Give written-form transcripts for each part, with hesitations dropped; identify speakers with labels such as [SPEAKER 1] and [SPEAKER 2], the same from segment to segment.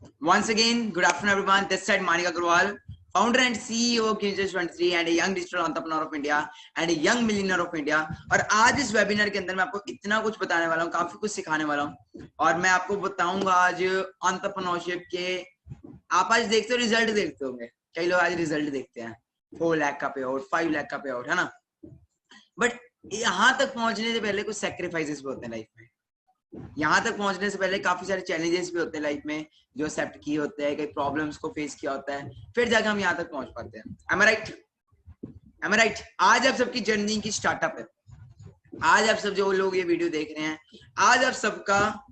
[SPEAKER 1] Once again, good afternoon everyone. This side Manik Agarwal, founder and CEO of Kinjaz 23 and a young digital entrepreneur of India and a young millionaire of India. और आज इस webinar के अंदर मैं आपको इतना कुछ बताने वाला हूँ, काफी कुछ सिखाने वाला हूँ और मैं आपको बताऊंगा आज एंटरप्रेन्योरशिप के। आप आज देखते हो, रिजल्ट देखते होंगे, कई लोग आज रिजल्ट देखते हैं 4 लाख का पे आउट, 5 लाख का पे आउट, है ना। बट यहाँ तक पहुंचने से पहले कुछ सैक्रिफाइसेस भी होते हैं लाइफ में। यहाँ तक पहुंचने से पहले काफी सारे चैलेंजेस भी होते हैं लाइफ में, जो एक्सेप्ट किए होते हैं, कई प्रॉब्लम्स को फेस किया होता है, फिर जाकर हम यहाँ तक पहुंच पाते हैं। Am I right? Am I right? आज आप सबकी जर्नी की स्टार्टअप है। आज आप सब जो लोग ये वीडियो देख रहे हैं, आज आप सबका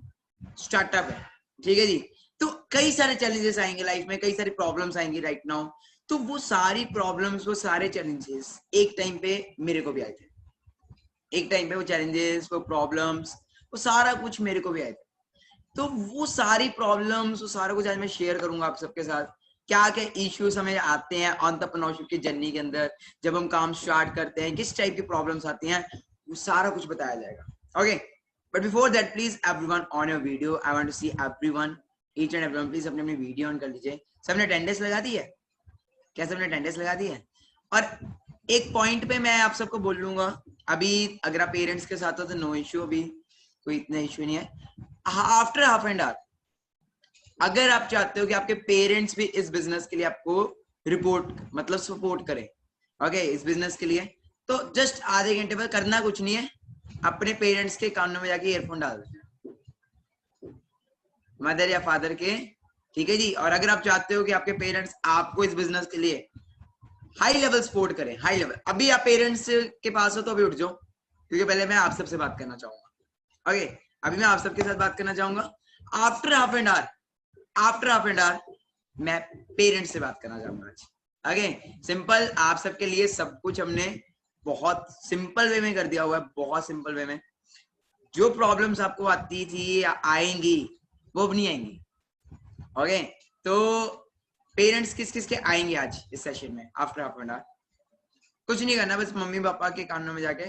[SPEAKER 1] स्टार्टअप है, ठीक है जी। तो कई सारे चैलेंजेस आएंगे लाइफ में, कई सारी प्रॉब्लम्स आएंगी राइट नाउ। तो वो सारी प्रॉब्लम्स, वो सारे चैलेंजेस एक टाइम पे मेरे को भी आए थे। एक टाइम पे वो चैलेंजेस, वो प्रॉब्लम्स, वो सारा कुछ मेरे को भी आए थे। तो वो सारी प्रॉब्लम्स, वो सारा कुछ आज मैं शेयर करूंगा आप सबके साथ। क्या क्या इश्यूज हमें आते हैं एंटरप्रेन्योरशिप की जर्नी के अंदर, जब हम काम स्टार्ट करते हैं, किस टाइप की प्रॉब्लम्स आती हैं, वो सारा कुछ बताया जाएगा। Okay, but before that please everyone on your video, I want to see everyone, each and everyone, please अपनी अपनी वीडियो ऑन कर लीजिए। सबने अटेंडेंस लगा दी है? क्या सबने अटेंडेंस लगा दी है? और एक पॉइंट पे मैं आप सबको बोल लूंगा, अभी अगर आप पेरेंट्स के साथ हो तो नो इश्यू, अभी कोई इतना इश्यू नहीं है। आफ्टर हाफ एन आवर, अगर आप चाहते हो कि आपके पेरेंट्स भी इस बिजनेस के लिए आपको रिपोर्ट मतलब सपोर्ट करें, ओके, इस बिजनेस के लिए, तो जस्ट आधे घंटे बाद करना कुछ नहीं है, अपने पेरेंट्स के कानों में जाके ईयरफोन डाल देना, मदर या फादर के, ठीक है जी। और अगर आप चाहते हो कि आपके पेरेंट्स आपको इस बिजनेस के लिए हाई लेवल सपोर्ट करें, हाई लेवल, अभी आप पेरेंट्स के पास हो तो अभी उठ जाओ, क्योंकि पहले मैं आप सबसे बात करना चाहूंगा। ओके, अभी मैं आप सबके साथ बात करना चाहूंगा। आफ्टर हाफ एन आवर मैं पेरेंट्स से बात करना चाहूंगा आज। ओके, सिंपल, आप सबके लिए सब कुछ हमने बहुत सिंपल वे में कर दिया हुआ है, बहुत सिंपल वे में। जो प्रॉब्लम्स आपको आती थी या आएंगी, वो अब नहीं आएंगी। ओके, तो पेरेंट्स किस किस के आएंगे आज इस सेशन में आफ्टर हाफ एन आवर? कुछ नहीं करना, बस मम्मी पापा के कानों में जाके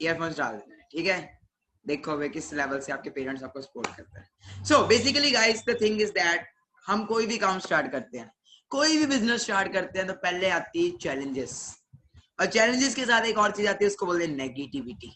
[SPEAKER 1] ईयरफोन्स डाल देना है, ठीक है। देखो वे किस लेवल से आपके पेरेंट्स आपको सपोर्ट करते हैं। So basically guys, the thing is that हम कोई भी काम स्टार्ट करते हैं, कोई भी बिजनेस स्टार्ट करते हैं, तो पहले आती है चैलेंजेस, और चैलेंजेस के साथ एक और चीज आती है, उसको बोलते हैं नेगेटिविटी।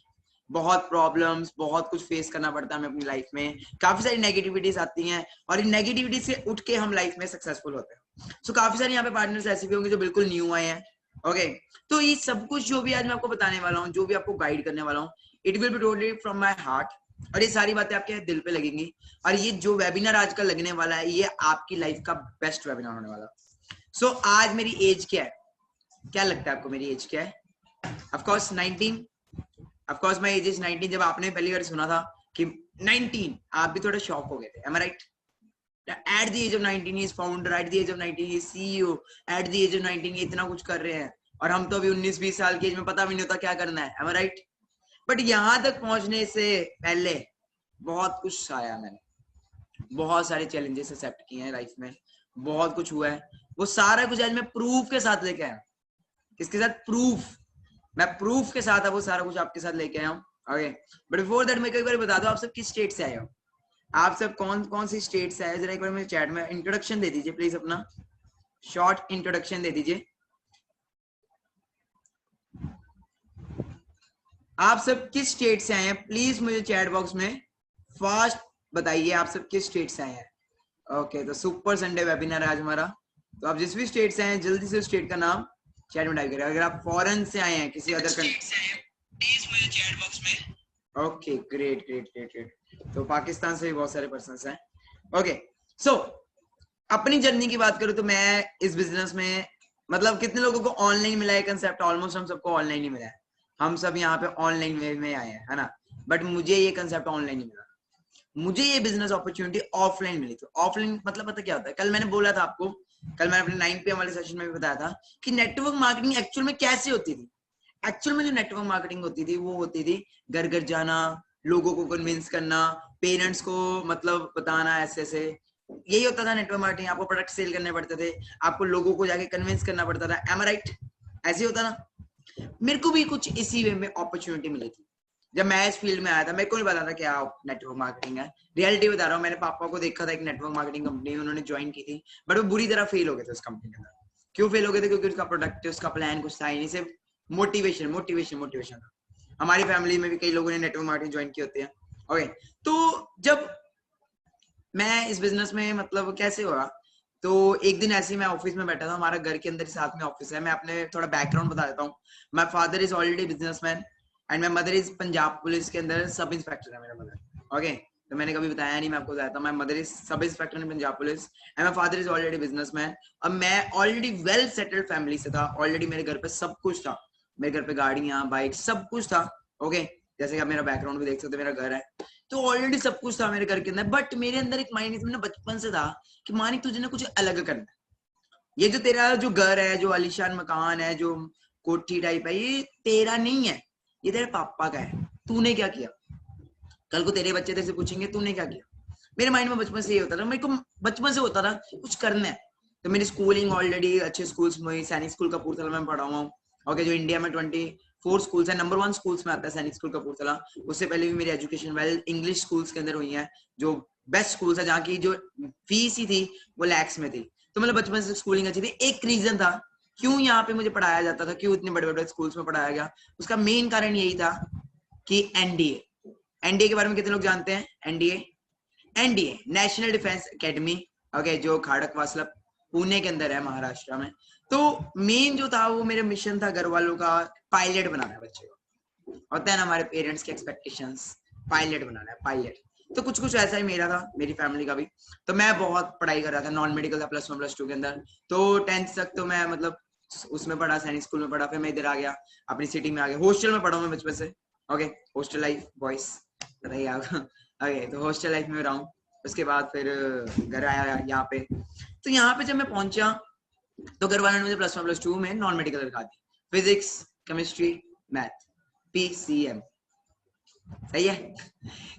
[SPEAKER 1] बहुत प्रॉब्लम्स, बहुत कुछ फेस करना पड़ता है हमें अपनी लाइफ में, काफी सारी नेगेटिविटीज आती हैं, और इन नेगेटिविटी से उठ के हम लाइफ में सक्सेसफुल होते हैं। सो काफी सारे यहाँ पे पार्टनर्स ऐसे भी होंगे जो बिल्कुल न्यू आए हैं। ओके, तो ये सब कुछ जो भी आज मैं आपको बताने वाला हूँ, जो भी आपको गाइड करने वाला हूँ, it will be totally from my heart, और ये सारी बातें आपके दिल पे लगेंगी। और ये जो वेबिनार आज का लगने वाला है, ये आपकी लाइफ का बेस्ट वेबिनार होने वाला है। सो आज मेरी एज क्या है? क्या लगता है आपको मेरी एज क्या है? Of course 19, of course my age is 19। जब आपने पहली बार सुना था कि 19, आप भी थोड़ा शॉक हो गए थे, am I right? At the age of 19 he is founder, at the age of 19 he is CEO, at the age of 19 ये इतना कुछ कर रहे हैं, और हम तो अभी 19-20 साल की एज में पता भी नहीं होता क्या करना है, am I right? बट यहाँ तक पहुंचने से पहले बहुत कुछ आया, मैंने बहुत सारे चैलेंजेस एक्सेप्ट किए हैं लाइफ में, बहुत कुछ हुआ है, वो सारा कुछ आज मैं प्रूफ के साथ लेके आया। किसके साथ? प्रूफ। मैं प्रूफ के साथ वो सारा कुछ आपके साथ लेके आया हूँ। ओके, बट बिफोर दैट मैं एक बार बता दो, आप सब किस स्टेट से आए हो? आप सब कौन कौन सी स्टेट से आए? जरा एक बार मेरे चैट में इंट्रोडक्शन दे दीजिए प्लीज, अपना शॉर्ट इंट्रोडक्शन दे दीजिए। आप सब किस स्टेट से आए हैं प्लीज मुझे चैट बॉक्स में फास्ट बताइए, आप सब किस स्टेट से आए हैं। ओके, तो सुपर संडे वेबिनार है आज हमारा, तो आप जिस भी स्टेट से आए हैं जल्दी से स्टेट का नाम चैट में टाइप करें। अगर आप फॉरेन से आए हैं, किसी अदर कंट्री से आए हैं, प्लीज मुझे चैट बॉक्स में। Okay, great great great great, तो पाकिस्तान से भी बहुत सारे पर्सन्स हैं। ओके, सो अपनी जर्नी की बात करूं तो मैं इस बिजनेस में, मतलब कितने लोगों को ऑनलाइन मिला है कंसेप्ट? ऑलमोस्ट हम सबको ऑनलाइन ही मिला है, हम सब यहाँ पे ऑनलाइन वे में आए हैं, है ना। बट मुझे ये कंसेप्ट ऑनलाइन ही मिला, मुझे ये बिजनेस अपॉर्चुनिटी ऑफलाइन मिली थी। ऑफलाइन मतलब पता क्या होता है? कल मैंने बोला था आपको, कल मैंने अपने 9 PM वाले सेशन में भी बताया था कि नेटवर्क मार्केटिंग एक्चुअल में कैसे होती थी। एक्चुअल में जो नेटवर्क मार्केटिंग होती थी, वो होती थी घर घर जाना, लोगों को कन्विंस करना, पेरेंट्स को मतलब बताना, ऐसे ऐसे, यही होता था नेटवर्क मार्केटिंग। आपको प्रोडक्ट सेल करने पड़ते थे, आपको लोगों को जाके कन्विंस करना पड़ता था, एम आई राइट? ऐसे होता ना। मेरे को भी कुछ इसी वे में अपॉर्चुनिटी मिली थी, जब मैं इस फील्ड में आया था मेरे को नहीं पता था क्या नेटवर्क मार्केटिंग है। रियलिटी बता रहा हूँ, मैंने पापा को देखा था एक नेटवर्क मार्केटिंग कंपनी उन्होंने ज्वाइन की थी, बट वो बुरी तरह फेल हो गए थे उस कंपनी के अंदर। क्यों फेल हो गए थे? क्योंकि उसका प्रोडक्ट, उसका प्लान कुछ था ही नहीं, सिर्फ मोटिवेशन मोटिवेशन मोटिवेशन था। हमारी फैमिली में भी कई लोगों ने नेटवर्क मार्केटिंग ज्वाइन की होती है। ओके, तो जब मैं इस बिजनेस में मतलब कैसे हुआ, तो एक दिन ऐसे ही मैं ऑफिस में बैठा था, हमारा घर के अंदर ही साथ में ऑफिस है। मैं अपने थोड़ा बैकग्राउंड बता देता हूँ। My father is already businessman and my mother is Punjab police के अंदर सब इंस्पेक्टर है मेरा मदर। ओके, तो मैंने कभी बताया नहीं, मैं आपको बताता हूँ। My mother is sub inspector in Punjab police and my father is already businessman. अब मैं ऑलरेडी वेल सेटल्ड फैमिली से था, ऑलरेडी मेरे घर पे सब कुछ था, मेरे घर पे गाड़ियां बाइक सब कुछ था। ओके, जैसे कि आप मेरा बैकग्राउंड भी देख सकते हो, मेरा घर है तो ऑलरेडी सब कुछ था मेरे घर के अंदर। बट मेरे अंदर एक माइंड में बचपन से था कि मानिक तुझे ना कुछ अलग करना है। ये जो तेरा जो घर है, जो आलीशान मकान है, जो कोठी टाइप है, ये तेरा नहीं है, ये तेरे पापा का है। तूने क्या किया? कल को तेरे बच्चे तेरे से पूछेंगे तूने क्या किया। मेरे माइंड में बचपन से ये होता था, मेरे को बचपन से होता था कुछ करना है। तो मेरी स्कूलिंग ऑलरेडी अच्छे स्कूल्स में, सैनिक स्कूल कपूरथला में पढ़ा हुआ हूँ। ओके, जो इंडिया में 24 स्कूल्स है, नंबर 1 स्कूल्स में आता है सैनिक स्कूल कपूरथला। उससे पहले भी मेरी एजुकेशन वेल इंग्लिश स्कूल्स के अंदर हुई है, जो बेस्ट स्कूल्स है, जहाँ की जो फीस ही थी वो लैक्स में थी। तो मतलब बचपन से स्कूलिंग अच्छी थी। एक रीजन था क्यों यहाँ पे मुझे पढ़ाया जाता था, क्यों इतने बड़े बड़े स्कूल्स में पढ़ाया गया, उसका मेन कारण यही था कि एनडीए। एनडीए के बारे में कितने लोग जानते हैं? NDA, NDA national defence academy, okay, जो खड़कवासला पुणे के अंदर है, महाराष्ट्र में। तो मेन जो था वो मेरा मिशन था घर वालों का, पायलट बनाना है बच्चे को। होता है ना हमारे पेरेंट्स के एक्सपेक्टेशंस, पायलट बनाना है, पायलट। तो कुछ कुछ ऐसा ही मेरा था, मेरी फैमिली का भी। तो मैं बहुत पढ़ाई कर रहा था, नॉन मेडिकल था +1 +2 के अंदर। तो 10th तक तो मैं मतलब उसमें पढ़ा, सैनिक स्कूल में पढ़ा। फिर मैं इधर आ गया, अपनी सिटी में आ गया। हॉस्टल में पढ़ा हूँ मैं बचपन से। ओके, हॉस्टल लाइफ बॉयज बताइए आप। ओके, तो हॉस्टल लाइफ में रहा हूँ। उसके बाद फिर घर आया यहाँ पे। तो यहाँ पे जब मैं पहुंचा तो घर वालों ने मुझे +1 +2 में नॉन मेडिकल रखा दी, फिजिक्स केमिस्ट्री मैथ, PCM। सही है,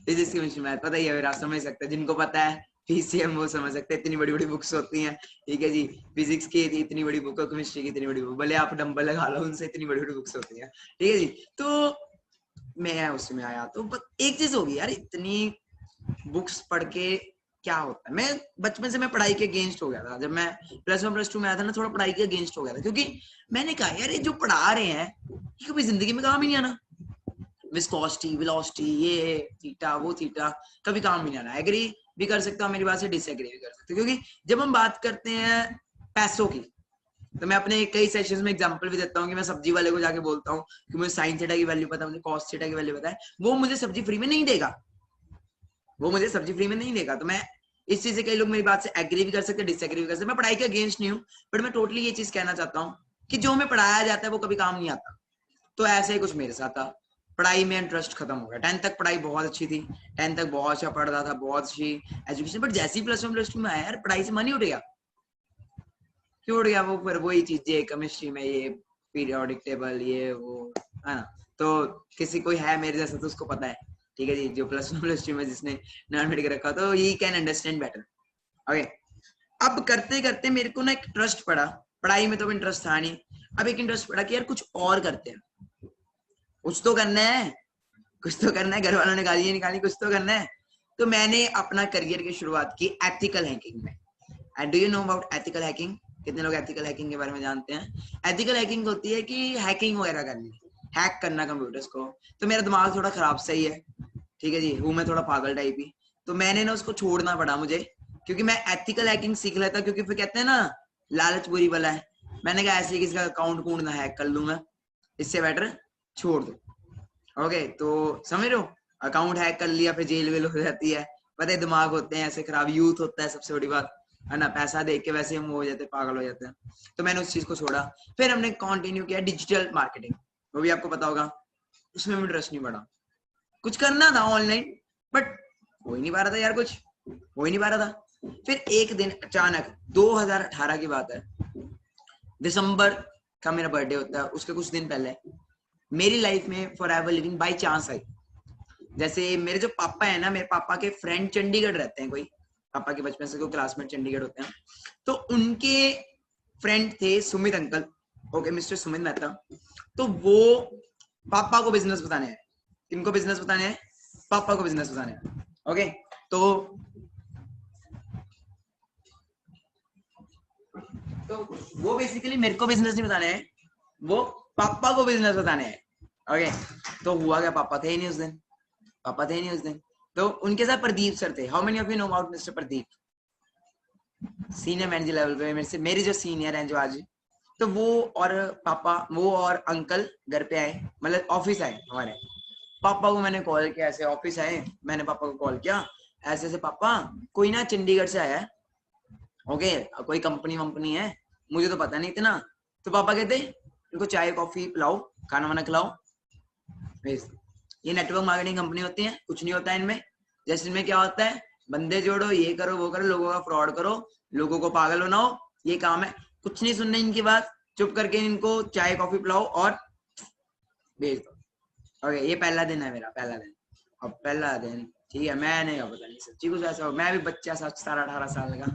[SPEAKER 1] फिजिक्स केमिस्ट्री मैथ, पता ही है, आप समझ सकते हैं। जिनको पता है PCM वो समझ सकते हैं, इतनी बड़ी बड़ी बुक्स होती हैं। ठीक है जी, फिजिक्स की इतनी बड़ी बुक और केमिस्ट्री की इतनी बड़ी बुक, भले आप डंबल लगा लो, उनसे इतनी बड़ी बड़ी बुक्स होती हैं। ठीक है जी, तो मैं उसमें आया तो एक चीज होगी यार, इतनी बुक्स पढ़ के क्या होता है। मैं बचपन से मैं पढ़ाई के अगेंस्ट हो गया था। जब मैं +1 +2 में आया था ना, थोड़ा पढ़ाई के अगेंस्ट हो गया था, क्योंकि मैंने कहा यार ये जो पढ़ा रहे हैं ये कभी जिंदगी में काम ही नहीं आना। विस्कोसिटी, वेलोसिटी, ये थीटा वो थीटा, कभी काम नहीं आना। एग्री भी कर सकता हूँ मेरी बात से, डिसएग्री भी कर सकते हो, क्योंकि जब हम बात करते हैं पैसों की, तो मैं अपने कई सेशंस में एग्जांपल भी देता हूँ कि मैं सब्जी वाले को जाके बोलता हूँ कि मुझे साइन थीटा की वैल्यू पता है, मुझे कॉस थीटा की वैल्यू पता है, वो मुझे सब्जी फ्री में नहीं देगा, वो मुझे सब्जी फ्री में नहीं देगा। तो मैं इस चीज से, कई लोग मेरी बात से एग्री भी कर सकते हैं, डिसएग्री भी कर सकते हैं। मैं पढ़ाई के अगेंस्ट नहीं हूँ, बट मैं टोटली ये चीज कहना चाहता हूँ कि जो हमें पढ़ाया जाता है वो कभी काम नहीं आता। तो ऐसे ही कुछ मेरे साथ था, पढ़ाई में इंटरेस्ट खत्म हो गया। 10th तक पढ़ाई बहुत अच्छी थी, 10th तक बहुत अच्छा पढ़ रहा था, बहुत अच्छी एजुकेशन, बट जैसे ही +1 +2 में आया यार, पढ़ाई से मन ही उठ गया। क्यों उठ गया? वो फिर वही चीजें केमिस्ट्री में, ये पीरियोडिक टेबल, ये वो, है ना। तो किसी कोई है मेरे जैसा तो उसको पता है, ठीक है जी, जो +1 +2 में जिसने नॉन मेडिकल रखा, तो he can understand better. Okay, अब करते करते मेरे को ना एक इंटरेस्ट पड़ा, पढ़ाई में तो इंटरेस्ट था नहीं, अब एक इंटरेस्ट पड़ा कि यार कुछ और करते हैं, कुछ तो करना है, कुछ तो करना है। घर वालों ने गालियां निकाली, कुछ तो करना है। तो मैंने अपना करियर की शुरुआत की एथिकल हैकिंग में। And do you know about ethical hacking? कितने लोग एथिकल हैकिंग के बारे में जानते हैं? एथिकल हैकिंग होती है कि हैकिंग वगैरह करनी, हैक करना कंप्यूटर्स को। तो मेरा दिमाग थोड़ा खराब सही है, ठीक है जी, हूँ मैं थोड़ा पागल टाइप ही। तो मैंने ना उसको छोड़ना पड़ा मुझे, क्योंकि मैं एथिकल हैकिंग सीख लेता, क्योंकि फिर कहते हैं ना लालच बुरी बला है। मैंने कहा ऐसे किसी का अकाउंट कूड़ ना हैक कर लूंगा, इससे बेटर छोड़ दो। ओके, तो समझ रहे हो, अकाउंट हैक कर लिया फिर जेल वेल हो जाती है, पता है दिमाग होते हैं ऐसे खराब, यूथ होता है सबसे बड़ी बात, है ना, पैसा देख के वैसे हम हो जाते हैं, पागल हो जाते हैं। तो मैंने उस चीज को छोड़ा, फिर हमने कंटिन्यू किया डिजिटल मार्केटिंग, वो भी आपको पता होगा। उसमें इंटरेस्ट नहीं पड़ा, कुछ करना था ऑनलाइन, बट हो ही नहीं पा रहा था यार, कुछ हो ही नहीं पा रहा था। फिर एक दिन अचानक 2018 की बात है, दिसंबर का मेरा बर्थडे होता है, उसके कुछ दिन पहले मेरी लाइफ में for ever living by chance I. जैसे मेरे जो पापा है ना, मेरे पापा के फ्रेंड चंडीगढ़ रहते हैं, कोई पापा के बचपन से कोई क्लासमेट चंडीगढ़ होते हैं, तो उनके फ्रेंड थे Sumit uncle, okay, mister Sumit Mehta. तो वो पापा को बिजनेस बताने आए, किनको बिजनेस बताने हैं? पापा को बिजनेस बताने हैं। ओके, तो वो बेसिकली मेरे को बिजनेस नहीं बताने हैं, वो पापा को बिजनेस बताने हैं। ओके, तो हुआ क्या, पापा थे ही नहीं उस दिन, पापा थे ही नहीं उस दिन। तो उनके साथ प्रदीप सर थे। How many of you know about mister Pradeep? Senior manager level पे मेरे से, मेरे जो सीनियर हैं जो आज, तो वो और पापा, वो और अंकल घर पे आए, मतलब ऑफिस आए हमारे। पापा को मैंने कॉल किया, ऐसे ऑफिस आए, मैंने पापा को कॉल किया, ऐसे ऐसे पापा कोई ना चंडीगढ़ से आया है, ओके, कोई कंपनी वंपनी है, मुझे तो पता नहीं इतना। तो पापा कहते इनको चाय कॉफी पिलाओ, खाना वाना खिलाओ, भेज। ये नेटवर्क मार्केटिंग कंपनी होती है, कुछ नहीं होता है इनमें। जैसे इनमें क्या होता है, बंदे जोड़ो, ये करो वो करो, लोगों का फ्रॉड करो, लोगों को पागल बनाओ, ये काम है। कुछ नहीं सुनने इनकी बात, चुप करके इनको चाय कॉफी पिलाओ और भेज दो। ओके, ये पहला दिन है मेरा, पहला दिन। अब पहला दिन ठीक है, मैंने क्या पता नहीं सच्ची कुछ ऐसा हो, मैं भी बच्चा 17-18 साल का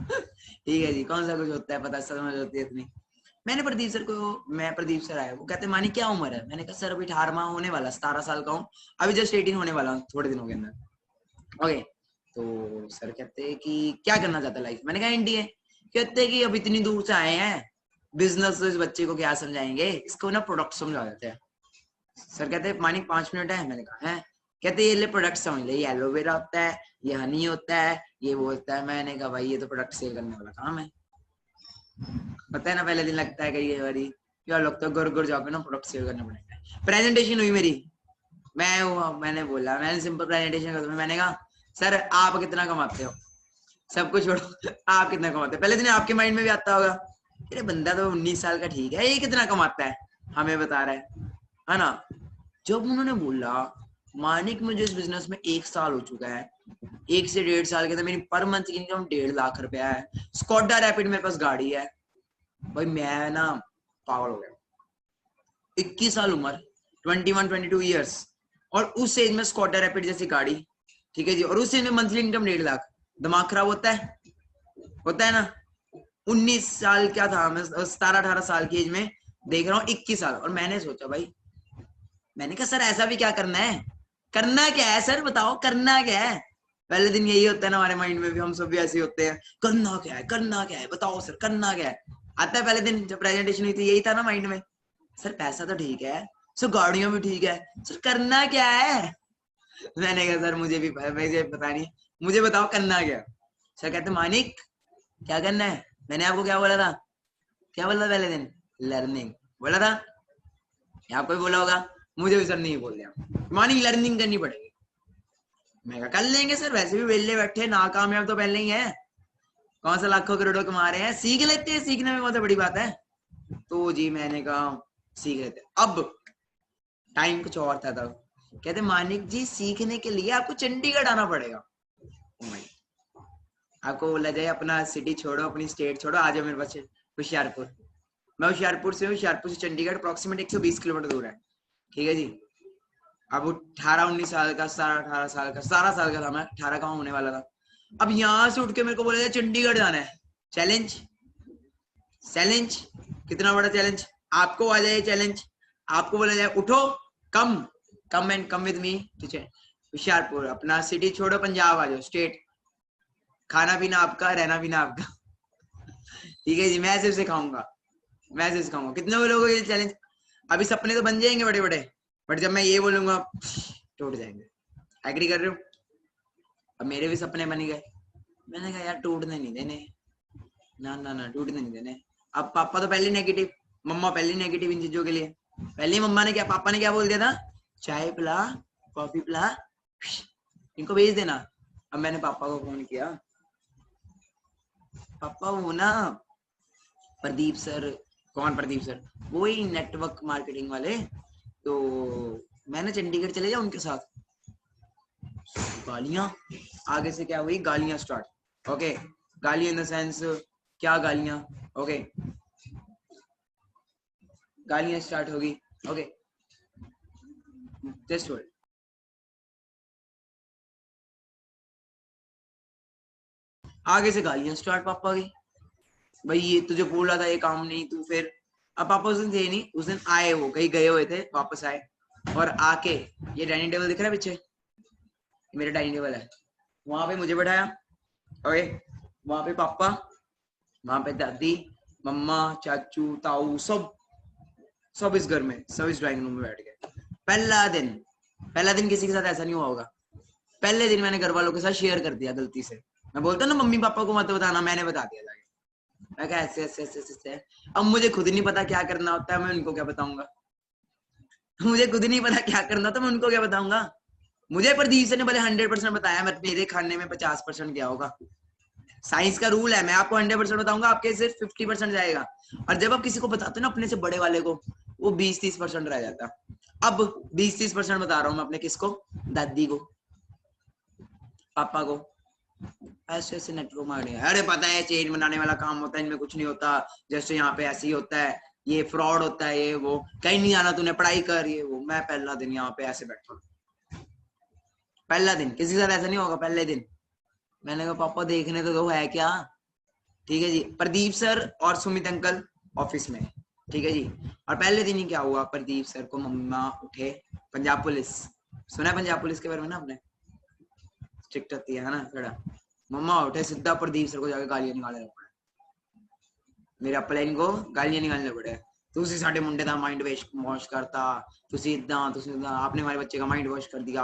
[SPEAKER 1] ठीक है जी, कौन सा कुछ होता है पता, समझ होती है इतनी। मैंने प्रदीप सर को, मैं प्रदीप सर आया, वो कहते मानी क्या उम्र है? मैंने कहा सर अभी 18वां होने वाला, 17 साल का हूँ, अभी जस्ट 18 होने वाला हूँ थोड़े दिनों के अंदर। ओके, तो सर कहते कि क्या करना चाहता है लाइफ? मैंने कहा एनडीए। कहते कि अब इतनी दूर से आए हैं, बिजनेस तो इस बच्चे को क्या समझाएंगे, इसको ना प्रोडक्ट समझा देते हैं। सर कहते मानी 5 मिनट है? मैंने कहा है। कहते ये ले प्रोडक्ट समझ ले, ये एलोवेरा होता है, ये हनी होता है, ये वो होता है। मैंने कहा भाई ये तो प्रोडक्ट सेल करने वाला काम है। पता है ना, पहले दिन लगता है कई बारी, क्या लगता है, गुर गुर जाके ना प्रोडक्ट सेल करना पड़ेगा। प्रेजेंटेशन हुई मेरी, मैंने बोला, मैंने सिंपल प्रेजेंटेशन कर, मैंने कहा सर आप कितना कमाते हो? सब कुछ छोड़ो आप कितना कमाते हो? पहले दिन आपके माइंड में भी आता होगा, अरे बंदा तो 19 साल का ठीक है, ये कितना कमाता है, हमें बता रहा है ना। जब उन्होंने बोला मानिक मुझे इस बिजनेस में 1 साल हो चुका है, 1 से 1.5 साल के अंदर मेरी पर मंथ की इनकम 1.5 लाख रुपया है, स्कॉडा रैपिड मेरे पास गाड़ी है, भाई मैं ना पागल हो गया। 21 साल उम्र, 21-22 ईयर्स, और उस एज में स्कॉडा रैपिड जैसी गाड़ी, ठीक है जी, और उस एज में मंथली इनकम 1.5 लाख। दिमाग खराब होता है ना। 19 साल क्या था मैं, 17-18 साल की एज में देख रहा हूँ 21 साल, और मैंने सोचा भाई, मैंने कहा सर ऐसा भी क्या करना है, करना क्या है सर बताओ, करना क्या है? पहले दिन यही होता है ना हमारे माइंड में भी, हम सब भी ऐसे होते हैं, करना क्या है, करना क्या है बताओ सर, करना क्या है? आता है पहले दिन जब प्रेजेंटेशन हुई थी, यही था ना माइंड में, सर पैसा तो ठीक है, सर गाड़ियां भी ठीक है, सर करना क्या है? मैंने कहा सर मुझे पता नहीं, मुझे बताओ करना क्या। सर कहते मानिक क्या करना है? मैंने आपको क्या बोला था, क्या बोला था पहले दिन? लर्निंग बोला था, आपको भी बोला होगा, मुझे भी सर नहीं बोल दिया, मॉर्निंग लर्निंग करनी पड़ेगी। मैं कहा कर लेंगे सर, वैसे भी वेले बैठे, नाकामयाब तो पहले ही है, कौन सा लाखों करोड़ों कमा रहे हैं, सीख लेते हैं, सीखने में कौन सा बड़ी बात है। तो जी मैंने कहा सीख लेते। अब टाइम कुछ और था तब, कहते मानिक जी सीखने के लिए आपको चंडीगढ़ आना पड़ेगा। आपको बोला जाए अपना सिटी छोड़ो, अपनी स्टेट छोड़ो, आ जाओ मेरे पास होशियारपुर। मैं होशियारपुर से हूँ, होशियारपुर से चंडीगढ़ अप्रोक्सीमेट 120 किलोमीटर दूर है, ठीक है जी। अब 18-19 साल का, 17-18 साल का, 17 साल का था मैं, 18 का होने वाला था। अब यहाँ से उठ के मेरे को बोला जाए चंडीगढ़ जाना है, चैलेंज, चैलेंज, कितना बड़ा चैलेंज। आपको आ जाए चैलेंज, आपको बोला जाए उठो, come and come with me, ठीक है, होशियारपुर, अपना सिटी छोड़ो, पंजाब आ जाओ, स्टेट, खाना पीना आपका, रहना पीना आपका ठीक है जी, मैं सिर्फ सिखाऊंगा, मैं सिर्फ सिखाऊंगा। कितने लोगों को ये चैलेंज, अभी सपने तो बन जाएंगे बड़े बड़े, बट जब मैं ये बोलूंगा टूट जाएंगे। एग्री कर रहे हो? अब मेरे भी सपने बन गए, मैंने कहा यार टूटने नहीं देने, ना ना ना टूटने नहीं देने। अब पापा तो पहले नेगेटिव, मम्मा पहले नेगेटिव इन चीजों के लिए, पहले मम्मा ने क्या, पापा ने क्या बोल दिया था, चाय पिला, कॉफी पिला, इनको भेज देना। अब मैंने पापा को फोन किया, पापा वो ना प्रदीप सर, कौन प्रदीप सर? वो ही नेटवर्क मार्केटिंग वाले, तो मैंने चंडीगढ़ चले जाऊं उनके साथ। गालियां, आगे से क्या हुई, गालियां स्टार्ट। ओके, गालियां इन द सेंस, क्या गालियां? ओके, गालियां स्टार्ट होगी। Okay, just hold. आगे से गालियां स्टार्ट पापा की, भाई ये तुझे बोला था ये काम नहीं, तू फिर। अब पापा उस दिन थे नहीं, उस दिन आए, वो कहीं गए हुए थे, वापस आए, और आके ये डाइनिंग टेबल दिख रहा है पीछे, मेरा डाइनिंग टेबल है, वहां पे मुझे बैठाया, ओके, वहां पे पापा, वहां पे दादी, मम्मा, चाचू, ताऊ, सब इस घर में, सब इस ड्राइंग रूम में बैठ गए। पहला दिन किसी के साथ ऐसा नहीं हुआ होगा। पहले दिन मैंने घर वालों के साथ शेयर कर दिया गलती से। मैं बोलता ना मम्मी पापा को मत बताना, मैंने बता दिया जाके। मैं कहा ऐसे ऐसे ऐसे ऐसे। अब मुझे खुद नहीं पता क्या करना होता है, मैं उनको क्या बताऊंगा। मुझे खुद नहीं पता क्या करना होता, मैं उनको क्या बताऊंगा। मुझे प्रदीप सर ने भले 100% बताया, मेरे खाने में 50% क्या होगा। साइंस का रूल है, मैं आपको 100% बताऊंगा, आपके सिर्फ 50% जाएगा। और जब आप किसी को बताते हो ना अपने से बड़े वाले को, वो 20-30% रह जाता। अब 20-30% बता रहा हूँ मैं अपने किसको, दादी को, पापा को। ऐसे ऐसे नेटवर्क मारे, अरे पता है चेन बनाने वाला काम होता है, इनमें कुछ नहीं होता, जैसे यहाँ पे ऐसे ही होता है, ये फ्रॉड होता है, ये वो, कहीं नहीं आना तूने, पढ़ाई कर, ये वो। मैं पहला दिन यहाँ पे ऐसे बैठा, पहला दिन किसी के साथ ऐसा नहीं होगा। पहले दिन मैंने कहा पापा देखने तो दो है क्या। ठीक है जी, प्रदीप सर और सुमित अंकल ऑफिस में, ठीक है जी। और पहले दिन ही क्या हुआ, प्रदीप सर को मम्मा उठे, पंजाब पुलिस, सुना है पंजाब पुलिस के बारे में ना आपने, स्ट्रिक्ट होती है ना थोड़ा। मम्मा उठे, सीधा प्रदीप सर को जाके गालियां निकालने पड़े, मेरे अपलाइन को गालियां निकालने पड़े। ਤੁਸੀਂ ਸਾਡੇ मुंडे का माइंड वॉश करता, ਤੁਸੀਂ आपने हमारे बच्चे का माइंड वॉश कर दिया,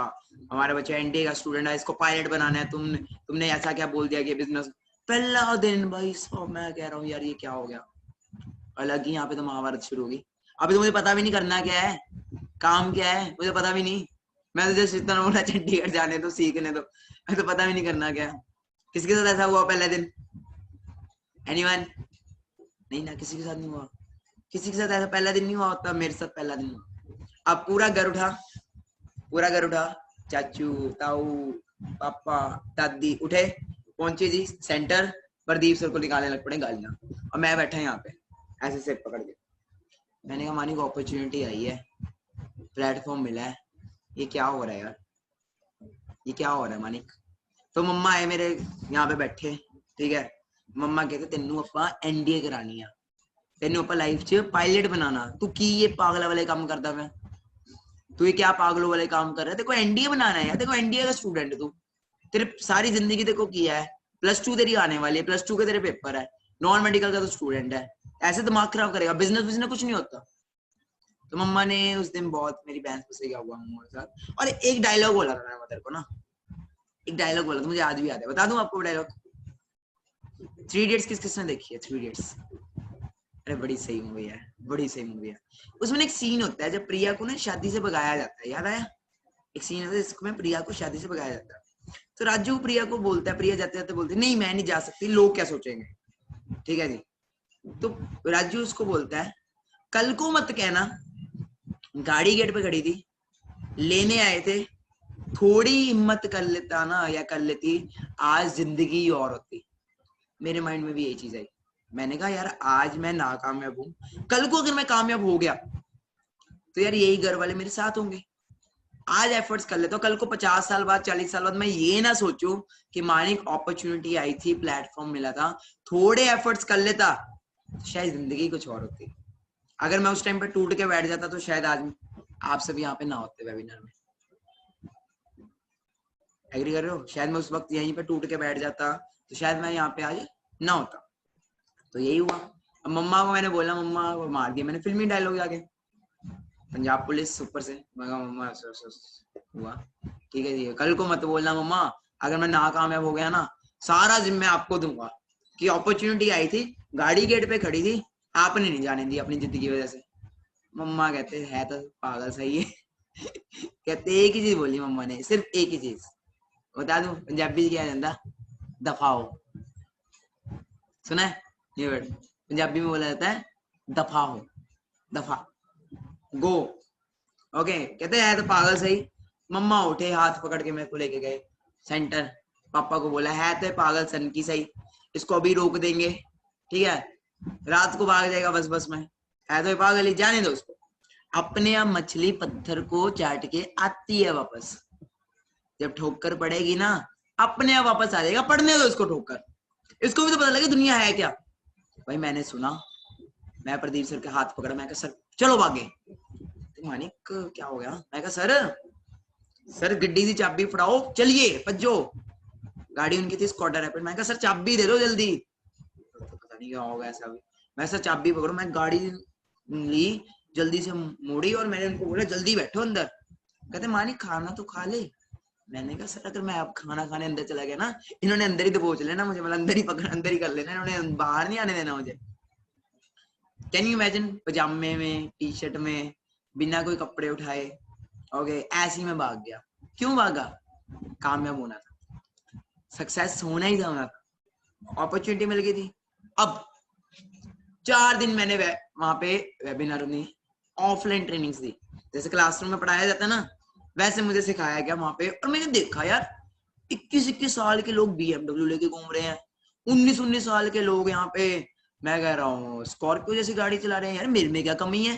[SPEAKER 1] हमारा बच्चा एनडीए का स्टूडेंट है, इसको पायलट बनाना है, तुमने ऐसा क्या बोल दिया कि बिजनेस। पहला दिन भाई साहब मैं कह रहा हूँ यार ये क्या हो गया, अलग ही यहाँ पे तो महाभारत शुरू होगी। अभी तो मुझे पता भी नहीं करना क्या है, काम क्या है, मुझे पता भी नहीं। मैं तो जस्ट इतना बोला चंडीगढ़ जाने तो सीखने तो, मैं तो पता भी नहीं करना क्या। किसके साथ ऐसा हुआ पहले दिन, एनीवन? नहीं ना, किसी के साथ नहीं हुआ, किसी के साथ ऐसा पहला दिन नहीं हुआ होता, मेरे साथ पहला दिन हुआ। अब पूरा घर उठा, पूरा घर उठा, चाचू, ताऊ, पापा, दादी उठे, पहुंचे जी सेंटर, प्रदीप सर को निकालने लग पड़े गालियां, और मैं बैठा यहाँ पे ऐसे सिर पकड़ के। मैंने कहा मानिक अपॉर्चुनिटी आई है, प्लेटफॉर्म मिला है, ये क्या हो रहा है यार, ये क्या हो रहा है मानिक। तो मम्मा आए मेरे यहाँ पे बैठे, ठीक है, मम्मा कहते तेनू अपा एनडीए करानी है, तेनू अपा लाइफ च पायलट बनाना, तू की ये पागल वाले काम करता मैं, तू ये क्या पागलों वाले काम कर रहा है, देखो एनडीए बनाना है यार, देखो एनडीए का स्टूडेंट है तू, तेरे सारी जिंदगी देखो किया है, +2 तेरी आने वाली है, +2 के तेरे पेपर है, नॉन मेडिकल का तो स्टूडेंट है, ऐसे दिमाग खराब करेगा, बिजनेस कुछ नहीं होता। तो मम्मा ने उस दिन बहुत मेरी बहन से क्या हुआ मम्मा के साथ, और एक डायलॉग बोला था मैं तेरे को ना, एक डायलॉग बोला था, मुझे आज भी याद है, बता दूं आपको डायलॉग। 3 इडियट्स किसने देखी है 3 इडियट्स? अरे बड़ी सही मूवी है, बड़ी सही मूवी है। उसमें एक सीन होता है जब प्रिया को ना शादी से भगाया जाता है, याद आया? एक सीन होता है जिसमें प्रिया को शादी से भगाया जाता है, तो राजू प्रिया को बोलता है, प्रिया जाते जाते बोलती है नहीं मैं नहीं जा सकती, लोग क्या सोचेंगे, ठीक है जी। तो राजू उसको बोलता है कल को मत कहना, गाड़ी गेट पे खड़ी थी, लेने आए थे, थोड़ी हिम्मत कर लेता ना या कर लेती, आज जिंदगी और होती। मेरे माइंड में भी यही चीज आई, मैंने कहा यार आज मैं नाकामयाब हूं, कल को अगर मैं कामयाब हो गया तो यार यही घर वाले मेरे साथ होंगे। आज एफर्ट्स कर लेता हूँ, कल को 50 साल बाद 40 साल बाद मैं ये ना सोचूं कि मानिक अपॉर्चुनिटी आई थी, प्लेटफॉर्म मिला था, थोड़े एफर्ट्स कर लेता तो शायद जिंदगी कुछ और होती। अगर मैं उस टाइम पे टूट के बैठ जाता तो शायद आज आप सब यहाँ पे ना होते वेबिनार में। एग्री कर रहे हो? शायद मैं उस वक्त यहीं पे टूट के बैठ जाता तो शायद मैं यहाँ पे आज ना होता। तो यही हुआ। अब मम्मा को मैंने बोला, मम्मा को मार दिया मैंने फिल्मी डायलॉग जाके, पंजाब पुलिस ऊपर से, मैं कहा मम्मा हुआ ठीक है जी, कल को मत बोलना मम्मा, अगर मैं नाकामयाब हो गया ना सारा जिम्मे आपको दूंगा, कि अपॉर्चुनिटी आई थी, गाड़ी गेट पे खड़ी थी, आपने नहीं जाने दी अपनी जिद्द की वजह से। मम्मा कहते है तो पागल सही है कहते एक ही चीज बोली मम्मा ने, सिर्फ एक ही चीज बता दूं, पंजाबी क्या कहता, दफा हो। सुना है ये वर्ड? पंजाबी में बोला जाता है दफा हो, दफा, गो। ओके, कहते हैं तो पागल सही। मम्मा उठे, हाथ पकड़ के मेरे को लेके गए सेंटर, पापा को बोला है तो पागल सन की सही, इसको अभी रोक देंगे, ठीक है, रात को भाग जाएगा बस बस में, है तो पागल ही, जाने दो उसको। अपने आप मछली पत्थर को चाट के आती है वापस, जब ठोकर पड़ेगी ना अपने आप वापस आ जाएगा, पढ़ने दो इसको ठोकर, इसको भी तो पता लगे दुनिया है क्या। भाई मैंने सुना, मैं प्रदीप सर के हाथ पकड़ा, मैं कहा सर चलो भागे, मानिक क्या हो गया? मैं कहा सर गड्डी की चाबी फड़ाओ, चलिए भज्जो। गाड़ी उनकी थी स्कॉटर रैपिड। मैं कहा सर चाबी दे दो जल्दी। तो पता नहीं क्या होगा ऐसा भी। मैं सर चाबी पकड़ो, मैं गाड़ी ली, जल्दी से मोड़ी और मैंने उनको बोला जल्दी बैठो अंदर। कहते मानिक खाना तो खा ले। मैंने कहा सर अगर मैं अब खाना खाने अंदर चला गया ना, इन्होंने अंदर ही दबोच लेना मुझे, मतलब अंदर ही पकड़, अंदर ही कर लेना, इन्होंने बाहर नहीं आने देना मुझे। कैन यू इमेजिन, पजामे में, टी शर्ट में, बिना कोई कपड़े उठाए, ओके, ऐसे ही मैं भाग गया। क्यों भागा? कामयाब होना था, सक्सेस होना ही था, अपॉर्चुनिटी मिल गई थी। अब 4 दिन मैंने वहां पे वेबिनार में ऑफलाइन ट्रेनिंग्स दी, जैसे क्लासरूम में पढ़ाया जाता है ना, वैसे मुझे सिखाया गया वहां पे। और मैंने देखा यार 21-21 साल के लोग BMW लेके घूम रहे हैं, 19-19 साल के लोग यहाँ पे, मैं कह रहा हूँ स्कॉर्पियो जैसी गाड़ी चला रहे हैं। यार मेरे में क्या कमी है?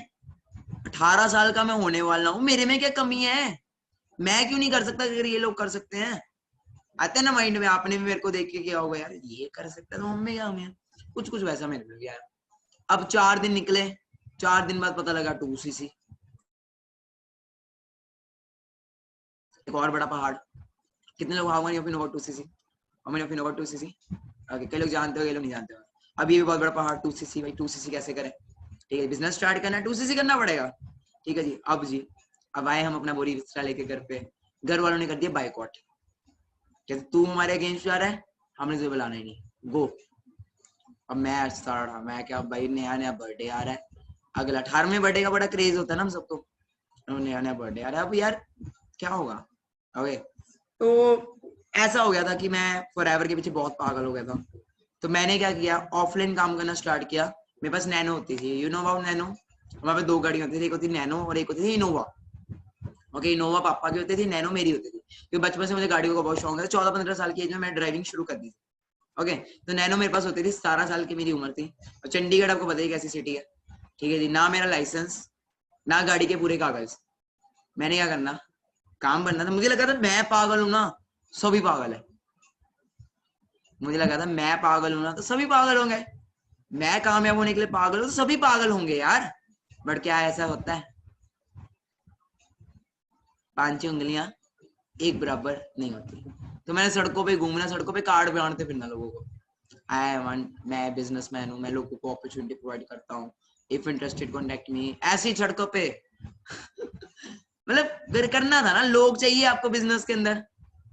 [SPEAKER 1] 18 साल का मैं होने वाला हूँ, मेरे में क्या कमी है? मैं क्यों नहीं कर सकता अगर ये लोग कर सकते हैं? आता है ना माइंड में, आपने भी मेरे को देख के क्या होगा यार, ये कर सकता है तो हमें क्या, हमें कुछ वैसा मेरे में भी आया। अब 4 दिन निकले, 4 दिन बाद पता लगा 2cc, एक और बड़ा पहाड़। कितने लोग how many of you know about 2cc? How many of you know about 2cc? Okay, कई लोग जानते हो, कई लोग नहीं जानते हो। अब ये भी बहुत बड़ा पहाड़ 2cc। भाई 2cc कैसे करें? ठीक है, बिजनेस स्टार्ट करना है 2cc करना पड़ेगा। ठीक है जी, अब आए हम अपना बोरी बिस्तरा लेके घर पे। घर वालों ने कर दिया बाइकआउट, कहते तू हमारे अगेंस्ट जा रहा है, हमने तुझे बुलाना ही नहीं, गो। अब मैं स्टार्ट, मैं क्या भाई, नया नया बर्थडे आ रहा है, अगला 18वें बर्थडे का बड़ा क्रेज होता है ना हम सबको, नया नया बर्थडे आ रहा है, अब यार क्या होगा? ओके, तो ऐसा हो गया था कि मैं फॉरएवर के पीछे बहुत पागल हो गया था। तो मैंने क्या किया, ऑफलाइन काम करना स्टार्ट किया। मेरे पास नैनो होती थी, यू नो अबाउट नैनो? हमारे पास 2 गाड़ियां होती थी, एक होती नैनो और एक होती थी इनोवा। ओके, इनोवा पापा की होती थी, नैनो मेरी होती थी, क्योंकि बचपन से मुझे गाड़ियों का बहुत शौक है। 14-15 साल की एज में मैं ड्राइविंग शुरू कर दी थी। ओके, तो नैनो मेरे पास होती थी, 17 साल की मेरी उम्र थी। और चंडीगढ़ आपको पता ही कैसी सिटी है। ठीक है जी, ना मेरा लाइसेंस, ना गाड़ी के पूरे कागज। मैंने क्या करना, काम बनना था। मुझे लगा था मैं पागल हूं ना, सभी पागल है। मुझे लगा था मैं पागल हूं ना तो सभी पागल होंगे, मैं कामयाब होने के लिए पागल हूं तो सभी पागल होंगे यार। बट क्या ऐसा होता है? 5 उंगलियां एक बराबर नहीं होती। तो मैंने सड़कों पे घूमना, सड़कों पे कार्ड बांटते फिरना लोगों को, आई वांट, मैं बिजनेसमैन हूँ, मैं लोगों को अपॉर्चुनिटी प्रोवाइड करता हूँ, इफ इंटरेस्टेड कॉन्टेक्ट मी, ऐसी सड़कों पे। मतलब करना था ना, लोग चाहिए आपको बिजनेस के अंदर।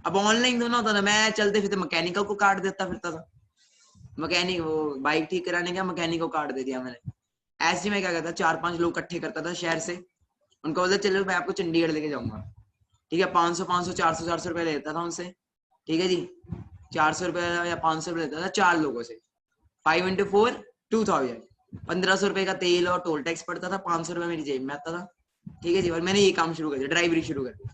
[SPEAKER 1] अब ऑनलाइन तो ना होता था, मैं चलते फिरते मैकेनिकल को कार्ड देता फिरता था। मैकेनिक, वो बाइक ठीक कराने का मैकेनिक को कार्ड दे दिया मैंने। ऐसे में क्या करता, 4-5 लोग इकट्ठे करता था शहर से, उनको बोलता चलो मैं आपको चंडीगढ़ लेके जाऊंगा। ठीक है, 500 400 रुपए लेता था उनसे। ठीक है जी, 400 रुपए या 500 रुपए लेता था 4 लोगों से। 5 into 4 2000, 1500 रुपए का तेल और टोल टैक्स पड़ता था, 500 रुपए मेरी जेब में आता था। ठीक है जी, और मैंने ये काम शुरू कर दिया, ड्राइवरी शुरू कर दी।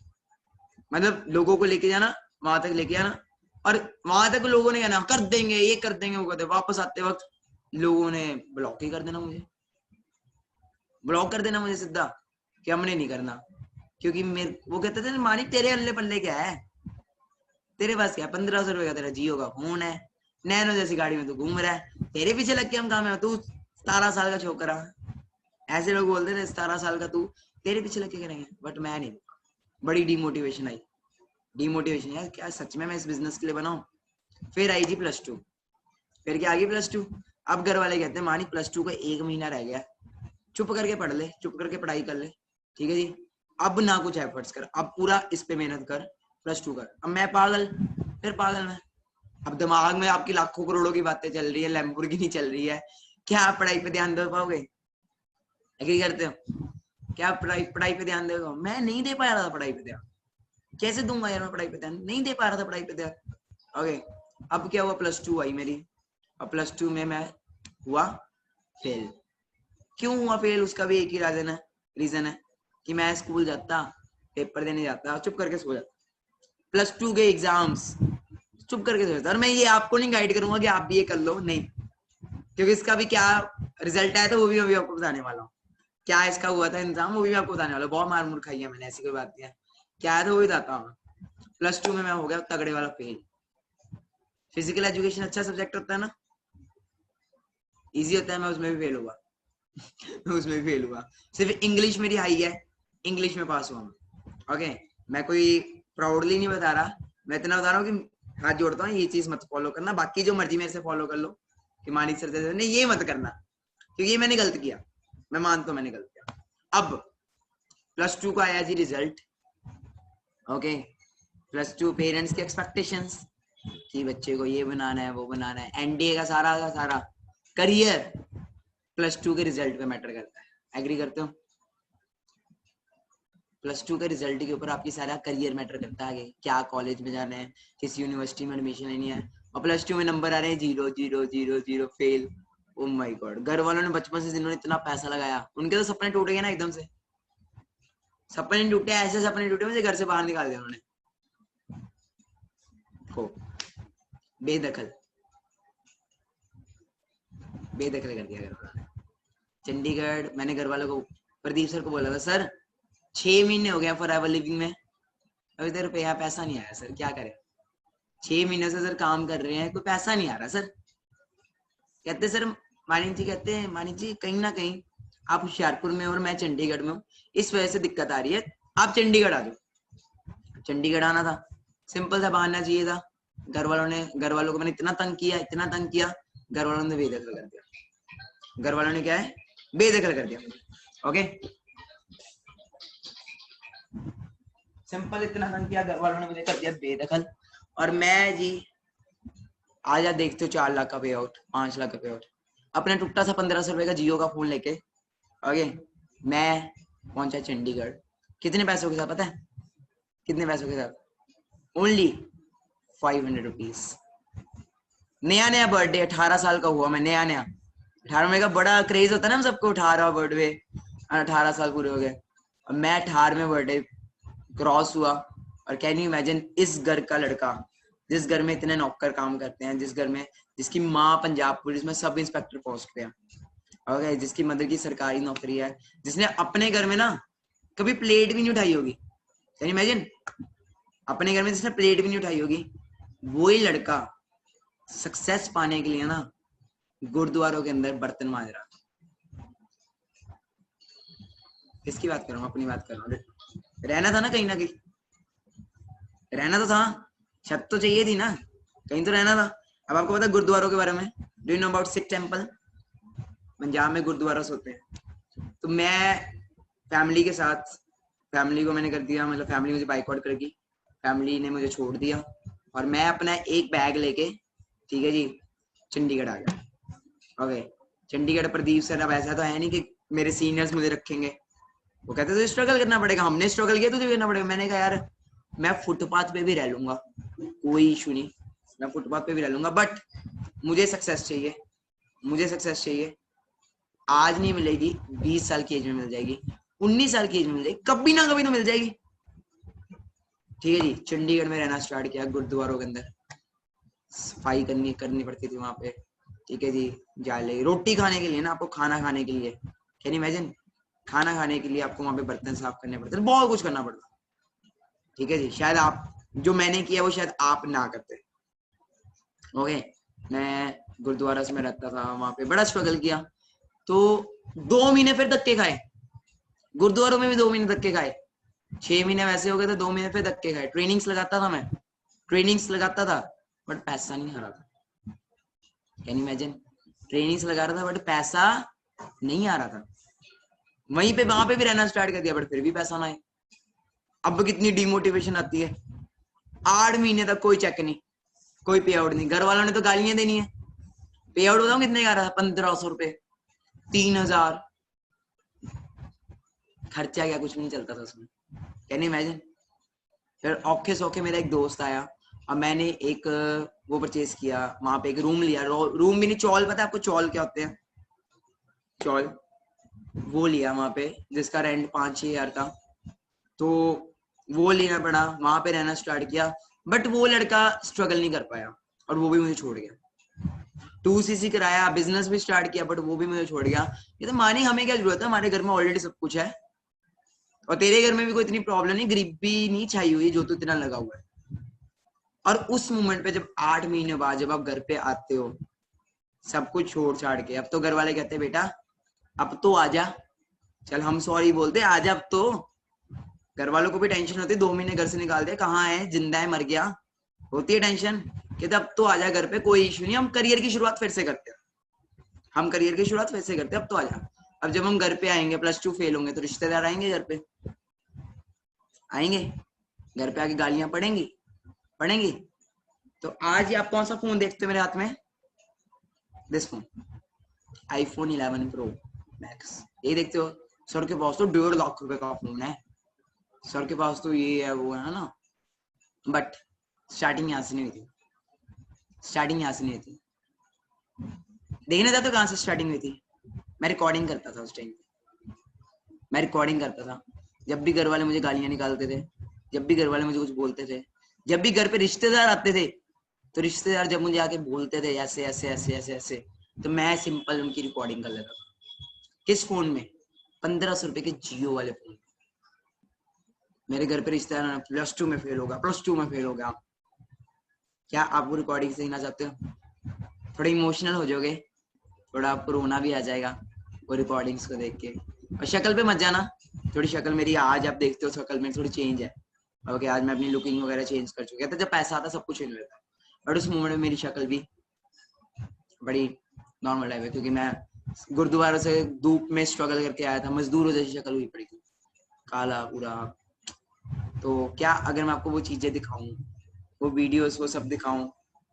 [SPEAKER 1] मतलब लोगों को लेके जाना, वहां तक लेके आना, और वहां तक लोगों ने कहना कर देंगे, ये कर देंगे, वो करते, वापस आते वक्त लोगों ने ब्लॉक ही कर देना मुझे, ब्लॉक कर देना मुझे सीधा, कि हमने नहीं करना। क्योंकि मेरे वो कहते थे मानिक तेरे अल्ले पल्ले क्या है, तेरे पास क्या 1500 रुपए का तेरा जियो का फोन है, नैनो जैसी गाड़ी में तू घूम रहा है, तेरे पीछे लग के हम काम है, तू 17 साल का छोकरा। ऐसे लोग बोलते थे 17 साल का तू, तेरे पीछे लग के करेंगे। बट मैं नहीं, बड़ी डिमोटिवेशन आई, डिमोटिवेशन यार, क्या सच में मैं इस बिजनेस के लिए बनाऊं? फिर आई जी +2, फिर क्या आ गई +2। अब घर वाले कहते हैं मानिक +2 का 1 महीना रह गया, चुप करके पढ़ ले, चुप करके पढ़ाई कर ले। ठीक है जी, अब ना कुछ एफर्ट्स कर, अब पूरा इस पे मेहनत कर, +2 कर। अब मैं पागल, फिर पागल मैं, अब दिमाग में आपकी लाखों करोड़ों की बातें चल रही है, लैम्बोर्गिनी चल रही है, क्या आप पढ़ाई पे ध्यान दे पाओगे? एग्री करते हो? क्या आप पढ़ाई पढ़ाई पे ध्यान देगा? मैं नहीं दे पा रहा था पढ़ाई पे ध्यान, कैसे दूंगा यार मैं पढ़ाई पे ध्यान, नहीं दे पा रहा था पढ़ाई पे ध्यान। ओके, अब क्या हुआ, +2 आई मेरी, और +2 में मैं हुआ फेल। क्यों हुआ फेल? उसका भी एक ही रीजन है कि मैं स्कूल जाता, पेपर देने जाता, चुप करके सो जाता। +2 के एग्जाम्स चुप करके सो जाता। और मैं ये आपको नहीं गाइड करूंगा कि आप भी ये कर लो, नहीं, क्योंकि इसका भी क्या रिजल्ट आया था वो भी अभी आपको बताने वाला हूँ। क्या इसका हुआ था इंतजाम, वो भी आपको बताने वाला हूँ। बहुत मार मुर खाई है मैंने, ऐसी कोई बात नहीं है। क्या आया था वो भी बताता हूँ। +2 में मैं हो गया तगड़े वाला फेल। फिजिकल एजुकेशन अच्छा सब्जेक्ट होता है ना, इजी होता है, मैं उसमें भी फेल हुआ। मैं उसमें भी फेल हुआ। सिर्फ इंग्लिश मेरी हाई है, इंग्लिश में पास हुआ हूँ। ओके, मैं कोई प्राउडली नहीं बता रहा, मैं इतना बता रहा हूँ कि हाथ जोड़ता हूँ, ये चीज मत फॉलो करना, बाकी जो मर्जी मेरे से फॉलो कर लो कि मानिक सर से नहीं, ये मत करना, क्योंकि ये मैंने गलत किया, मैं मानता हूँ मैंने गलत किया। अब +2 का आया जी रिजल्ट। ओके, +2 पेरेंट्स के एक्सपेक्टेशंस कि बच्चे को ये बनाना है वो बनाना है, एनडीए का सारा करियर +2 के रिजल्ट पे मैटर करता है। एग्री करते हो? +2 के रिजल्ट के ऊपर आपकी सारा करियर मैटर करता है, क्या कॉलेज में जाना है, किस यूनिवर्सिटी में एडमिशन लेनी है, और +2 में नंबर आ रहे हैं 0 0 0 0 फेल। ओ माय गॉड, घर वालों ने बचपन से जिन्होंने इतना पैसा लगाया, उनके तो सपने टूट गए ना एकदम से। सपने टूटे, ऐसे सपने टूटे मुझे घर से बाहर निकाल दिया उन्होंने। हो बेदखल बेदखल कर दिया घर वालों ने। चंडीगढ़, मैंने घर वालों को, प्रदीप सर को बोला था, सर 6 महीने हो गया फॉरएवर लिविंग में, अभी तक रुपया पैसा नहीं आया सर, क्या करें? 6 महीने से सर काम कर रहे हैं, कोई पैसा नहीं आ रहा सर। कहते सर, मानिक जी कहते हैं, मानिक जी कहीं ना कहीं आप होशियारपुर में और मैं चंडीगढ़ में हूँ, इस वजह से दिक्कत आ रही है, आप चंडीगढ़ आ जाओ। चंडीगढ़ आना था, सिंपल सा बहाना चाहिए था। घर वालों को मैंने इतना तंग किया, घर वालों ने बेदखल कर दिया। घर वालों ने क्या है, बेदखल कर दिया। ओके, सिंपल इतना तंग किया, घर वालों ने मुझे कर दिया बेदखल। और मैं जी आज आप देखते हो 4 लाख का पे आउट, 5 लाख का पे आउट, अपने टुकटा सा 1500 रुपए का जियो का फोन लेके, ओके, मैं पहुंचा चंडीगढ़। कितने पैसों के साथ पता है? कितने पैसों के साथ? Only 500 rupees. नया बर्थडे, 18 साल का हुआ मैं, नया 18 में का बड़ा क्रेज होता है ना हम सबको, 18 बर्थडे, 18 साल पूरे हो गए, और मैं 18वें बर्थडे क्रॉस हुआ। और कैन यू इमेजिन, इस घर का लड़का, जिस घर में इतने नौकर काम करते हैं, जिस घर में जिसकी माँ पंजाब पुलिस में सब इंस्पेक्टर पोस्ट पे है, ओके, जिसकी मदर की सरकारी नौकरी है, जिसने अपने घर में ना कभी प्लेट भी नहीं उठाई होगी, कैन यू इमेजिन, अपने घर में जिसने प्लेट भी नहीं उठाई होगी, वही लड़का सक्सेस पाने के लिए ना गुरुद्वारों के अंदर बर्तन मांज रहा। किसकी बात कर रहा हूँ? अपनी बात कर रहा हूँ। रहना था ना कहीं ना कहीं, रहना तो था, छत तो चाहिए थी ना, कहीं तो रहना था। अब आपको पता है गुरुद्वारों के बारे में? Do you know about Sikh temple? Punjab में गुरुद्वारा होते हैं। तो मैं फैमिली के साथ, फैमिली को मैंने कर दिया, मतलब फैमिली मुझे बाइकआउट कर दी, फैमिली ने मुझे छोड़ दिया, और मैं अपना एक बैग लेके, ठीक है जी, चंडीगढ़ आ गया। ओके, चंडीगढ़ प्रदीप सर अब ऐसा तो है नहीं कि मेरे सीनियर्स मुझे रखेंगे, वो कहते थे स्ट्रगल करना पड़ेगा, हमने स्ट्रगल किया, तुझे करना पड़ेगा। मैंने कहा यार मैं फुटपाथ पे भी रह लूंगा, कोई इशू नहीं, मैं फुटपाथ पे भी रह लूंगा, बट मुझे सक्सेस चाहिए, मुझे सक्सेस चाहिए। आज नहीं मिलेगी, 20 साल की एज में मिल जाएगी, 19 साल की एज में मिल जाएगी, कभी ना कभी तो मिल जाएगी। ठीक है जी, चंडीगढ़ में रहना स्टार्ट किया, गुरुद्वारों के अंदर सफाई करनी पड़ती थी वहां पे, ठीक है जी, जाले रोटी खाने के लिए ना, आपको खाना खाने के लिए, कैन यू इमेजिन, खाना खाने के लिए आपको वहां पे बर्तन साफ करने पड़ते, बहुत कुछ करना पड़ता। ठीक है जी, शायद आप, जो मैंने किया वो शायद आप ना करते। ओके, मैं गुरुद्वारा से मैं रहता था, वहां पे बड़ा स्ट्रगल किया, तो 2 महीने फिर धक्के खाए, गुरुद्वारों में भी 2 महीने धक्के खाए, 6 महीने वैसे हो गए थे, 2 महीने फिर धक्के खाए। ट्रेनिंग्स लगाता था मैं, ट्रेनिंग्स लगाता था, बट पैसा नहीं आ रहा था। कैन यू इमेजिन, ट्रेनिंग्स लगा रहा था बट पैसा नहीं आ रहा था। वहीं पे वहां पे भी रहना स्टार्ट कर दिया, बट फिर भी पैसा ना आए। अब कितनी डिमोटिवेशन आती है। 8 महीने तक कोई चेक नहीं, कोई पे आउट नहीं, घर वालों ने तो गालियां देनी है। पे आउट बताऊं कितने का आ रहा था? 1500 रुपए, 3000, खर्चा क्या, कुछ भी नहीं चलता था उसमें। Can you imagine. फिर औखे सौखे मेरा एक दोस्त आया, अब मैंने एक वो परचेज किया, वहां पे एक रूम लिया, रूम भी नहीं, चौल, पता है आपको चौल क्या होते हैं? चौल, वो लिया वहां पे, जिसका रेंट 5-6 हजार था, तो वो लेना पड़ा, वहां पे रहना स्टार्ट किया, बट वो लड़का स्ट्रगल नहीं कर पाया, और वो भी मुझे छोड़ गया। 2cc कराया, बिजनेस भी स्टार्ट किया, बट वो भी मुझे छोड़ गया। ये तो मानी, हमें क्या जरूरत है, हमारे घर में ऑलरेडी सब कुछ है, और तेरे घर में भी कोई इतनी प्रॉब्लम नहीं, गरीबी नहीं छाई हुई जो तू इतना लगा हुआ है। और उस मोमेंट पे जब 8 महीने बाद जब आप घर पे आते हो, सब कुछ छोड़ छाड़ के, अब तो घर वाले कहते बेटा अब तो आजा, चल हम सॉरी बोलते, आजा अब तो, घर वालों को भी टेंशन होती है, 2 महीने घर से निकाल दिया, कहाँ है, जिंदा है, मर गया, होती है टेंशन। कहते अब तो आ जा घर पे, कोई इशू नहीं, हम करियर की शुरुआत फिर से करते हैं, हम करियर की शुरुआत फिर से करते हैं, अब तो आ जा। अब जब हम घर पे आएंगे, +2 फेल होंगे, तो रिश्तेदार आएंगे घर पे, आएंगे घर पे, आके गालियां पड़ेंगी। तो आज ही आप कौन सा फोन देखते हो मेरे हाथ में? This phone, iPhone 11 Pro Max, ये देखते हो। सर के पास तो 1.5 लाख रुपए का फोन है, सर के पास तो ये है, वो है ना। बट स्टार्टिंग यहाँ से नहीं हुई थी, स्टार्टिंग यहाँ से नहीं हुई थी। देखने जाते कहाँ से स्टार्टिंग हुई थी? मैं रिकॉर्डिंग करता था उस टाइम पे, मैं रिकॉर्डिंग करता था। जब भी घर वाले मुझे गालियां निकालते थे, जब भी घर वाले मुझे कुछ बोलते थे, जब भी घर पे रिश्तेदार आते थे, तो रिश्तेदार जब मुझे आके बोलते थे ऐसे ऐसे ऐसे ऐसे ऐसे, तो मैं सिंपल उनकी रिकॉर्डिंग कर लेता था। किस फोन में? 1500 रुपए के जियो वाले फोन। मेरे घर पे रिश्तेदार +2 में फेल होगा, +2 में फेल होगा। क्या आप वो रिकॉर्डिंग सीखना चाहते हो? थोड़ा इमोशनल हो जाओगे, थोड़ा आपको रोना भी आ जाएगा वो रिकॉर्डिंग्स को देख के। और शक्ल पे मत जाना, थोड़ी शक्ल मेरी आज आप देखते हो, शक्ल में थोड़ी चेंज है। ओके, आज मैं अपनी लुकिंग वगैरह चेंज कर चुकी है। जब पैसा आता सब कुछ चेंज होता है, बट उस मोमेंट में मेरी शक्ल भी बड़ी नॉर्मल टाइप है, क्योंकि मैं गुरुद्वारा से धूप में स्ट्रगल करके आया था, मजदूरों जैसी शक्ल हुई पड़ी थी, काला पूरा। तो क्या अगर मैं आपको वो चीजें दिखाऊं, वो वीडियोस, वो सब दिखाऊं,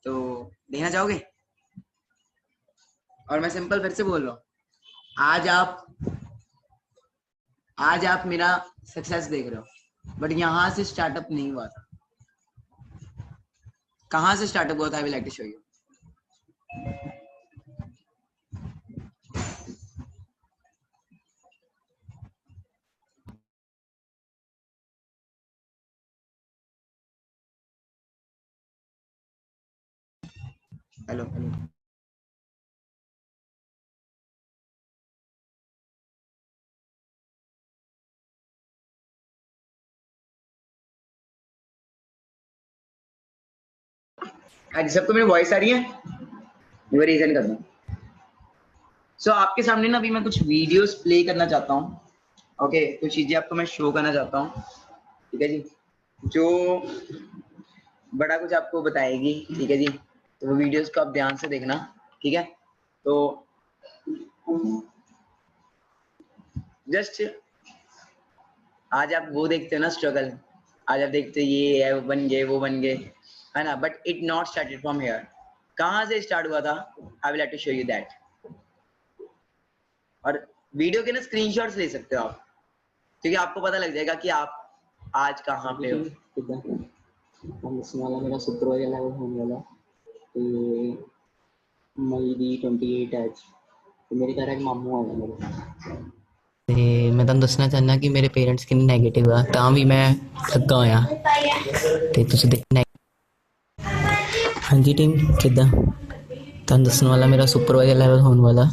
[SPEAKER 1] तो देखना चाहोगे? और मैं सिंपल फिर से बोल रहा हूँ, आज आप मेरा सक्सेस देख रहे हो, बट यहाँ से स्टार्टअप नहीं हुआ था। कहाँ से स्टार्टअप हुआ था? I will like to show you. Hello, आज सबको मेरी वॉइस आ रही है? वो रीजन कर दूं। सो आपके सामने ना अभी मैं कुछ वीडियोस प्ले करना चाहता हूँ। ओके, कुछ चीजें आपको मैं शो करना चाहता हूँ, ठीक है जी, जो बड़ा कुछ आपको बताएगी, ठीक है जी। तो वो वीडियोस को आप ध्यान से देखना, ठीक है। तो जस्ट आज आप वो देखते हो ना स्ट्रगल, आज आप देखते हो ये है, वो बन गए, वो बन गए, है ना। But it not started from here. कहाँ से स्टार्ट हुआ था? I will have to show you that. और वीडियो के ना स्क्रीनशॉट्स ले सकते हो आप, क्योंकि आपको पता लग जाएगा कि आप आज कहाँ पे हो।
[SPEAKER 2] मेरा शुक्रवार लेवल होने वाला ਤੇ ਮਈ ਦੀ 28 ਅੱਜ ਤੇ ਮੇਰੇ ਘਰ ਇੱਕ ਮਾਮੂ ਆਇਆ ਮੇਰੇ ਤੇ ਮੈਂ ਤੁਹਾਨੂੰ ਦੱਸਣਾ ਚਾਹੁੰਦਾ ਕਿ ਮੇਰੇ ਪੇਰੈਂਟਸ ਕਿੰਨੇ ਨੈਗੇਟਿਵ ਆ ਤਾਂ ਵੀ ਮੈਂ ਲੱਗਾ ਹੋਇਆ ਤੇ ਤੁਸੀਂ ਦੇਖਣਾ। ਹਾਂਜੀ ਟੀਮ ਕਿੱਦਾਂ ਤੁਹਾਨੂੰ ਦੱਸਣ ਵਾਲਾ ਮੇਰਾ ਸੁਪਰਵਾਈਜ਼ਰ ਲੈਵਲ ਹੋਣ वाला।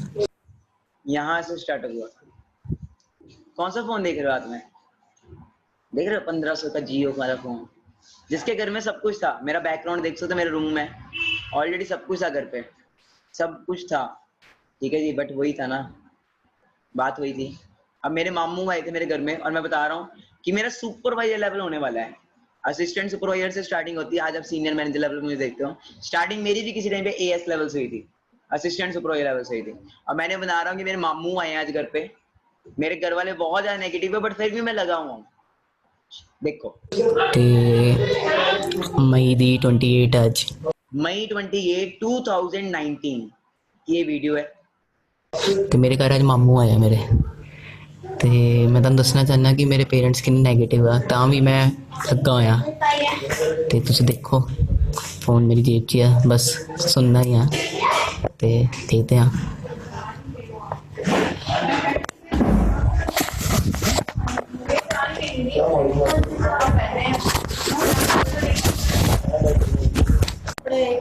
[SPEAKER 1] यहाँ से स्टार्ट हुआ। कौन सा फोन देख रहे हो हाथ में? देख रहे हो 1500 का जियो वाला फोन, जिसके घर में सब कुछ था। मेरा बैकग्राउंड देख सकते हो, मेरे रूम में ऑलरेडी सब कुछ था, घर पे सब कुछ था, ठीक है जी। बट वही था ना, बात वही थी। अब मेरे मामू आए थे मेरे घर में, और मैं बता रहा हूँ कि मेरा सुपरवाइजर लेवल होने वाला है। असिस्टेंट सुपरवाइजर से स्टार्टिंग होती है, आज आप सीनियर मैनेजर लेवल मुझे देखते हो। स्टार्टिंग मेरी भी किसी टाइम पे AS लेवल से हुई थी, असिस्टेंट सुपरवाइजर लेवल से हुई थी। और मैंने बना रहा हूँ कि मेरे मामू आए आज घर पे, मेरे घर वाले बहुत ज्यादा नेगेटिव है, बट फिर भी मैं लगा हुआ हूँ। देखो
[SPEAKER 2] ਤੇ ਮਈ ਦੀ 28 ਅੱਜ
[SPEAKER 1] मई 28 2019 ये वीडियो है।
[SPEAKER 2] ਤੇ ਮੇਰੇ ਘਰ ਅੱਜ ਮਾਮੂ ਆਇਆ ਮੇਰੇ ਤੇ ਮੈਂ ਤੁਹਾਨੂੰ ਦੱਸਣਾ ਚਾਹੁੰਦਾ ਕਿ ਮੇਰੇ ਪੇਰੈਂਟਸ ਕਿੰਨੇ ਨੈਗੇਟਿਵ ਆ ਤਾਂ ਵੀ ਮੈਂ ਲੱਗਾ ਹੋਇਆ ਤੇ ਤੁਸੀਂ ਦੇਖੋ ਫੋਨ ਮੇਰੀ ਜੇਬ 'ਚ ਆ, ਬਸ ਸੁਣਨਾ ਹੀ ਆ ਤੇ ਦੇਖਦੇ ਆ।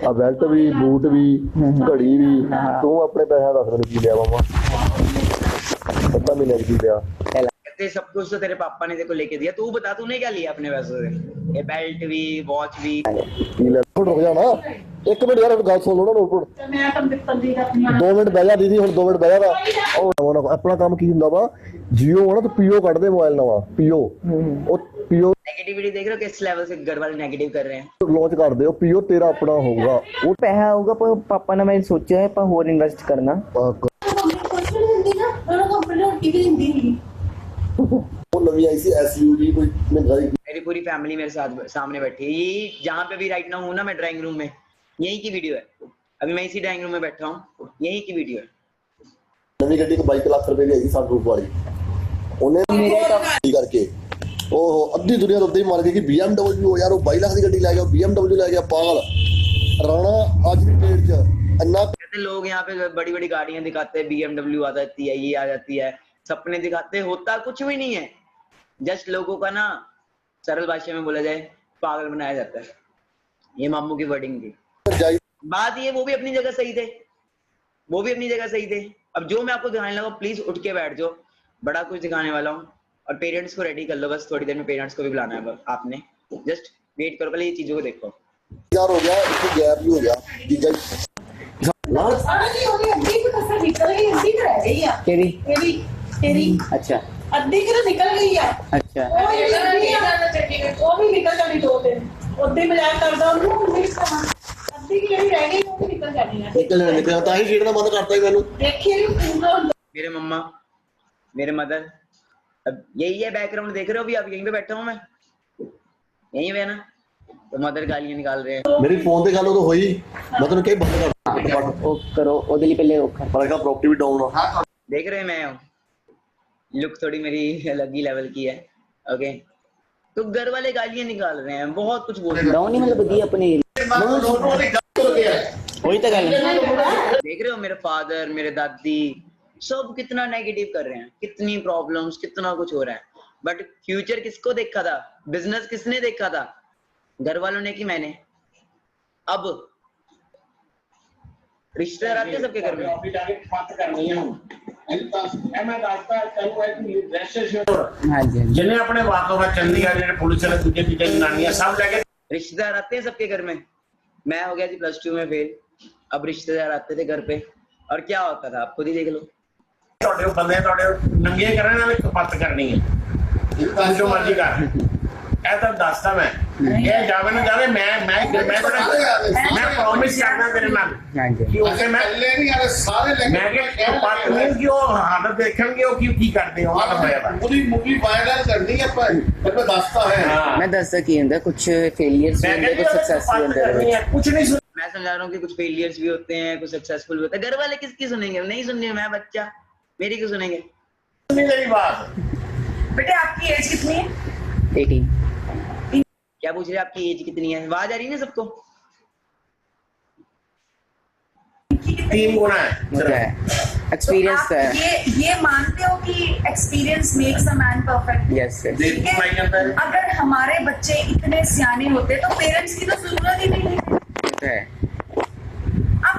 [SPEAKER 3] ਆ ਬੈਲਟ ਵੀ, ਬੂਟ ਵੀ, ਘੜੀ ਵੀ, ਤੂੰ ਆਪਣੇ ਪੈਸਿਆਂ ਦੱਸ ਮੈਨੂੰ ਕੀ ਲਿਆ ਮਾਮਾ? ਪਤਾ ਮਹੀਨੇ ਕੀ ਲਿਆ?
[SPEAKER 1] कहते सब कुछ तो तेरे पापा ने तेरे को लेके दिया, तू बता तूने क्या लिया अपने पैसों से? ये बेल्ट भी, वॉच भी।
[SPEAKER 3] ਕੀ ਲੈ? ਰੁਕ ਜਾ ਨਾ, ਇੱਕ ਮਿੰਟ ਯਾਰ ਗੱਲ ਸੁਣ ਲਓ ਨਾ। ਨੋਟ 2 ਮਿੰਟ ਬਹਿ ਜਾ ਦੀਦੀ, ਹੁਣ 2 ਮਿੰਟ ਬਹਿ ਜਾ। ਉਹ ਆਪਣਾ ਕੰਮ ਕੀ ਹੁੰਦਾ ਵਾ, ਜੀਓ ਨਾ ਤਾਂ ਪੀਓ ਕੱਢਦੇ ਮੋਬਾਈਲ ਨਵਾਂ, ਪੀਓ ਉਹ पीओ
[SPEAKER 1] नेगेटिविटी देख रहे हो किस लेवल से घर वाले नेगेटिव कर रहे हैं।
[SPEAKER 3] लॉन्च कर दे पीओ तेरा अपना होगा वो
[SPEAKER 2] ਪੈਸਾ ਆਊਗਾ ਪਰ ਪਾਪਾ ਨੇ ਮੈਂ ਸੋਚਿਆ ਹੈ ਆਪਾਂ ਹੋਰ ਇਨਵੈਸਟ ਕਰਨਾ।
[SPEAKER 3] वो नवी आई सी एसयूवी कोई महंगाई
[SPEAKER 1] मेरी पूरी फैमिली मेरे साथ सामने बैठी है। ये जहाँ पे भी राइट नाउ हूँ ना मैं ड्राइंग रूम में, यही की वीडियो है। अभी मैं इसी ड्राइंग रूम में बैठा हूँ, यही की वीडियो है।
[SPEAKER 3] नवी गड्डी को 22 लाख रुपए की आई सनरूफ वाली उन्हें करके ओहो अद्धी दुनिया तो ही मान गई कि BMW यार वो 22 लाख की गड्डी ले गया BMW ले गया पागल राणा आज की डेट च अन्ना
[SPEAKER 1] कहते लोग यहाँ पे बड़ी बड़ी गाड़ियां दिखाते हैं, BMW आ जाती है, ये आ जाती है, सपने दिखाते हैं, होता कुछ भी नहीं है। जस्ट लोगों का ना सरल भाषा में बोला जाए पागल बनाया जाता है। ये मामू की वर्डिंग थी। बात ये वो भी अपनी जगह सही थे, वो भी अपनी जगह सही थे। अब जो मैं आपको दिखाने लगा प्लीज उठ के बैठ जाओ, बड़ा कुछ दिखाने वाला हूँ। और पेरेंट्स को रेडी कर लो, बस थोड़ी देर में पेरेंट्स को भी बुलाना है आपने। जस्ट वेट करो, पहले ये चीजों को देखो।
[SPEAKER 3] यार हो गया इसको गैप भी हो गया जीजा
[SPEAKER 2] तेरी
[SPEAKER 4] तेरी
[SPEAKER 2] अच्छा
[SPEAKER 4] अद्धी की तो निकल गई है।
[SPEAKER 2] अच्छा
[SPEAKER 4] वो भी निकल जानी 2 दिन उद्दी मजाक करदा ਉਹਨੂੰ अद्धी की ਜਿਹੜੀ ਰਹਿ ਗਈ ਉਹ भी निकल जानी है।
[SPEAKER 3] निकल ਤਾਂ ਹੀ ਛੇੜਨਾ ਬੰਦ ਕਰਤਾ ਹੀ ਮੈਨੂੰ
[SPEAKER 4] देखिए पूरा
[SPEAKER 1] मेरे मम्मा मेरे मदर, अब यही है बैकग्राउंड देख रहे हो। अभी आप यहीं पे बैठा हूँ मैं, यहीं पे है ना, तो मदर गालियां निकाल रहे हैं।
[SPEAKER 3] मेरी फोन ਤੇ ਗੱਲ ਉਦੋਂ ਹੋਈ ਮੈਂ ਤੈਨੂੰ ਕਹੀ ਬੰਦ ਕਰ
[SPEAKER 2] ਉਹ ਕਰੋ ਉਹਦੇ ਲਈ ਪਹਿਲੇ ਉਹ ਕਰ
[SPEAKER 3] ਪਰ ਇਹਦਾ ਪ੍ਰॉपर्टी भी डाउन है
[SPEAKER 1] देख रहे हैं मैं हूँ, लुक थोड़ी मेरी अलग ही लेवल की है। ओके तो घर वाले गालियां निकाल रहे हैं, बहुत कुछ बोल रहे हैं।
[SPEAKER 2] ਡਾਊਨ ਨਹੀਂ ਮਤਲਬ ਵਧੀਆ ਆਪਣੇ वही तो गल
[SPEAKER 1] देख रहे हो मेरे फादर मेरे दादी सब कितना नेगेटिव कर रहे हैं, कितनी प्रॉब्लम्स, कितना कुछ हो रहा है। बट फ्यूचर किसको देखा था, बिजनेस किसने देखा था, घर वालों ने कि मैंने। अब रिश्तेदार आते हैं सबके घर में।
[SPEAKER 2] हाँ जी
[SPEAKER 5] जिन्हें अपने वाकों में चंडीगढ़ जिन्हें पुलिस ने तुझे पीछे जनानियां सब लेके
[SPEAKER 1] रिश्तेदार आते हैं सबके घर में। मैं हो गया जी +2 में फेल, अब रिश्तेदार आते थे घर पे और क्या होता था आप खुद ही देख लो।
[SPEAKER 5] ਤੁਹਾਡੇ ਬੰਦੇ ਤੁਹਾਡੇ ਨੰਗੇ ਕਰਨ ਨਾਲ ਕਪੱਤ ਕਰਨੀ ਹੈ ਜੋ ਮਰਜ਼ੀ ਕਰ ਇਹ ਤਾਂ ਦੱਸਦਾ ਮੈਂ ਇਹ ਜਾਵੇ ਨਾ ਜਾਵੇ ਮੈਂ ਪ੍ਰੋਮਿਸ ਕਰਦਾ ਤੇਰੇ ਨਾਲ
[SPEAKER 2] हाँ जी
[SPEAKER 5] ਕਿ ਉਸੇ ਮੈਂ ਮੈਂ ਕਿ ਕਪੱਤ ਨਹੀਂ ਕਿ ਉਹ ਹਾਲਤ ਦੇਖਣਗੇ ਉਹ ਕੀ ਕਰਦੇ ਹੋ ਆਹ ਹੋਇਆ ਵਾ
[SPEAKER 3] ਪੂਰੀ ਮੂਵੀ ਵਾਇਰਲ ਕਰਨੀ ਹੈ ਪਰ ਮੈਂ ਦੱਸਦਾ ਹੈ
[SPEAKER 2] मैं दसदा की होंदा कुछ फेलियर्स भी होंदे कुछ सक्सेस भी होंदे
[SPEAKER 5] कुछ नहीं
[SPEAKER 1] मैं समझा रहा हूँ कि कुछ फेलियर्स भी होते हैं, कुछ सक्सेसफुल भी होते हैं। घर वाले किसकी सुनेंगे, नहीं सुनने, मैं बच्चा, मेरी क्यों सुनेंगे।
[SPEAKER 5] सुनी मेरी बात।
[SPEAKER 4] बेटे आपकी एज कितनी है?
[SPEAKER 2] 18
[SPEAKER 1] क्या पूछ रहे हैं, आपकी एज कितनी है, आवाज आ रही है ना सबको।
[SPEAKER 5] 3 गुना है
[SPEAKER 2] होता है एक्सपीरियंस
[SPEAKER 4] आप
[SPEAKER 2] है
[SPEAKER 4] ये मानते हो कि experience makes a man perfect?
[SPEAKER 2] Yes
[SPEAKER 4] ठीक है? अगर हमारे बच्चे इतने सियाने होते तो पेरेंट्स की तो जरूरत ही नहीं है।
[SPEAKER 2] होता है
[SPEAKER 4] अब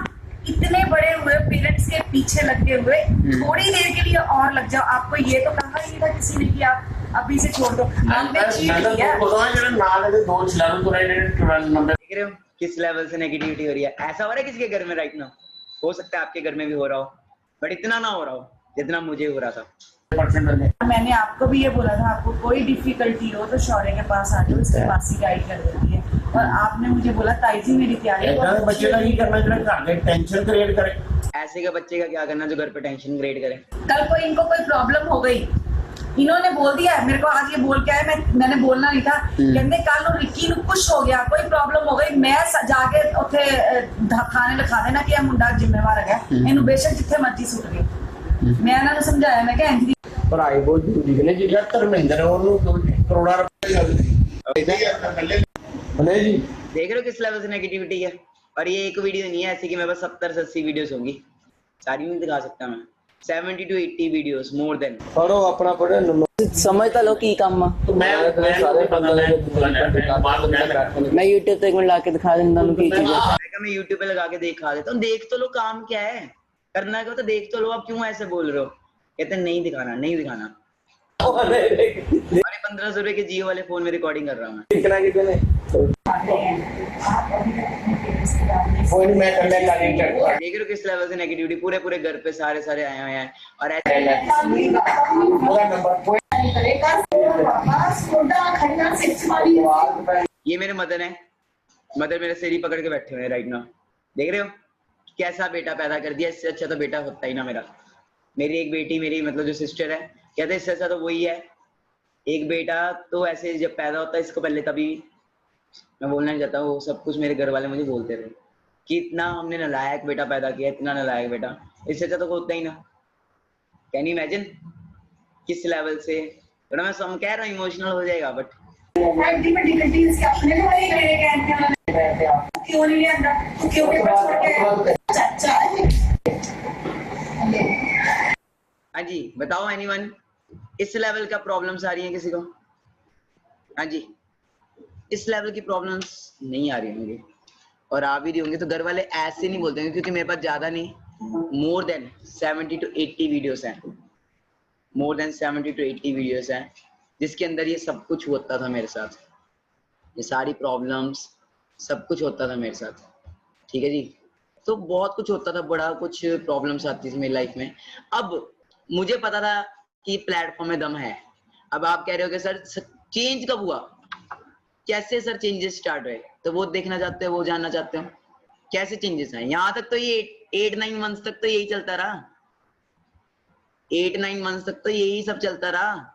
[SPEAKER 4] इतने बड़े हुए पेरेंट्स के पीछे लगे हुए थोड़ी देर के लिए और लग जाओ। आपको ये तो कहा ही नहीं था किसी ने कि आप अभी से छोड़ दो। हमने चीट किया।
[SPEAKER 1] देख रहे हो किस लेवल से नेगेटिविटी हो रही है। ऐसा हो रहा है किसी के घर में राइट नाउ, हो सकता है आपके घर में भी हो रहा हो, बट इतना ना हो रहा हो जितना मुझे हो रहा था।
[SPEAKER 4] मैंने आपको भी ये बोला था आपको कोई डिफिकल्टी हो तो शौर्य के पास आ जाओ, इसकी मासी गाइड कर देती है। और आपने मुझे बोला ताई जी मेरी तैयारी
[SPEAKER 5] बच्चे का करना टेंशन क्रिएट करे।
[SPEAKER 1] ऐसे का बच्चे का क्या करना जो घर पे टेंशन क्रिएट करे।
[SPEAKER 4] कल को इनको कोई प्रॉब्लम हो गई, इन्होंने बोल दिया है मेरे को आज ये बोल के आए, मैंने बोलना नहीं था। कहते कल रिक्की ਨੂੰ कुछ हो गया, कोई प्रॉब्लम हो गई, मैं जाके ਉੱਥੇ ਖਾਣੇ ਲਿਖਾ ਦੇਣਾ ਕਿ ਇਹ ਮੁੰਡਾ ਜ਼ਿੰਮੇਵਾਰ ਹੈਗਾ, ਇਹਨੂੰ ਬੇਸ਼ੱਕ ਜਿੱਥੇ ਮਰਜ਼ੀ ਸੁੱਟ ਦੇ। ਮੈਂ ਇਹਨਾਂ ਨੂੰ ਸਮਝਾਇਆ, ਮੈਂ ਕਿਹਾ ਇੰਜ
[SPEAKER 5] ਪੜਾਈ ਬਹੁਤ ਜ਼ਰੂਰੀ ਹੈ ਜੀ। ਧਰਮਿੰਦਰ ਉਹਨੂੰ ਕਰੋੜਾਂ ਰੁਪਏ
[SPEAKER 3] नहीं जी
[SPEAKER 1] देख रहे हो किस लेवल से नेगेटिविटी है। और ये एक वीडियो नहीं है ऐसी कि मेरे पास 70 से 80 वीडियोस होंगी, सारी नहीं दिखा सकता मैं। 70 to 80 वीडियोस मोर देन।
[SPEAKER 3] पढ़ो अपना पढ़े
[SPEAKER 2] समझ तो लो की काम
[SPEAKER 5] मैं
[SPEAKER 2] YouTube पे एक मिनट लाके दिखा देता हूं की चीज है।
[SPEAKER 1] मैं YouTube पे लगा के दिखा देता हूँ, देख तो लो काम क्या है, करना क्या तो देख तो लो। आप क्यों ऐसे बोल रहे हो, कहते नहीं दिखाना नहीं दिखाना। अरे 1500 रुपए के जियो वाले फोन में रिकॉर्डिंग कर रहा हूँ मैं। देख रहे हो किस लेवल से नेगेटिविटी, पूरे घर पे सारे आए हुए हैं। और ऐसे ये मेरे मदर है, मदर मेरे सिर ही पकड़ के बैठे हुए हैं राइट नाउ। देख रहे हो कैसा बेटा पैदा कर दिया, इससे अच्छा तो बेटा होता ही ना मेरा। मेरी एक बेटी, मेरी मतलब जो सिस्टर है, कहते इससे अच्छा तो वही है। एक बेटा तो ऐसे जब पैदा होता है, इसको पहले तभी मैं बोलना नहीं चाहता, वो सब कुछ मेरे घर वाले मुझे बोलते थे कि इतना हमने नालायक बेटा पैदा किया, इतना नालायक बेटा, इससे अच्छा तो होता ही ना। कैन यू इमेजिन किस लेवल से, थोड़ा मैं सम कह रहा हूँ इमोशनल हो जाएगा, बट हाँ जी बताओ एनीवन, इस लेवल का प्रॉब्लम्स आ रही हैं किसी को? हाँ जी, इस लेवल की प्रॉब्लम्स नहीं आ रही होंगी, और आ भी रही होंगी तो घर वाले ऐसे नहीं बोलते हैं, क्योंकि मेरे पास ज्यादा नहीं, मोर देन 70 to 80 वीडियोस हैं, मोर देन 70 to 80 वीडियोस हैं, जिसके अंदर ये सब कुछ होता था मेरे साथ, ये सारी प्रॉब्लम्स सब कुछ होता था मेरे साथ। ठीक है जी, तो बहुत कुछ होता था, बड़ा कुछ प्रॉब्लम्स आती थी मेरी लाइफ में। अब मुझे पता था कि प्लेटफॉर्म में दम है। अब आप कह रहे हो कि सर चेंज कब हुआ, कैसे सर चेंजेस स्टार्ट हुए, तो वो देखना चाहते हो, वो जानना चाहते हो कैसे चेंजेस हैं। यहाँ तक तो ये 8-9 मंथ्स तक तो यही चलता रहा, 8-9 मंथ्स तक तो यही सब चलता रहा,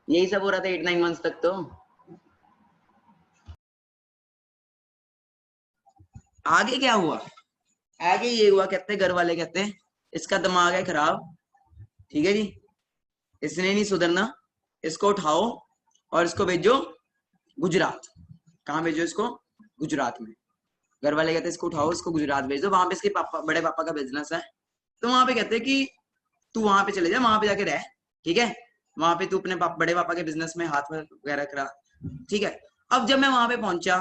[SPEAKER 1] यही सब हो रहा था 8-9 मंथ्स तक। तो आगे क्या हुआ, आगे ये हुआ, कहते घर वाले कहते हैं इसका दिमाग है खराब, ठीक है जी, इसने नहीं सुधरना, इसको उठाओ और इसको भेजो गुजरात। कहाँ भेजो इसको? गुजरात में। घर वाले कहते हैं इसको उठाओ, इसको गुजरात भेज दो, वहां पे इसके पापा, बड़े पापा का बिजनेस है, तो वहां पे कहते हैं कि तू वहां पे चले जा, वहां पे जाके रह, ठीक है, वहां पे तू अपने बड़े पापा के बिजनेस में हाथ वगैरह करा, ठीक है। अब जब मैं वहां पे पहुंचा,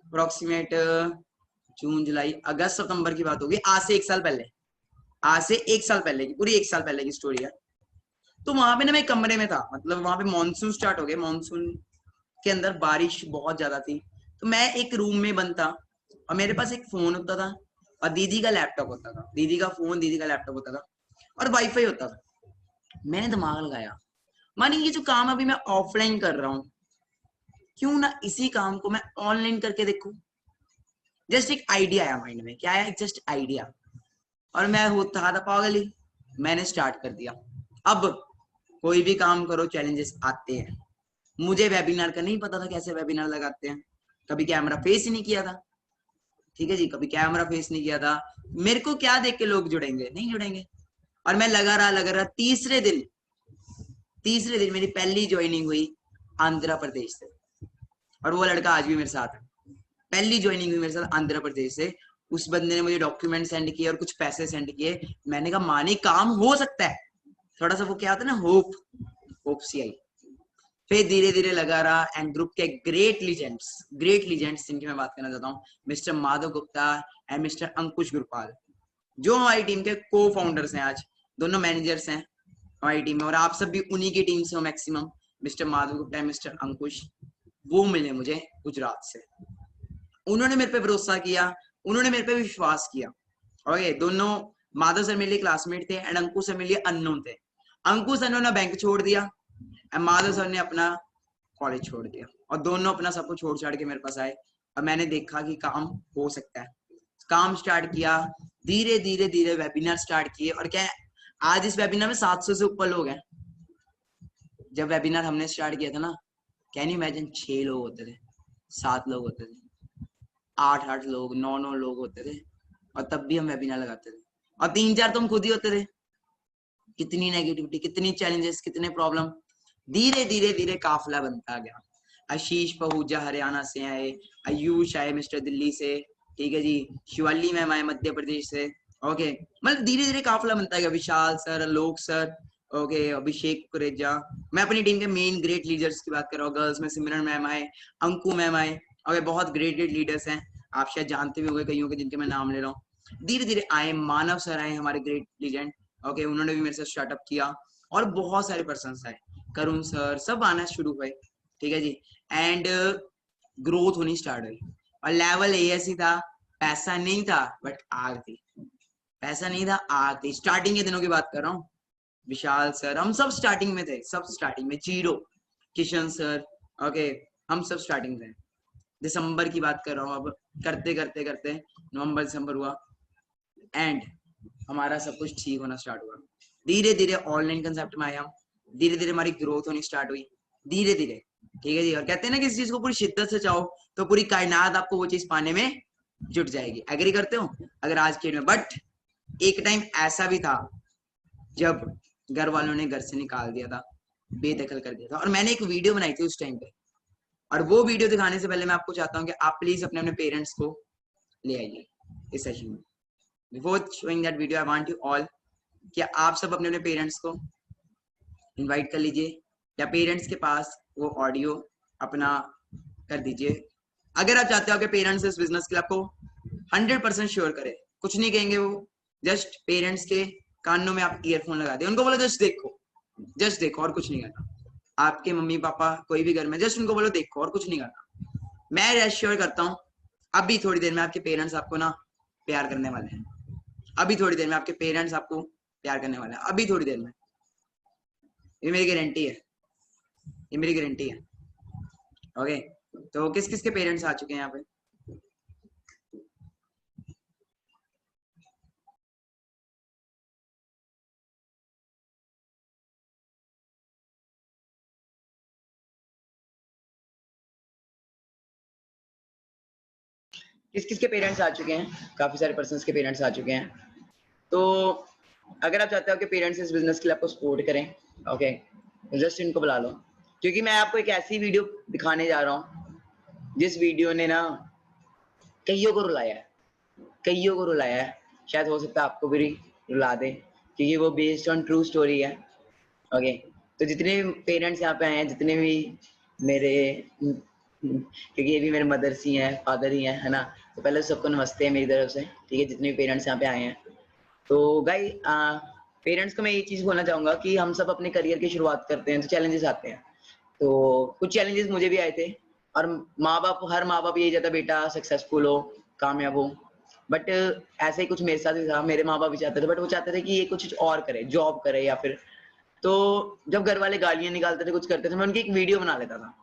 [SPEAKER 1] अप्रोक्सीमेट जून जुलाई अगस्त सितंबर की बात होगी, आज से 1 साल पहले, आज से 1 साल पहले की, पूरी 1 साल पहले की स्टोरी है। तो वहां पे ना मैं कमरे में था, मतलब वहां पे मानसून स्टार्ट हो गया, मानसून के अंदर बारिश बहुत ज्यादा थी, तो मैं एक रूम में बंद था, और मेरे पास एक फोन होता था और दीदी का लैपटॉप होता था, दीदी का फोन, दीदी का लैपटॉप होता था, और वाईफाई होता था। मैंने दिमाग लगाया, मानी ये जो काम अभी मैं ऑफलाइन कर रहा हूँ, क्यों ना इसी काम को मैं ऑनलाइन करके देखूं। जस्ट एक आइडिया आया माइंड में, क्या आया, जस्ट आइडिया, और मैं होता था पागल ही, मैंने स्टार्ट कर दिया। अब कोई भी काम करो चैलेंजेस आते हैं, मुझे वेबिनार का नहीं पता था कैसे वेबिनार लगाते हैं, कभी कैमरा फेस ही नहीं किया था, ठीक है जी, कभी कैमरा फेस नहीं किया था, मेरे को क्या देख के लोग जुड़ेंगे, नहीं जुड़ेंगे, और मैं लगा रहा। तीसरे दिन मेरी पहली ज्वाइनिंग हुई आंध्र प्रदेश से, और वो लड़का आज भी मेरे साथ है, पहली ज्वाइनिंग हुई मेरे साथ आंध्र प्रदेश से। उस बंदे ने मुझे डॉक्यूमेंट सेंड किए और कुछ पैसे सेंड किए, मैंने कहा मानी काम हो सकता है, थोड़ा सा वो क्या होता है ना, होप सी आई। फिर धीरे धीरे लगा रहा, एंड ग्रुप के ग्रेट लीजेंड्स जिनकी मैं बात करना चाहता हूँ, mister Madhav Gupta and mister Ankush Gurpal, जो हमारी टीम के को फाउंडर्स हैं, आज दोनों मैनेजर्स हैं हमारी टीम में, और आप सब भी उन्हीं की टीम से हो maximum, mister Madhav Gupta and mister Ankush, वो मिले मुझे गुजरात से। उन्होंने मेरे पे भरोसा किया, उन्होंने मेरे पे विश्वास किया। ओके, दोनों माधव सर मेरे लिए क्लासमेट थे एंड अंकुश सर मेरे लिए अननोन थे। अंकुश सर ने बैंक छोड़ दिया एंड माधव सर ने अपना कॉलेज छोड़ दिया, और दोनों अपना सब कुछ छोड़ छाड़ के मेरे पास आए, और मैंने देखा कि काम हो सकता है, काम स्टार्ट किया, धीरे धीरे वेबिनार स्टार्ट किए, और क्या आज इस वेबिनार में 700 से ऊपर लोग हैं। जब वेबिनार हमने स्टार्ट किया था ना, कैन यू इमेजिन, 6 लोग होते थे, 7 लोग होते थे, 8 लोग, 9 लोग होते थे, और तब भी हम वेबिनार लगाते थे, और 3-4 तो हम खुद ही होते थे। कितनी नेगेटिविटी, कितनी चैलेंजेस, कितने प्रॉब्लम, धीरे धीरे काफिला बनता गया। आशीष पहूजा हरियाणा से आए, आयुष आए मिस्टर दिल्ली से, ठीक है जी, शिवाली मैम आए मध्य प्रदेश से। ओके, मतलब धीरे धीरे काफिला बनता गया। विशाल सर, आलोक सर, ओके, अभिषेक कुरेजा, मैं अपनी टीम के मेन ग्रेट लीडर्स की बात कर रहा हूँ। गर्ल्स में सिमरन मैम आए, अंकु मैम आए, ओके, बहुत ग्रेट लीडर्स हैं, आप शायद जानते भी होंगे कईयों के जिनके मैं नाम ले रहा हूँ। धीरे धीरे आए, मानव सर आए हमारे ग्रेट लीजेंड, ओके, उन्होंने भी मेरे साथ स्टार्टअप किया, और बहुत सारे पर्सन आए, करुण सर, सब आना शुरू हुए, ठीक है जी, एंड ग्रोथ होनी स्टार्ट हुई। और लेवल ऐसी था, पैसा नहीं था बट आग थी, पैसा नहीं था, आग थी। स्टार्टिंग के दिनों की बात कर रहा हूँ, विशाल सर, हम सब स्टार्टिंग में थे, सब स्टार्टिंग में, जीरो, किशन सर, ओके, हम सब स्टार्टिंग थे। दिसंबर की बात कर रहा हूँ, अब करते करते करते नवंबर दिसंबर हुआ एंड हमारा सब कुछ ठीक होना स्टार्ट हुआ। धीरे धीरे ऑनलाइन कंसेप्ट में आया, धीरे धीरे हमारी ग्रोथ होनी स्टार्ट हुई, धीरे धीरे, ठीक है जी। और कहते हैं ना किसी चीज को पूरी शिद्दत से चाहो तो पूरी कायनात आपको वो चीज पाने में जुट जाएगी। एग्री करते हो अगर आज के में? बट एक टाइम ऐसा भी था जब घर वालों ने घर से निकाल दिया था, बेदखल कर दिया था, और मैंने एक वीडियो बनाई थी उस टाइम पे, और वो वीडियो दिखाने से पहले मैं आपको चाहता हूँ कि आप प्लीज अपने अपने पेरेंट्स को ले आइए इस सेशन में। Before showing that video I want you all कि आप सब अपने अपने पेरेंट्स को इनवाइट कर लीजिए या पेरेंट्स के पास वो ऑडियो अपना कर दीजिए। अगर आप चाहते हो कि पेरेंट्स इस बिजनेस के लिए आपको 100% श्योर करे, कुछ नहीं कहेंगे वो, जस्ट पेरेंट्स के कानों में आप ईयरफोन लगा दे, उनको बोलो जस्ट देखो और कुछ नहीं करना। आपके मम्मी पापा कोई भी घर में, जस्ट उनको बोलो देखो और कुछ नहीं करना। मैं रेश्योर करता हूँ अभी थोड़ी देर में आपके पेरेंट्स आपको ना प्यार करने वाले हैं, अभी थोड़ी देर में आपके पेरेंट्स आपको प्यार करने वाले हैं, अभी थोड़ी देर में। ये मेरी गारंटी है, ये मेरी गारंटी है। ओके, तो किस किस के पेरेंट्स आ चुके हैं यहाँ पे? किस किस के पेरेंट्स आ चुके हैं? काफी सारे पर्सन्स के पेरेंट्स आ चुके हैं। तो अगर आप चाहते हो कि पेरेंट्स इस बिजनेस के लिए आपको सपोर्ट करें, ओके, जस्ट इनको बुला लो, क्योंकि मैं आपको एक ऐसी वीडियो दिखाने जा रहा हूँ जिस वीडियो ने ना कईयों को रुलाया है, कईयों को रुलाया है। शायद हो सकता है आपको भी रुला दे, क्योंकि वो बेस्ड ऑन ट्रू स्टोरी है। ओके, तो जितने पेरेंट्स यहाँ पे आए हैं, जितने भी मेरे, क्योंकि ये भी मेरे मदर्स ही हैं, फादर ही हैं, है ना, तो पहले सबको नमस्ते है मेरी तरफ से, ठीक है, जितने भी पेरेंट्स यहाँ पे आए हैं। तो गाइस, पेरेंट्स को मैं ये चीज बोलना चाहूंगा कि हम सब अपने करियर की शुरुआत करते हैं तो चैलेंजेस आते हैं, तो कुछ चैलेंजेस मुझे भी आए थे, और हर माँ बाप यही चाहता बेटा सक्सेसफुल हो, कामयाब हो, बट ऐसे ही कुछ मेरे साथ भी था। मेरे माँ बाप भी चाहते थे, बट वो चाहते थे कि ये कुछ और करे, जॉब करे या फिर, तो जब घर वाले गालियां निकालते थे, कुछ करते थे, मैं उनकी एक वीडियो बना लेता था।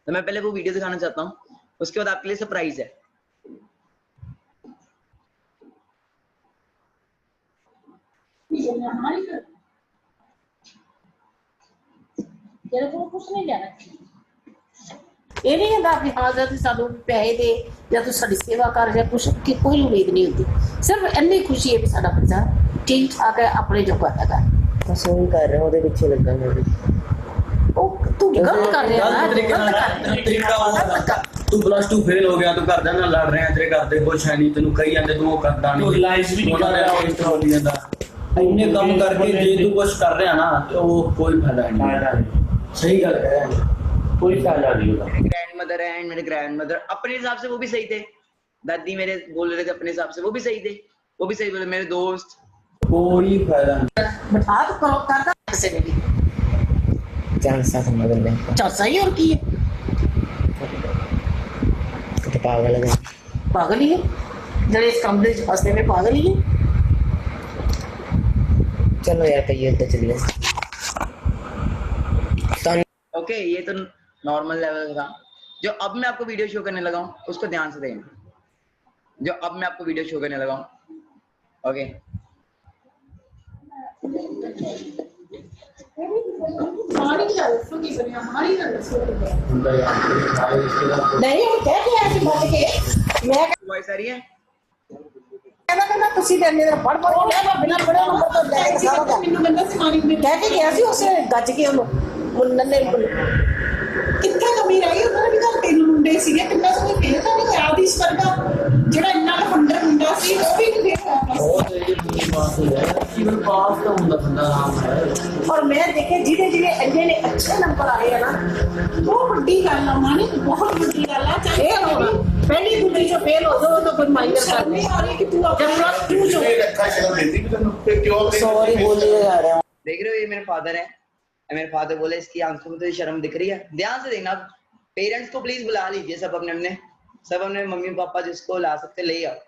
[SPEAKER 1] तो मैं पहले वो वीडियो दिखाना चाहता हूँ, उसके बाद आपके लिए सरप्राइज है।
[SPEAKER 6] तेरे को कुछ नहीं जाना, ये नहीं कहता कि हाँ जब सानू पैसे दे या तू साडी सेवा कर या कुछ की कोई उम्मीद नहीं होती, सिर्फ इन्नी खुशी है कि साडा बच्चा ठीक ठाक है, अपने जो करता है।
[SPEAKER 2] बस वही कर रहे हैं, ਉਹਦੇ ਪਿੱਛੇ ਲੱਗਾ ਮੈਂ ਵੀ।
[SPEAKER 6] ਉਹ ਤੂੰ ਗਲਤ ਕਰ ਰਿਹਾ ਨਾ,
[SPEAKER 7] ਤਰੀਕਾ ਹੋਊਗਾ। ਤੂੰ +2 ਫੇਲ ਹੋ ਗਿਆ, ਤੂੰ ਘਰਦਿਆਂ ਨਾਲ ਲੜ ਰਿਹਾ, ਤੇਰੇ ਘਰ ਦੇ ਕੁਛ ਹੈ ਨਹੀਂ, ਤੈਨੂੰ ਕਹੀ ਜਾਂਦੇ ਤੂੰ ਉਹ ਕਰਦਾ ਨਹੀਂ, ਰਿਲਾਈਜ਼ ਵੀ ਨਹੀਂ ਕਰ ਰਿਹਾ ਹੋ ਜਾਂਦਾ। ਇੰਨੇ ਕੰਮ ਕਰਕੇ ਜੇ ਤੂੰ ਕੁਛ ਕਰ ਰਿਹਾ ਨਾ ਤੇ ਉਹ ਕੋਈ ਫਾਇਦਾ ਨਹੀਂ। ਸਹੀ ਗੱਲ ਕਹਿ ਰਿਹਾ, कोई फायदा नहीं होगा।
[SPEAKER 1] ग्रैंड मदर एंड मेरे ग्रैंड मदर अपने हिसाब से वो भी सही थे, दादी मेरे बोल रहे थे अपने हिसाब से, वो भी सही थे, वो भी सही बोले। मेरे दोस्त,
[SPEAKER 7] कोई फायदा नहीं।
[SPEAKER 6] बट आप करो करता कैसे नहीं
[SPEAKER 2] चांसा समझ ले,
[SPEAKER 6] अच्छा सही और की है,
[SPEAKER 2] तो पागल है,
[SPEAKER 6] पागल ही है, जब इस कमरे से फंसने में पागल ही है।
[SPEAKER 2] चलो यार कहिए तो चलिए।
[SPEAKER 1] ओके, ये तो नॉर्मल लेवल था। जो अब मैं आपको वीडियो शो करने लगा हूँ उसको ध्यान से देखें, जो अब मैं आपको वीडियो शो करने लगा हूँ, ओके।
[SPEAKER 6] नहीं वो कह के ऐसे बोल के मैं
[SPEAKER 1] वॉइस आ रही है?
[SPEAKER 6] कहना ਤੁਸੀਂ ਤੇ ਮੇਰੇ ਪੜ ਪੜ ਕੇ ਬਿਨਾ ਪੜੇ ਨੰਬਰ ਤੋਂ ਲੈ ਕੇ ਸਾਰਾ ਦਾ ਮੈਨੂੰ ਬੰਦਾ ਸਿਖਾਣੀ ਕਹਿ ਕੇ ਗਿਆ ਸੀ ਉਸੇ ਗੱਜ ਕੇ ਉਹਨੂੰ ਮੁੰਨਨ ਨੇ ਕਿੱਥੇ ਕਮੀ ਰਹਿ ਗਈ, ਉਹਨਾਂ ਨੇ ਵੀ ਤਾਂ ਤਿੰਨ ਮੁੰਡੇ ਸੀਗੇ, ਕਿੰਨਾ ਸੋਹਣਾ ਫੇਰ ਤਾਂ ਨਹੀਂ ਹੋਇਆ ਦੀ ਵਰਗਾ ਜਿਹੜਾ ਇੰਨਾ ਫੰਡਰ ਮੁੰਡਾ ਸੀ ਉਹ ਵੀ ਨਹੀਂ ਫੇਰ
[SPEAKER 7] बहुत ये बात है कि वो पास का ਹੁੰਦਾ ਬੰਦਾ ਆਰਾਮ ਹੈ।
[SPEAKER 6] और मैं देखे जिन्हें जिन्हें इंने ने अच्छे नंबर आए हैं ना, बहुत बड़ी गल है मानी, बहुत बड़ी गल है। फेल होना पहली दूसरी जो फेल हो जाओ तो कोई माइनस कर नहीं आ रही कि तू अपना +2 जो
[SPEAKER 2] सॉरी बोलिए जा रहे हैं।
[SPEAKER 1] देख रहे हो, ये मेरे फादर है, मेरे फादर बोले इसकी आंखों में तो ये शर्म दिख रही है। ध्यान से देखना, पेरेंट्स को प्लीज बुला लीजिए, सब अपने मम्मी पापा जिसको ला सकते ले आओ।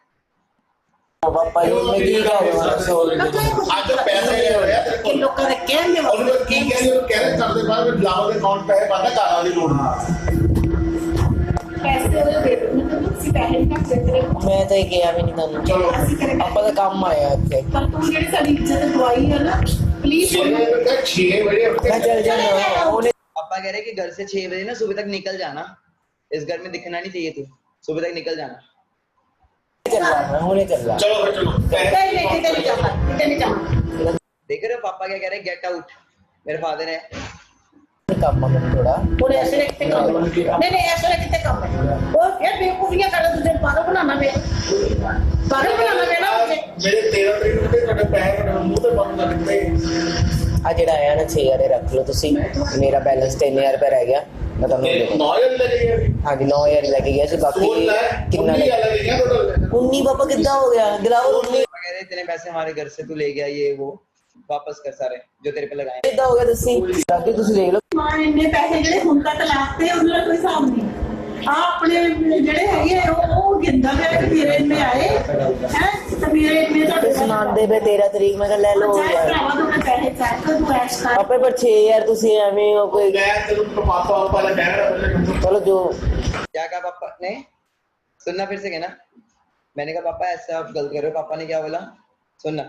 [SPEAKER 2] पापा ये मैं की कह रहा हूं,
[SPEAKER 6] आज पैसे ਲੋਕਾਂ ਦੇ ਕਹਿੰਦੇ
[SPEAKER 3] ਉਹਨੂੰ ਕੀ ਕਹਿੰਦੇ ਉਹ ਕਹਿ ਕਰਦੇ ਬਾਅਦ ਵਿੱਚ ਲਾਵਾ ਦੇ ਅਕਾਊਂਟ ਪੈਸੇ ਪਾਤਾ ਘਰਾਂ ਦੀ ਲੋੜ
[SPEAKER 6] ਪੈਸੇ ਉਹਦੇ ਦੇ ਦਿੰਦੇ ਨੇ ਤੁਸੀਂ ਪੈਸੇ ਨਹੀਂ ਕੱਟ ਸਕਦੇ
[SPEAKER 2] ਮੈਂ ਤਾਂ ਇਹ ਕਿਹਾ ਵੀ ਨਹੀਂ ਤੁਹਾਨੂੰ
[SPEAKER 3] ਚਲੋ
[SPEAKER 6] ਅਸੀਂ ਕਰੇ
[SPEAKER 2] ਆਪਾਂ ਦਾ ਕੰਮ ਆਇਆ ਇੱਥੇ
[SPEAKER 6] ਪਰ ਤੂੰ ਜਿਹੜੀ ਸਾਡੀ ਇੱਜ਼ਤ ਦਵਾਈ ਹੈ ਨਾ ਪਲੀਜ਼
[SPEAKER 3] 6 ਵਜੇ ਉੱਠ
[SPEAKER 2] ਮੈਂ ਚੱਲ ਜਾਣਾ ਉਹਨੇ
[SPEAKER 1] पापा कह रहे कि घर से 6 बजे ना सुबह तक निकल जाना, इस घर में दिखना नहीं चाहिए तू, सुबह तक निकल जाना।
[SPEAKER 2] ਚੱਲਣਾ ਹੁਣੇ ਚੱਲਣਾ
[SPEAKER 3] ਚਲੋ ਫਿਰ ਚਲੋ
[SPEAKER 6] ਕਿਤੇ ਨਹੀਂ ਜਾਣਾ ਕਿਤੇ ਨਹੀਂ ਜਾਣਾ
[SPEAKER 1] देख रहे हो पापा क्या कह रहे हैं, गेट आउट। मेरे फादर है
[SPEAKER 2] ਕੰਮ ਆ ਮੈਨੂੰ ਥੋੜਾ
[SPEAKER 6] ਹੁਣ ਐਸੇ ਨੇ ਕਿਤੇ ਕੰਮ ਨਹੀਂ ਐਸੇ ਨੇ ਕਿਤੇ ਕੰਮ ਉਹ ਫਿਰ ਬੇਵਕੂਫੀਆਂ ਕਰ ਤੁझे ਪਾਗਲ ਬਣਾਉਣਾ ਪਿਆ ਨਾ ਮੁਝੇ
[SPEAKER 3] ਮੇਰੇ 13 ਤਰੀਕ ਨੂੰ ਤੇ ਤੁਹਾਡੇ ਪੈਸੇ ਤੁਹਾਡੇ ਮੂੰਹ ਤੇ ਬੰਦ ਕਰ ਦਿੱਤੇ
[SPEAKER 2] ਆ ਜਿਹੜਾ ਆਇਆ ਨਾ 6000 ਰੱਖ ਲਓ ਤੁਸੀਂ ਮੇਰਾ ਬੈਲੈਂਸ 3000 ਰੁਪਏ ਰਹਿ ਗਿਆ ਮੈਂ ਤੁਹਾਨੂੰ ਦੇ ਦੂੰਗਾ
[SPEAKER 3] 9000 ਲੱਗੇ ਗਏ
[SPEAKER 2] ਹਾਂਜੀ 9000 ਲੱਗ ਗਿਆ ਸੀ ਬਾਕੀ ਕਿੰਨਾ
[SPEAKER 3] ਕਿੰਨਾ ਲੱਗੇ ਗਿਆ ਟੋਟਲ
[SPEAKER 2] 19 ਪਾਪਾ ਕਿੱਦਾਂ ਹੋ ਗਿਆ ਦਿਲਾਵਰ 19
[SPEAKER 1] पापा कह रहे इतने पैसे हमारे घर से तू ले गया, ये वो वापस कर सारे जो तेरे पे लगाए।
[SPEAKER 2] ਕਿੱਦਾਂ ਹੋ ਗਿਆ ਦੱਸੀ ਬਾਕੀ ਤੁਸੀਂ ਦੇਖ ਲਓ
[SPEAKER 4] ਮਾਂ ਇੰਨੇ ਪੈਸੇ ਜਿਹੜੇ ਹੁਣ ਤੱਕ ਲਾਤੇ ਉਹਨਾਂ ਦਾ ਕੋਈ ਹਿਸਾਬ ਨਹੀਂ। ਆ ਆਪਣੇ ਜਿਹੜੇ ਹੈਗੇ ਉਹ ਗਿੰਦਾ ਪਿਆ ਕਿ ਮੇਰੇ ਇੰਨੇ ਆਏ ਹੈ ਤੇ ਮੇਰੇ ਇੰਨੇ ਤੁਹਾਡੇ
[SPEAKER 2] ਸੁਣਾਉਂਦੇ ਪਏ 13 ਤਰੀਕ ਮੈਂ ਕਿਹਾ ਲੈ ਲਓ ਯਾਰ
[SPEAKER 4] ਭਰਾਵਾ ਤੂੰ ਪੈਸੇ ਚੱਕ ਤੂੰ ਐਸ਼ ਕਰ
[SPEAKER 2] ਪਾਪਾ ਪਰ 6000 ਤੁਸੀਂ ਐਵੇਂ ਹੋ ਕੋਈ
[SPEAKER 3] ਮੈਂ ਤੈਨੂੰ ਪਾਪਾ ਵਾਲਾ ਕਹਿ ਰਿਹਾ
[SPEAKER 2] ਚਲੋ ਜੋ
[SPEAKER 1] क्या कहा पापा ने? सुनना फिर से कहना। मैंने कहा पापा ऐसा आप गलत कर रहे हो। पापा ने क्या बोला? सुनना।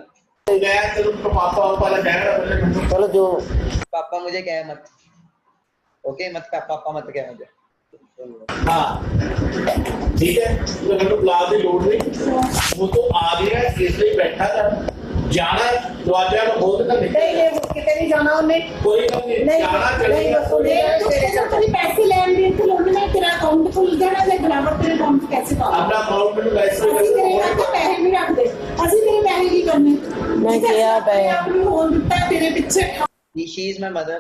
[SPEAKER 3] ਮੈਂ ਤੈਨੂੰ ਪਾਪਾ ਵਾਲਾ ਕਹਿ ਰਿਹਾ
[SPEAKER 2] ਚਲੋ ਜੋ
[SPEAKER 1] पापा मुझे कहे मत, ओके मत पापा मत कहे मुझे।
[SPEAKER 3] हाँ ठीक है तो मैं तो क्लास की लोड नहीं वो तो आ गया इसलिए बैठा था जाना दरवाजा खोल कर
[SPEAKER 6] ਨਹੀਂ ਕਿਤੇ ਨਹੀਂ ਜਾਣਾ ਉਹਨੇ
[SPEAKER 3] कोई काम नहीं जाना
[SPEAKER 6] ਨਹੀਂ
[SPEAKER 3] चलेगा
[SPEAKER 6] ਬਸ ਉਹਨੇ
[SPEAKER 4] ਤੇਰੇ ਪੈਸੇ ਲੈਣ ਦੇ ਤੇ ਲੋਨ ਮੈਂ ਤੇਰਾ ਅਕਾਊਂਟ ਖੁੱਲ ਜਾਣਾ ਤੇ ਬਰਾਬਰ ਤੇਰੇ ਅਕਾਊਂਟ 'ਚ ਪੈਸੇ ਪਾ
[SPEAKER 3] अपना अकाउंट में वैसे
[SPEAKER 4] ਅਸੀਂ ਤੇਰੇ ਕਰਕੇ ਪੈਸੇ ਨਹੀਂ ਰੱਖਦੇ, ਅਸੀਂ ਤੇਰੇ ਪੈਸੇ ਕੀ ਕਰਨੇ।
[SPEAKER 2] ਮੈਂ ਕਿਹਾ ਪਏ
[SPEAKER 4] ਆਪਣੀ ਹੋਣ ਦਿੱਤਾ ਤੇਰੇ ਪਿੱਛੇ
[SPEAKER 1] She is my mother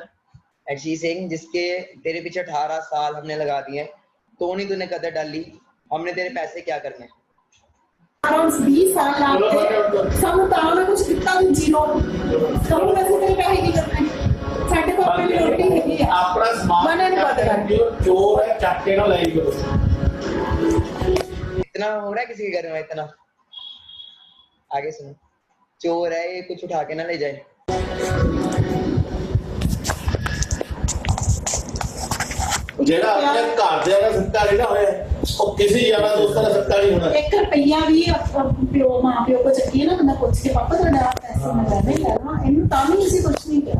[SPEAKER 1] and she is saying जिसके तेरे पीछे 18 साल हमने लगा दिए तो नहीं तूने कदर डाली, हमने तेरे पैसे क्या करने।
[SPEAKER 4] ਅਰਾਊਂਡ 20 ਸਾਲ ਲਾਤੇ ਸਾਨੂੰ ਤਾਂ ਨਾ ਕੁਝ ਦਿੱਤਾ ਨਹੀਂ ਜੀਰੋ, ਸਾਨੂੰ ਅਸੀਂ ਤੇਰੇ ਪੈਸੇ ਕੀ ਕਰਨੇ। ਸਾਡੇ ਕੋਲ ਆਪਣੀ ਰੋਟੀ ਹੈਗੀ ਆ।
[SPEAKER 3] अपना सामान
[SPEAKER 4] मना नहीं बात कर।
[SPEAKER 3] जो चोर है चाके ना लाई करो
[SPEAKER 1] इतना हो रहा है किसी के घर में इतना? आगे सुनो, चोर है ये, कुछ उठा के ना ले जाए।
[SPEAKER 3] ਜਿਹੜਾ ਆਪਣੇ ਘਰ ਦੇ ਦਾ ਸੱਤਾ ਨਹੀਂ ਨਾ ਹੋਇਆ ਉਹ ਕਿਸੇ ਯਾਰਾਂ ਦੋਸਤਾਂ ਦਾ ਸੱਤਾ ਨਹੀਂ ਹੋਣਾ
[SPEAKER 4] 1 ਰੁਪਈਆ ਵੀ ਪਿਓ ਮਾਂ ਪਿਓ ਕੋ ਚੱਕੀਏ ਨਾ ਬੰਦਾ ਪੁੱਛ ਕੇ ਪਾਪਾ ਤੁਹਾਡਾ ਪੈਸੇ ਮੈਂ ਲੈਣੇ ਲੈਣਾ, ਇਹਨੂੰ ਤਾਂ ਵੀ ਅਸੀਂ ਕੁਝ ਨਹੀਂ ਕਿਹਾ,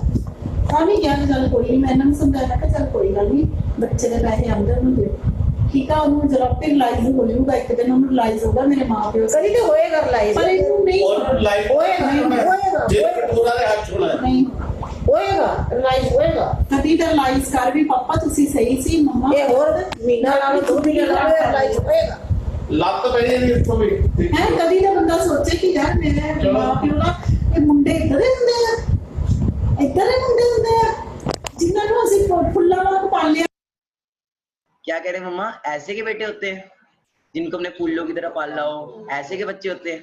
[SPEAKER 4] ਤਾਂ ਵੀ ਕਿਹਾ ਕਿ ਚੱਲ ਕੋਈ ਨਹੀਂ। ਮੈਂ ਇਹਨਾਂ ਨੂੰ ਸਮਝਾਇਆ ਕਿ ਚੱਲ ਕੋਈ ਗੱਲ ਨਹੀਂ, ਬੱਚੇ ਦੇ ਪੈਸੇ ਆਉਂਦੇ ਉਹਨੂੰ ਦਿਓ, ਠੀਕ ਆ। ਉਹਨੂੰ ਜਰਾ ਤੇ ਰਿਲਾਈਜ਼ ਹੋ ਜਾਊਗਾ, ਇੱਕ ਦਿਨ ਉਹਨੂੰ ਰਿਲਾਈਜ਼ ਹੋਊਗਾ ਮੇਰੇ ਮਾਂ ਪਿਓ
[SPEAKER 6] ਕਦੀ ਤੇ ਹੋਏਗਾ ਰਿਲਾਈਜ਼
[SPEAKER 4] ਪਰ ਇਹਨੂੰ ਨਹੀਂ
[SPEAKER 3] और लाइफ
[SPEAKER 6] ਹੋਏਗਾ
[SPEAKER 3] ਜੇ ਪੂਰਾ ਦੇ ਹੱਥ ਛੋੜਾ
[SPEAKER 4] ਨਹੀਂ
[SPEAKER 6] ਹੋਏਗਾ ਰਿਲਾਈਜ਼ ਹੋਏਗਾ
[SPEAKER 4] ਕਦੀ ਤਾਂ ਰਿਲਾਈਜ਼ ਕਰ ਵੀ ਪਾਪਾ ਤੁਸੀਂ ਸਹੀ ਸੀ ਮੰਮਾ
[SPEAKER 6] ਇਹ ਹੋਰ ਮਹੀਨਾ ਨਾਲ 2 ਮਹੀਨੇ ਨਾਲ ਰਿਲਾਈਜ਼ ਹੋਏਗਾ
[SPEAKER 3] ਲੱਤ ਪੈ ਜਾਂਦੀ ਉੱਥੋਂ ਵੀ
[SPEAKER 4] ਹੈ। ਕਦੀ ਤਾਂ ਬੰਦਾ ਸੋਚੇ ਕਿ ਯਾਰ ਮੇਰੇ ਮਾਂ ਪਿਓ ਨਾ ਇਹ ਮੁੰਡੇ ਇੱਧਰ ਹੀ ਹੁੰਦੇ ਆ, ਇੱਧਰ ਹੀ ਮੁੰਡੇ ਹੁੰਦੇ ਆ ਜਿਨ੍ਹਾਂ ਨੂੰ ਅਸੀਂ ਫੁੱਲਾਂ ਵਾਂਗ ਪਾਲਿਆ।
[SPEAKER 1] क्या कह रहे हैं मम्मा? ऐसे के बेटे होते हैं जिनको हमने फूलों की तरह पाला हो, ऐसे के बच्चे होते हैं।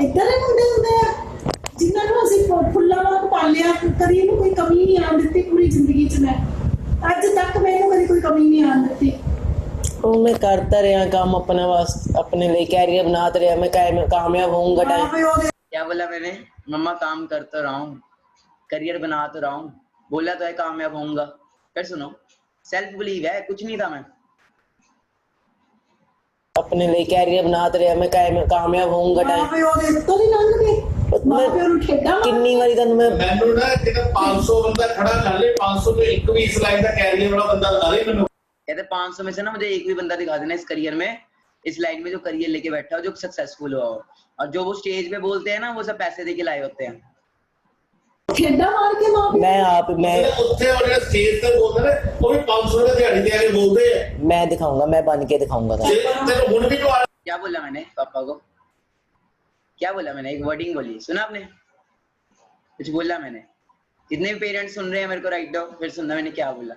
[SPEAKER 4] ਇੱਧਰ ਹੀ ਮੁੰਡੇ ਹੁੰਦੇ ਆ ਜਿਨ੍ਹਾਂ ਨੂੰ ਅਸੀਂ ਫੁੱਲਾਂ ਵਾਂਗ ਪਾਲਿਆ, ਕਦੀ ਇਹਨੂੰ ਕੋਈ ਕਮੀ ਨਹੀਂ ਆਉਣ ਦਿੱਤੀ ਪੂਰੀ ਜ਼ਿੰਦਗੀ 'ਚ। ਮੈਂ ਅੱਜ ਤੱਕ ਮੈਨੂੰ ਕਦੀ ਕੋਈ ਕਮੀ ਨਹੀਂ ਆਉਣ ਦਿੱਤੀ।
[SPEAKER 2] ਉਹ ਮੈਂ ਕਰता रहा काम अपने वास्ते अपने लिए कैरियर बनाता रहा मैं कामयाब होऊंगा
[SPEAKER 4] ਮਾਂ
[SPEAKER 2] टाइम
[SPEAKER 4] ਪਿਓ ਦੇ
[SPEAKER 1] क्या बोला मैंने? मम्मा काम कर तो रहा हूँ, करियर बना तो रहा हूँ, बोला तो है कामयाब होऊंगा। फिर सुनो, सेल्फ बिलीव है, कुछ नहीं था मैं।
[SPEAKER 2] अपने लिए कैरियर बनाता रहा मैं कामयाब होऊंगा
[SPEAKER 4] ਮਾਂ
[SPEAKER 2] टाइम
[SPEAKER 4] ਪਿਓ ਦੇ ਤੋਂ ਨਹੀਂ ਲੰਘਦੇ, ਮਾਂ ਪਿਓ ਨੂੰ ਠੇਡਾ
[SPEAKER 2] ਕਿੰਨੀ ਵਾਰੀ ਤੁਹਾਨੂੰ ਮੈਂ
[SPEAKER 3] ਮੈਨੂੰ ਨਾ ਜਿਹੜਾ 500 ਬੰਦਾ ਖੜਾ ਕਰ ਲੇ 500 ਤੋਂ ਇੱਕ ਵੀ ਇਸ ਲਾਈਨ ਦਾ ਕੈਰੀਅਰ ਵਾਲਾ ਬੰਦਾ ਲਾ ਦੇ ਮੈਨੂੰ
[SPEAKER 1] कहते 500 में से ना मुझे एक भी बंदा दिखा देना इस करियर में, इस लाइन में जो करियर लेके बैठा हो, जो सक्सेसफुल हुआ हो। और जो वो स्टेज पे बोलते हैं ना, वो सब पैसे दे के लाए होते हैं।
[SPEAKER 4] ਠੇਡਾ ਮਾਰ ਕੇ ਮਾਂ ਪਿਓ
[SPEAKER 2] मैं आप मैं
[SPEAKER 3] ਉੱਥੇ ਉਹ ਜਿਹੜਾ ਸਟੇਜ ਤੇ ਬੋਲਦੇ ਨੇ ਉਹ ਵੀ 500 ਦੇ ਦਿਹਾੜੀ ਦੇ ਆ ਕੇ ਬੋਲਦੇ ਆ
[SPEAKER 2] मैं दिखाऊंगा मैं बन के दिखाऊंगा
[SPEAKER 3] ਜੇ ਤੈਨੂੰ ਹੁਣ ਵੀ ਜਵਾਬ
[SPEAKER 1] क्या बोला मैंने पापा को? क्या बोला मैंने? एक वर्डिंग बोली, सुना आपने? कुछ बोला मैंने? जितने भी पेरेंट्स सुन रहे हैं मेरे को राइट डाउन, फिर सुनना मैंने क्या बोला।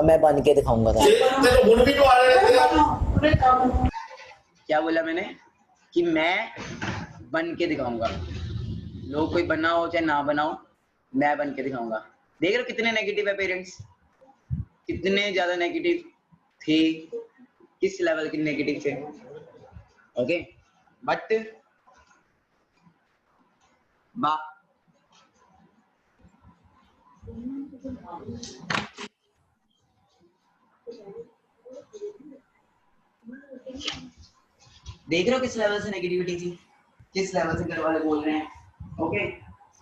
[SPEAKER 2] मैं बन के दिखाऊंगा
[SPEAKER 3] ਜੇ ਤੈਨੂੰ ਹੁਣ ਵੀ ਜਵਾਬ
[SPEAKER 1] क्या बोला मैंने? कि मैं बन के दिखाऊंगा। लोग कोई बना हो चाहे ना बनाओ, मैं बन के दिखाऊंगा। देख रहे हो कितने नेगेटिव है पेरेंट्स, कितने ज्यादा नेगेटिव थे, किस लेवल के नेगेटिव थे। ओके बट बा देख रहे हो किस लेवल से नेगेटिविटी थी, किस लेवल से घर वाले बोल रहे हैं। ओके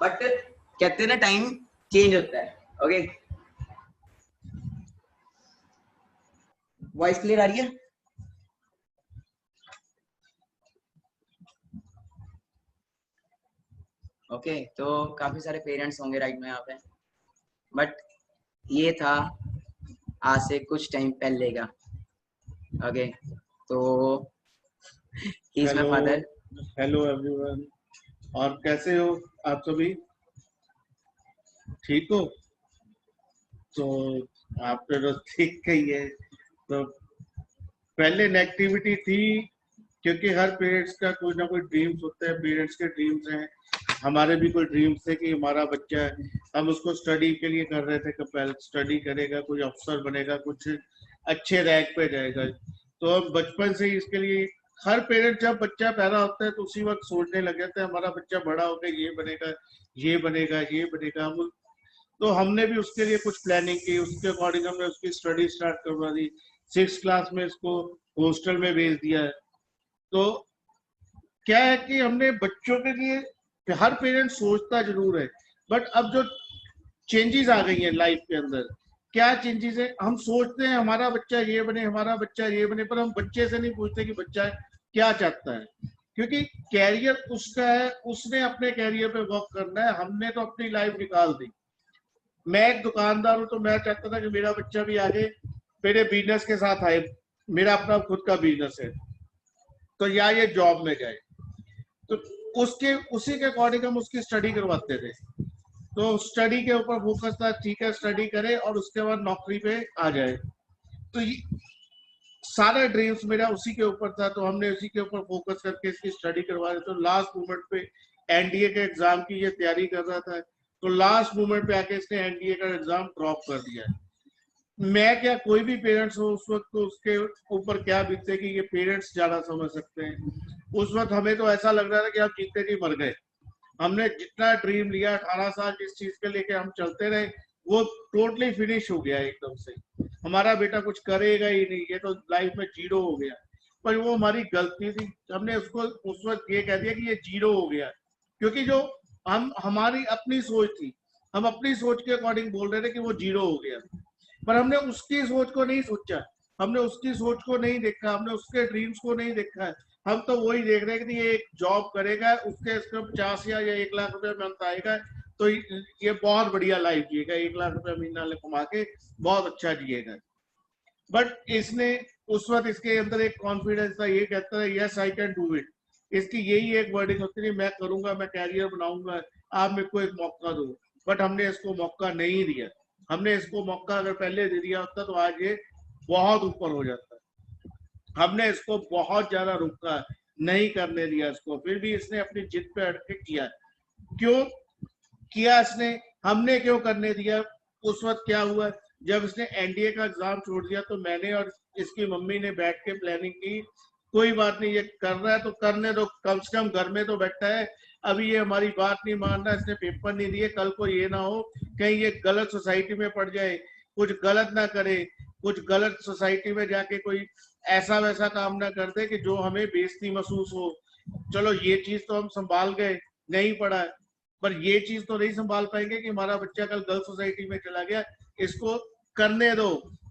[SPEAKER 1] बट कहते हैं ना टाइम चेंज होता है। ओके वॉइस क्लियर आ रही है? ओके तो काफी सारे पेरेंट्स होंगे राइट में यहाँ पे, बट ये था आज से कुछ टाइम पहले का। ओके तो he is my father.
[SPEAKER 8] Hello everyone, और कैसे हो आप सभी? ठीक हो? तो आपने तो ठीक कही है। तो पहले नेगेटिविटी थी क्योंकि हर पेरेंट्स का कोई ना कोई ड्रीम्स होता है, पेरेंट्स के ड्रीम्स हैं, हमारे भी कोई ड्रीम्स थे कि हमारा बच्चा, हम उसको स्टडी के लिए कर रहे थे कि पहले स्टडी करेगा, कोई अफसर बनेगा, कुछ अच्छे रैंक पे जाएगा। तो हम बचपन से ही इसके लिए, हर पेरेंट जब बच्चा पैदा होता है तो उसी वक्त सोचने लग जाते हैं हमारा बच्चा बड़ा होकर ये बनेगा, ये बनेगा, ये बनेगा। हम तो हमने भी उसके लिए कुछ प्लानिंग की, उसके अकॉर्डिंग हमने उसकी स्टडी स्टार्ट करवा दी। 6th क्लास में इसको हॉस्टल में भेज दिया है। तो क्या है कि हमने बच्चों के लिए, हर पेरेंट सोचता जरूर है, बट अब जो चेंजेस आ गई हैं लाइफ के अंदर, क्या चेंजेस है, हम सोचते हैं हमारा बच्चा ये बने, हमारा बच्चा ये बने, पर हम बच्चे से नहीं पूछते कि बच्चा क्या चाहता है, क्योंकि कैरियर उसका है, उसने अपने कैरियर पे वर्क करना है। हमने तो अपनी लाइफ निकाल दी। मैं एक दुकानदार हूँ तो मैं चाहता था कि मेरा बच्चा भी आगे मेरे बिजनेस के साथ आए, मेरा अपना खुद का बिजनेस है, तो या ये जॉब में जाए। तो उसी के अकॉर्डिंग हम उसकी स्टडी करवाते थे। तो स्टडी के ऊपर फोकस था, ठीक है स्टडी करे और उसके बाद नौकरी पे आ जाए। तो सारा ड्रीम्स मेरा उसी के ऊपर था, तो हमने उसी के ऊपर फोकस करके इसकी स्टडी करवा रहे। तो लास्ट मोमेंट पे एनडीए के एग्जाम की ये तैयारी कर रहा था, तो लास्ट मोमेंट पे आके इसने एनडीए का एग्जाम ड्रॉप कर दिया। मैं क्या, कोई भी पेरेंट्स हो उस वक्त तो उसके ऊपर क्या बीतते कि ये पेरेंट्स ज्यादा समझ सकते हैं। उस वक्त हमें तो ऐसा लग रहा था कि हम जीते जी मर गए। हमने जितना ड्रीम लिया 18 साल जिस चीज के लेके हम चलते रहे, वो टोटली फिनिश हो गया एकदम से। हमारा बेटा कुछ करेगा ही नहीं, ये तो लाइफ में जीरो हो गया। पर वो हमारी गलती थी, हमने उसको उस वक्त ये कह दिया कि ये जीरो हो गया, क्योंकि जो हमारी अपनी सोच थी, हम अपनी सोच के अकॉर्डिंग बोल रहे थे कि वो जीरो हो गया, पर हमने उसकी सोच को नहीं सोचा, हमने उसकी सोच को नहीं देखा, हमने उसके ड्रीम्स को नहीं देखा। हम तो वही देख रहे हैं कि ये एक जॉब करेगा, उसके 50 या 1 लाख रुपए मंथ आएगा, तो ये बहुत बढ़िया लाइफ जिएगा, 1 लाख रुपए महीना कमा के बहुत अच्छा जिएगा। बट इसने उस वक्त इसके अंदर एक कॉन्फिडेंस था, ये कहता है yes I can do it. इसकी यही एक वर्डिंग होती है, मैं करूंगा, मैं कैरियर बनाऊंगा, आप मेरे को एक मौका दो। बट हमने इसको मौका नहीं दिया। हमने इसको मौका अगर पहले दे दिया होता तो आज ये बहुत ऊपर हो जाता। हमने इसको बहुत ज्यादा रुका, नहीं करने दिया इसको, फिर भी इसने अपनी जिद पे अड़ के किया। क्यों किया इसने, हमने क्यों करने दिया? उस वक्त क्या हुआ, जब इसने एनडीए का एग्जाम छोड़ दिया तो मैंने और इसकी मम्मी ने बैठ के प्लानिंग की, कोई बात नहीं, ये कर रहा है तो करने दो, कम से कम घर में तो बैठा है, अभी ये हमारी बात नहीं मान रहा, इसने पेपर नहीं दिए, कल को ये ना हो कहीं ये गलत सोसाइटी में पड़ जाए, कुछ गलत ना करे, कुछ गलत सोसाइटी में जाके कोई ऐसा वैसा काम ना कर दे कि जो हमें बेइज्जती महसूस हो। चलो ये चीज तो हम संभाल गए, नहीं पड़ा, पर ये चीज तो नहीं संभाल पाएंगे कि हमारा बच्चा कल गलत सोसाइटी में चला गया, इसको करने दो।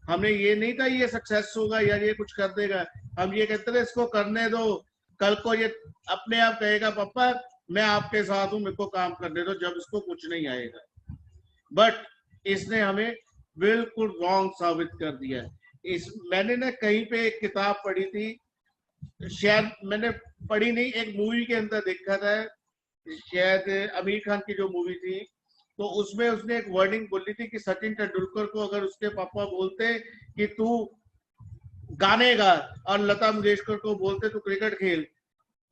[SPEAKER 8] हमने ये नहीं था ये सक्सेस होगा या ये कुछ कर देगा, हम ये कहते थे इसको करने दो, कल को ये अपने आप कहेगा पापा मैं आपके साथ हूं, मेरे को काम करने दो, जब इसको कुछ नहीं आएगा। बट इसने हमें बिल्कुल रॉन्ग साबित कर दिया। मैंने ना कहीं पे एक किताब पढ़ी थी, शायद मैंने पढ़ी नहीं, एक मूवी के अंदर देखा था, शायद आमिर खान की जो मूवी थी, तो उसमें उसने एक वर्डिंग बोली थी कि सचिन तेंदुलकर को अगर उसके पापा बोलते कि तू गाने गा और लता मंगेशकर को बोलते तू क्रिकेट खेल,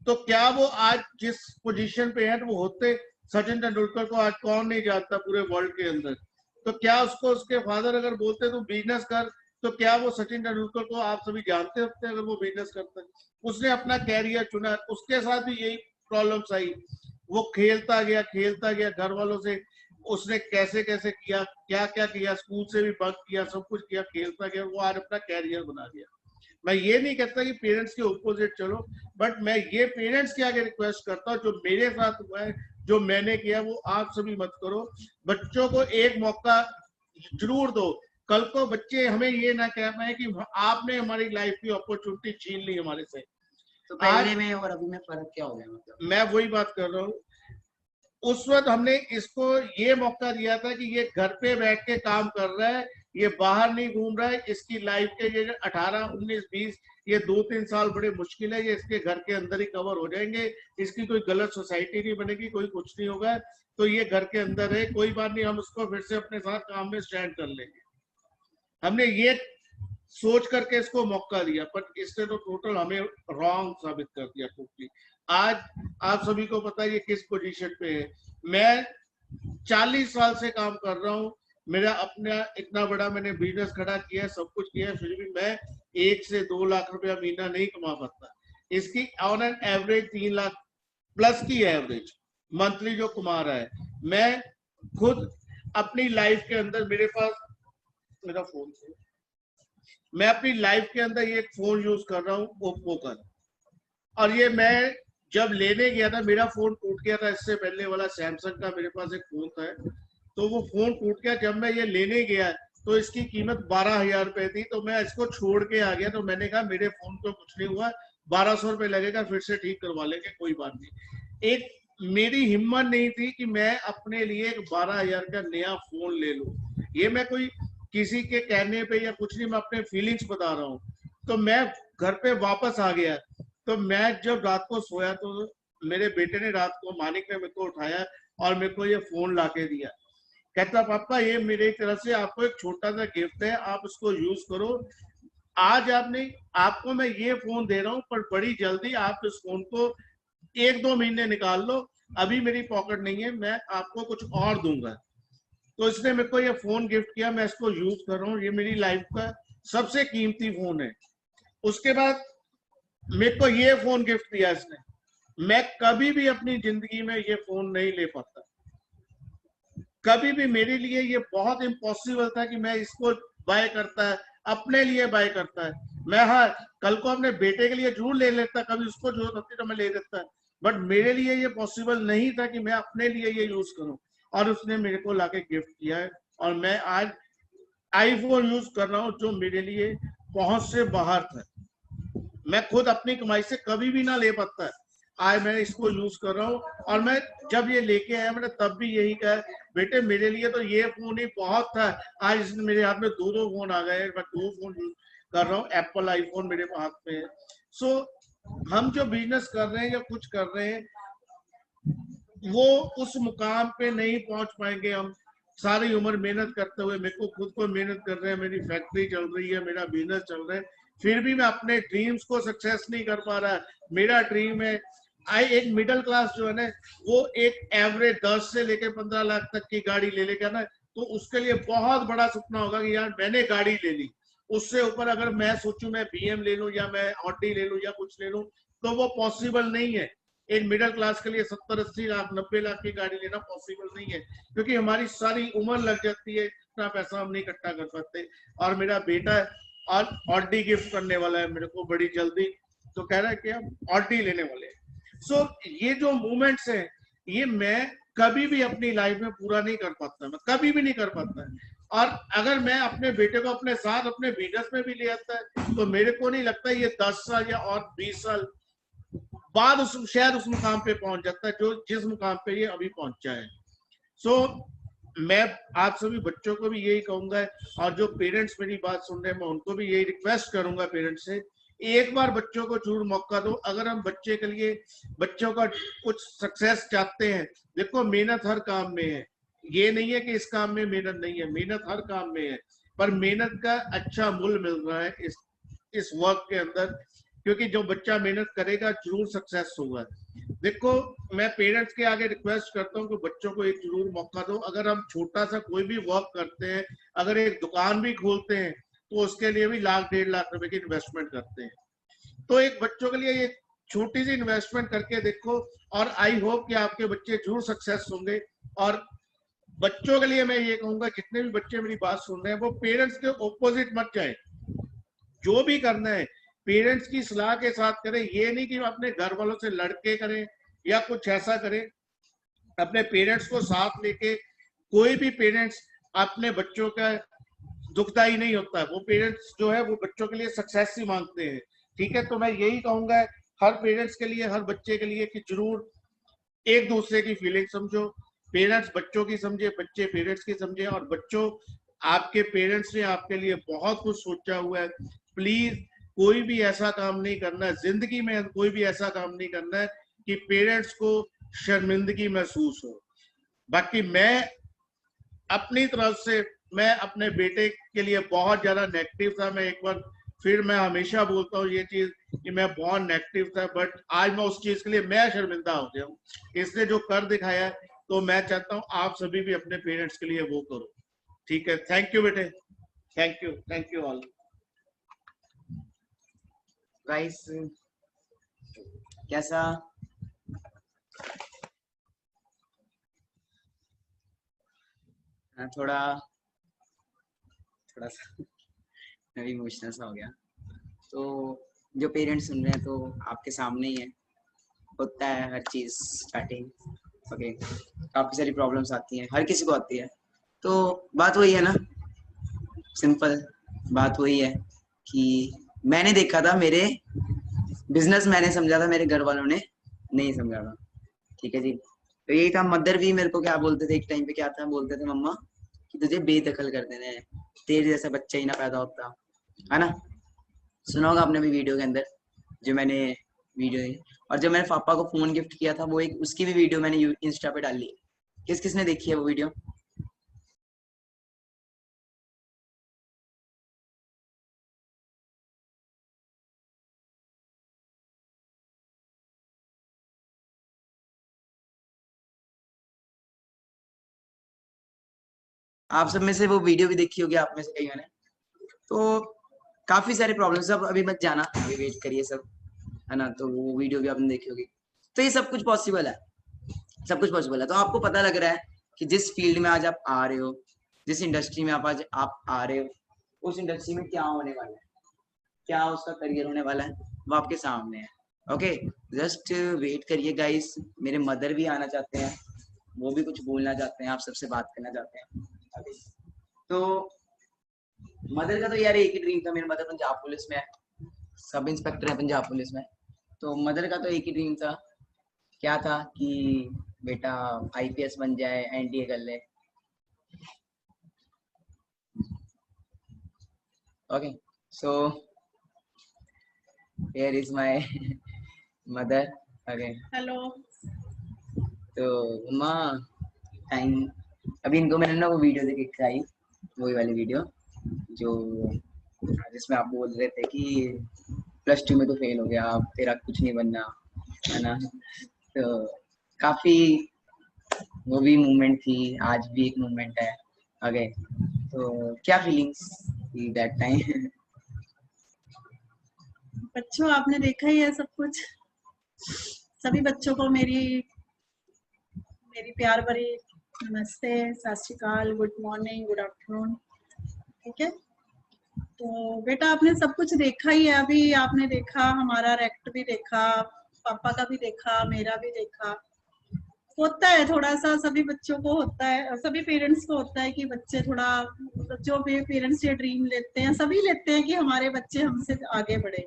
[SPEAKER 8] तो क्या वो आज जिस पोजीशन पे है वो होते? सचिन तेंदुलकर को आज कौन नहीं जानता पूरे वर्ल्ड के अंदर। तो क्या उसको उसके फादर अगर बोलते तू बिजनेस कर, तो क्या वो सचिन तेंदुलकर को आप सभी जानते होते अगर वो बिजनेस करता? उसने अपना कैरियर चुना, उसके साथ भी यही प्रॉब्लम्स आई। वो खेलता गया घर वालों से, उसने कैसे कैसे किया, क्या क्या किया, स्कूल से भी बंक किया, सब कुछ किया, खेलता गया, वो आज अपना कैरियर बना गया। मैं ये नहीं कहता कि पेरेंट्स के ऑपोजिट चलो, बट मैं ये पेरेंट्स के आगे रिक्वेस्ट करता हूँ, जो मेरे साथ हुआ है, जो मैंने किया, वो आप सभी मत करो। बच्चों को एक मौका जरूर दो। कल को बच्चे हमें ये ना कह पाए कि आपने हमारी लाइफ की अपॉर्चुनिटी छीन ली हमारे से।
[SPEAKER 1] तो पहले में और अभी में फर्क क्या हो गया? मतलब
[SPEAKER 8] मैं वही बात कर रहा हूँ, उस वक्त हमने इसको ये मौका दिया था कि ये घर पे बैठ के काम कर रहा है, ये बाहर नहीं घूम रहा है, इसकी लाइफ के ये 18, 19, 20 ये 2-3 साल बड़े मुश्किल है, ये इसके घर के अंदर ही कवर हो जाएंगे, इसकी कोई गलत सोसाइटी नहीं बनेगी, कोई कुछ नहीं होगा, तो ये घर के अंदर है, कोई बात नहीं, हम उसको फिर से अपने साथ काम में स्टैंड कर लेंगे। हमने ये सोच करके इसको मौका दिया, पर इसने तो टोटल हमें रॉन्ग साबित कर दिया टोटली। आज आप सभी को पता है ये किस पोजीशन पे है। मैं 40 साल से काम कर रहा हूँ, मेरा अपना इतना बड़ा मैंने बिजनेस खड़ा किया है, सब कुछ किया है, फिर भी मैं 1 से 2 लाख रुपया महीना नहीं कमा पाता। इसकी on an average 3 lakh plus की एवरेज मंथली जो कमा रहा है। मैं खुद अपनी लाइफ के अंदर, मेरे पास मेरा फोन, मैं अपनी लाइफ के अंदर ये फोन यूज कर रहा हूँ ओप्पो का, और ये मैं जब लेने गया था, मेरा फोन टूट गया था, इससे पहले वाला सैमसंग का मेरे पास एक फोन था, तो वो फोन टूट गया। जब मैं ये लेने गया तो इसकी कीमत 12,000 रुपए थी, तो मैं इसको छोड़ के आ गया। तो मैंने कहा मेरे फोन को कुछ नहीं हुआ, 1200 रुपए लगेगा, फिर से ठीक करवा लेंगे, कोई बात नहीं। एक मेरी हिम्मत नहीं थी कि मैं अपने लिए एक 12,000 का नया फोन ले लूं। ये मैं कोई किसी के कहने पे या कुछ नहीं, मैं अपने फीलिंग्स बता रहा हूँ। तो मैं घर पे वापस आ गया, तो मैं जब रात को सोया तो मेरे बेटे ने रात को, मानिक ने मेरे को उठाया और मेरे को ये फोन लाके दिया। कहता पापा ये मेरी तरफ से आपको एक छोटा सा गिफ्ट है, आप उसको यूज करो। आज आपको मैं ये फोन दे रहा हूँ, पर बड़ी जल्दी आप इस फोन को 1-2 महीने निकाल लो, अभी मेरी पॉकेट नहीं है, मैं आपको कुछ और दूंगा। तो इसने मेरे को ये फोन गिफ्ट किया, मैं इसको यूज कर रहा हूँ, ये मेरी लाइफ का सबसे कीमती फोन है। उसके बाद मेरे को ये फोन गिफ्ट दिया इसने। मैं कभी भी अपनी जिंदगी में ये फोन नहीं ले पाता, कभी भी। मेरे लिए ये बहुत इम्पॉसिबल था कि मैं इसको बाय करता है, अपने लिए बाय करता है। मैं हाँ कल को अपने बेटे के लिए जरूर ले लेता, कभी उसको जरूरत होती तो मैं ले लेता, बट मेरे लिए ये पॉसिबल नहीं था कि मैं अपने लिए ये यूज करूं। और उसने मेरे को लाके गिफ्ट किया है, और मैं आज आईफोन यूज कर रहा हूँ, जो मेरे लिए पहुंच से बाहर था। मैं खुद अपनी कमाई से कभी भी ना ले पाता, आज मैं इसको यूज कर रहा हूँ। और मैं जब ये लेके आया, मैंने तब भी यही कहा, बेटे मेरे लिए तो ये फोन ही बहुत था, आज इसने मेरे हाथ में 2 फोन आ गए, मैं 2 फोन यूज कर रहा हूँ, एप्पल आईफोन मेरे हाथ में है। सो हम जो बिजनेस कर रहे हैं या कुछ कर रहे हैं, वो उस मुकाम पे नहीं पहुंच पाएंगे हम सारी उम्र मेहनत करते हुए। मेरे को खुद को मेहनत कर रहे हैं, मेरी फैक्ट्री चल रही है, मेरा बिजनेस चल रहा है, फिर भी मैं अपने ड्रीम्स को सक्सेस नहीं कर पा रहा। मेरा ड्रीम है एक मिडिल क्लास जो है ना, वो एक एवरेज 10 से लेकर 15 लाख तक की गाड़ी ले लेगा ना, तो उसके लिए बहुत बड़ा सपना होगा कि यार मैंने गाड़ी ले ली। उससे ऊपर अगर मैं सोचूं मैं BM ले लूं या मैं ऑडी ले लूं या कुछ ले लूं, तो वो पॉसिबल नहीं है। एक मिडिल क्लास के लिए 70-80 लाख 90 लाख की गाड़ी लेना पॉसिबल नहीं है, क्योंकि हमारी सारी उम्र लग जाती है, इतना पैसा हम नहीं इकट्ठा कर सकते। और मेरा बेटा और ऑडी गिफ्ट करने वाला है मेरे को बड़ी जल्दी, तो कह रहा है कि हम ऑडी लेने वाले हैं। सो ये जो मूवमेंट्स हैं, ये मैं कभी भी अपनी लाइफ में पूरा नहीं कर पाता, मैं कभी भी नहीं कर पाता। और अगर मैं अपने बेटे को अपने साथ अपने बिजनेस में भी ले आता है, तो मेरे को नहीं लगता ये 10 साल या और 20 साल बाद शायद उस मुकाम पे पहुंच जाता है जो जिस मुकाम पे ये अभी पहुंचा है। सो मैं आप सभी बच्चों को भी यही कहूंगा, और जो पेरेंट्स मेरी बात सुन रहे हैं, मैं उनको भी यही रिक्वेस्ट करूंगा पेरेंट्स से, एक बार बच्चों को जरूर मौका दो। अगर हम बच्चे के लिए, बच्चों का कुछ सक्सेस चाहते हैं, देखो मेहनत हर काम में है, ये नहीं है कि इस काम में मेहनत नहीं है, मेहनत हर काम में है, पर मेहनत का अच्छा मूल्य मिल रहा है इस वर्क के अंदर, क्योंकि जो बच्चा मेहनत करेगा जरूर सक्सेस होगा। देखो मैं पेरेंट्स के आगे रिक्वेस्ट करता हूँ कि बच्चों को एक जरूर मौका दो। अगर हम छोटा सा कोई भी वर्क करते हैं, अगर एक दुकान भी खोलते हैं, तो उसके लिए भी 1-1.5 लाख रुपए की इन्वेस्टमेंट करते हैं। तो एक बच्चों के लिए ये छोटी सी इन्वेस्टमेंट करके देखो, और आई होप कि आपके बच्चे जरूर सक्सेस होंगे। और बच्चों के लिए मैं ये कहूंगा, जितने भी बच्चे मेरी बात सुन रहे हैं वो पेरेंट्स के ऑपोजिट मत जाए। जो भी करना है पेरेंट्स की सलाह के साथ करें। ये नहीं कि अपने घर वालों से लड़के करें या कुछ ऐसा करें। अपने पेरेंट्स को साथ लेके, कोई भी पेरेंट्स अपने बच्चों का दुखदाई नहीं होता है। वो पेरेंट्स जो है वो बच्चों के लिए सक्सेस ही मांगते हैं। ठीक है, तो मैं यही कहूंगा हर पेरेंट्स के लिए, हर बच्चे के लिए, कि जरूर एक दूसरे की फीलिंग समझो। पेरेंट्स बच्चों की समझे, बच्चे पेरेंट्स की समझे। और बच्चों, आपके पेरेंट्स ने आपके लिए बहुत कुछ सोचा हुआ है। प्लीज कोई भी ऐसा काम नहीं करना है जिंदगी में, कोई भी ऐसा काम नहीं करना है कि पेरेंट्स को शर्मिंदगी महसूस हो। बाकी मैं अपनी तरफ से, मैं अपने बेटे के लिए बहुत ज्यादा नेगेटिव था। मैं एक बार फिर मैं हमेशा बोलता हूँ ये चीज कि मैं बहुत नेगेटिव था, बट आज मैं उस चीज के लिए मैं शर्मिंदा हो गया हूँ। इसने जो कर दिखाया है, तो मैं चाहता हूँ आप सभी भी अपने पेरेंट्स के लिए वो करो। ठीक है, थैंक यू बेटे, थैंक यू ऑल।
[SPEAKER 1] गाइस, कैसा थोड़ा सा मैं भी इमोशनल सा हो गया। तो जो पेरेंट्स सुन रहे हैं, तो आपके सामने ही है, होता है हर चीज स्टार्टिंग। ओके, काफी सारी प्रॉब्लम्स आती हैं, हर किसी को आती है। तो बात वही है ना, सिंपल बात वही है कि मैंने देखा था, मेरे बिजनेस मैंने समझा था, मेरे घर वालों ने नहीं समझा था। ठीक है जी, तो यही था। मदर भी मेरे को क्या बोलते थे एक टाइम पे, क्या था बोलते थे मम्मा कि तुझे बेदखल कर देने हैं, तेरे जैसा बच्चा ही ना पैदा होता, है ना। सुना होगा आपने भी वीडियो के अंदर जो मैंने वीडियो, और जब मैंने पापा को फोन गिफ्ट किया था, वो एक उसकी भी वीडियो मैंने इंस्टा पे डाली है। किस किसने देखी है वो वीडियो? आप सब में से वो वीडियो भी देखी होगी, आप में से कई ने। तो काफी सारे प्रॉब्लम्स, अब अभी मत जाना, अभी वेट करिए सब, है ना। तो वो वीडियो भी आपने देखी होगी। तो ये सब कुछ पॉसिबल है, सब कुछ पॉसिबल है। तो आपको पता लग रहा है कि जिस फील्ड में आज आप आ रहे हो, जिस इंडस्ट्री में आज आप आ रहे हो, उस इंडस्ट्री में क्या होने वाला है, क्या उसका करियर होने वाला है, वो आपके सामने है। ओके, जस्ट वेट करिए गाइस। मेरे मदर भी आना चाहते हैं, वो भी कुछ बोलना चाहते हैं, आप सबसे बात करना चाहते हैं अभी। तो मदर का तो यार एक ही ड्रीम था, मेरी मदर पंजाब पुलिस में है, सब इंस्पेक्टर है पंजाब पुलिस में। तो मदर का तो एक ही ड्रीम था, क्या था कि बेटा आईपीएस बन जाए, एनडीए कर ले। Okay, so here is my mother. Okay,
[SPEAKER 6] hello.
[SPEAKER 1] तो माँ, टाइम अभी इनको मैंने ना वो वीडियो देख के आई, वही वाली वीडियो जो जिसमें आप बोल रहे थे कि +2 में तो फेल हो गया, अब तेरा कुछ नहीं बनना, है ना। तो काफी वो भी मूवमेंट थी, आज भी एक मूवमेंट है। ओके, तो क्या फीलिंग्स थी दैट टाइम?
[SPEAKER 6] बच्चों, आपने देखा ही है सब कुछ। सभी बच्चों को मेरी प्यार भरी नमस्ते, सत श्री अकाल, गुड मॉर्निंग, गुड आफ्टरनून। ठीक है, तो बेटा आपने सब कुछ देखा ही है। अभी आपने देखा, हमारा रेक्ट भी देखा, पापा का भी देखा, मेरा भी देखा। होता है थोड़ा सा, सभी बच्चों को होता है, सभी पेरेंट्स को होता है कि बच्चे थोड़ा, जो भी पेरेंट्स ये ड्रीम लेते हैं, सभी लेते हैं कि हमारे बच्चे हमसे आगे बढ़े,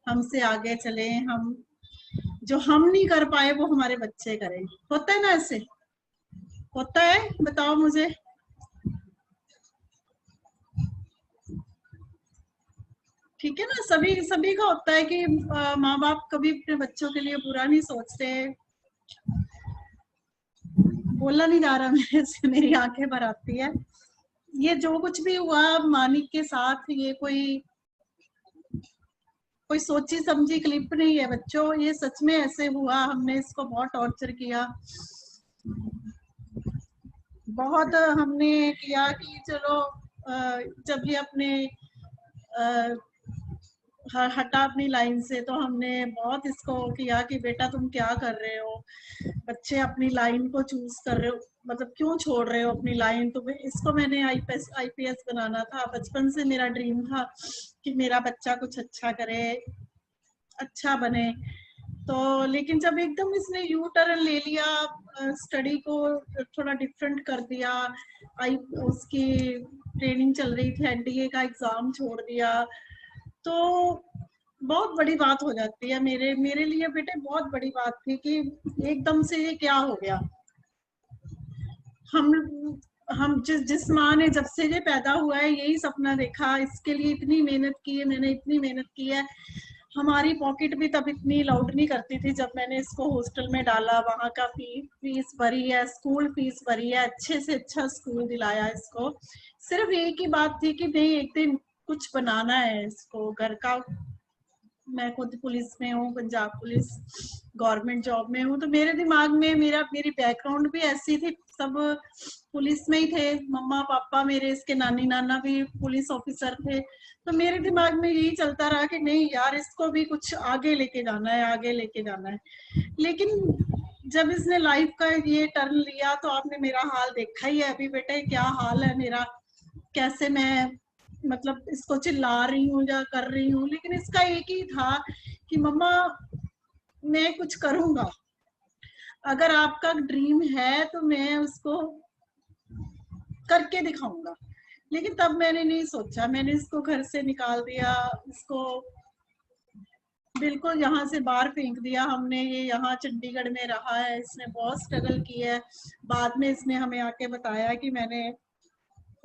[SPEAKER 6] हमसे आगे चले, हम जो हम नहीं कर पाए वो हमारे बच्चे करें। होता है ना, ऐसे होता है? बताओ मुझे। ठीक है ना, सभी का होता है कि माँ बाप कभी अपने बच्चों के लिए बुरा नहीं सोचते। बोलना नहीं जा रहा मेरे से, मेरी आंखें भर आती है। ये जो कुछ भी हुआ मानिक के साथ, ये कोई सोची समझी क्लिप नहीं है बच्चों, ये सच में ऐसे हुआ। हमने इसको बहुत टॉर्चर किया, बहुत हमने किया कि चलो जब ये अपने हटा अपनी लाइन से, तो हमने बहुत इसको किया कि बेटा तुम क्या कर रहे हो, बच्चे अपनी लाइन को चूज कर रहे हो, मतलब क्यों छोड़ रहे हो अपनी लाइन। तो इसको मैंने आईपीएस बनाना था, बचपन से मेरा ड्रीम था कि मेरा बच्चा कुछ अच्छा करे, अच्छा बने। तो लेकिन जब एकदम इसने यू टर्न ले लिया, स्टडी को थोड़ा डिफरेंट कर दिया, उसकी ट्रेनिंग चल रही थी, एनडीए का एग्जाम छोड़ दिया, तो बहुत बड़ी बात हो जाती है। मेरे लिए बेटे बहुत बड़ी बात थी कि एकदम से ये क्या हो गया। हम जिस माँ ने जब से ये पैदा हुआ है यही सपना देखा, इसके लिए इतनी मेहनत की है, मैंने इतनी मेहनत की है। हमारी पॉकेट भी तब इतनी लाउड नहीं करती थी जब मैंने इसको हॉस्टल में डाला, वहाँ का फीस भरी है, स्कूल फीस भरी है, अच्छे से अच्छा स्कूल दिलाया इसको। सिर्फ एक ही बात थी कि नहीं एक दिन कुछ बनाना है इसको घर का। मैं खुद पुलिस में हूँ, पंजाब पुलिस गवर्नमेंट जॉब में हूँ, तो मेरे दिमाग में मेरी बैकग्राउंड भी ऐसी थी, सब पुलिस में ही थे, मम्मा पापा मेरे, इसके नानी नाना भी पुलिस ऑफिसर थे। तो मेरे दिमाग में यही चलता रहा कि नहीं यार इसको भी कुछ आगे लेके जाना है, आगे लेके जाना है। लेकिन जब इसने लाइफ का ये टर्न लिया तो आपने मेरा हाल देखा ही है अभी बेटे, क्या हाल है मेरा, कैसे मैं मतलब इसको चिल्ला रही हूँ या कर रही हूँ। लेकिन इसका एक ही था कि मम्मा मैं कुछ करूंगा, अगर आपका ड्रीम है तो मैं उसको करके दिखाऊंगा। लेकिन तब मैंने नहीं सोचा, मैंने इसको घर से निकाल दिया, इसको बिल्कुल यहाँ से बाहर फेंक दिया हमने। ये यहाँ चंडीगढ़ में रहा है, इसने बहुत स्ट्रगल की है। बाद में इसने हमें आके बताया कि मैंने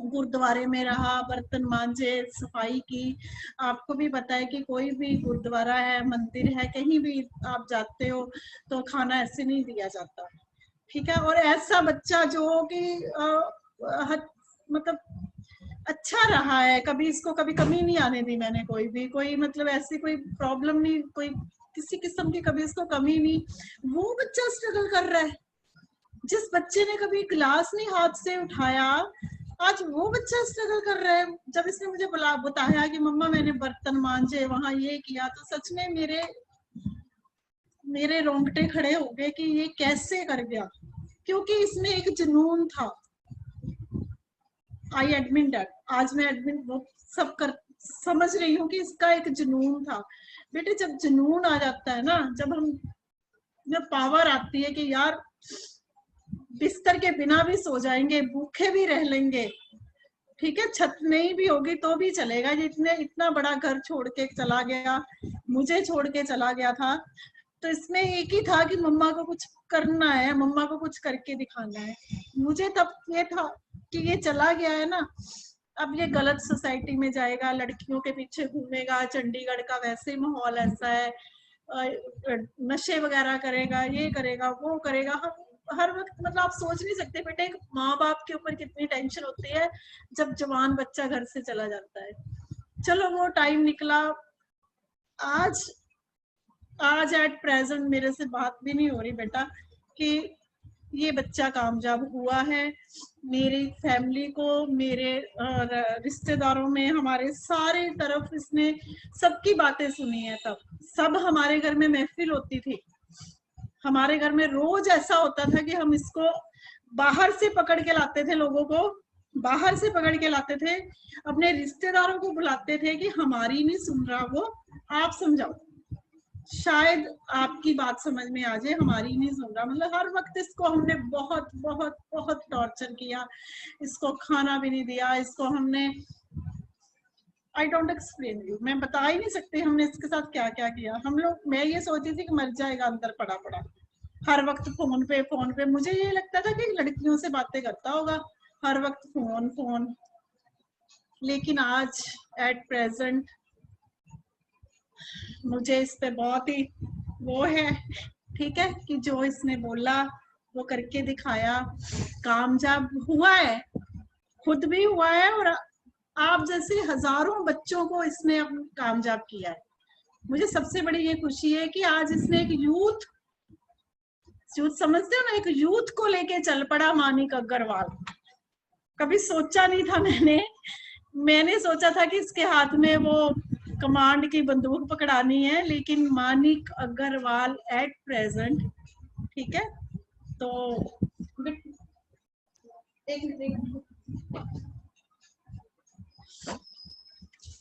[SPEAKER 6] गुरुद्वारे में रहा, बर्तन मांजे, सफाई की। आपको भी पता है कि कोई भी गुरुद्वारा है, मंदिर है, कहीं भी आप जाते हो तो खाना ऐसे नहीं दिया जाता, ठीक है। और ऐसा बच्चा जो कि मतलब अच्छा रहा है, कभी इसको कभी कमी नहीं आने दी मैंने, कोई मतलब ऐसी कोई प्रॉब्लम नहीं, कोई किसी किस्म की कभी इसको कमी नहीं। वो बच्चा स्ट्रगल कर रहा है, जिस बच्चे ने कभी गिलास नहीं हाथ से उठाया, आज वो बच्चा स्ट्रगल कर रहा है। जब इसने मुझे बताया कि मम्मा मैंने बर्तन मांजे, वहां ये किया, तो सच में मेरे रोंगटे खड़े हो गए कि ये कैसे कर गया, क्योंकि इसमें एक जुनून था। आई एडमिट दैट, आज मैं एडमिट वो सब कर समझ रही हूँ कि इसका एक जुनून था। बेटे जब जुनून आ जाता है ना, जब पावर आती है कि यार बिस्तर के बिना भी सो जाएंगे, भूखे भी रह लेंगे, ठीक है, छत नहीं भी होगी तो भी चलेगा। ये इतना बड़ा घर छोड़ के चला गया, मुझे छोड़ के चला गया था, तो इसमें एक ही था कि मम्मा को कुछ करना है, मम्मा को कुछ करके दिखाना है। मुझे तब ये था कि ये चला गया है ना, अब ये गलत सोसाइटी में जाएगा, लड़कियों के पीछे घूमेगा, चंडीगढ़ का वैसे माहौल ऐसा है, नशे वगैरह करेगा, ये करेगा, वो करेगा। हर वक्त मतलब आप सोच नहीं सकते बेटे एक माँ बाप के ऊपर कितनी टेंशन होती है जब जवान बच्चा घर से चला जाता है। चलो वो टाइम निकला, आज एट प्रेजेंट मेरे से बात भी नहीं हो रही बेटा कि ये बच्चा कामयाब हुआ है। मेरी फैमिली को, मेरे रिश्तेदारों में, हमारे सारे तरफ इसने सबकी बातें सुनी है। तब सब हमारे घर में महफिल होती थी, हमारे घर में रोज ऐसा होता था कि हम इसको बाहर से पकड़ के लाते थे, लोगों को बाहर से पकड़ के लाते थे, अपने रिश्तेदारों को बुलाते थे कि हमारी नहीं सुन रहा वो, आप समझाओ, शायद आपकी बात समझ में आ जाए, हमारी नहीं सुन रहा। मतलब हर वक्त इसको हमने बहुत बहुत बहुत टॉर्चर किया, इसको खाना भी नहीं दिया, इसको हमने आई डोंट एक्सप्लेन यू, मैं बता ही नहीं सकती हमने इसके साथ क्या क्या किया। हम लोग, मैं ये सोचती थी कि मर जाएगा अंदर पड़ा पड़ा, हर वक्त फोन पे। मुझे ये लगता था कि लड़कियों से बातें करता होगा, हर वक्त फोन। लेकिन आज एट प्रेजेंट मुझे इस पे बहुत ही वो है, ठीक है, कि जो इसने बोला वो करके दिखाया, कामयाब हुआ है, खुद भी हुआ है, और आप जैसे हजारों बच्चों को इसने कामयाब किया है। मुझे सबसे बड़ी ये खुशी है कि आज इसने एक यूथ समझते हो ना, एक यूथ को लेके चल पड़ा मानिक अग्रवाल। कभी सोचा नहीं था मैंने सोचा था कि इसके हाथ में वो कमांड की बंदूक पकड़ानी है, लेकिन मानिक अग्रवाल एट प्रेजेंट, ठीक है। तो एक मिनट,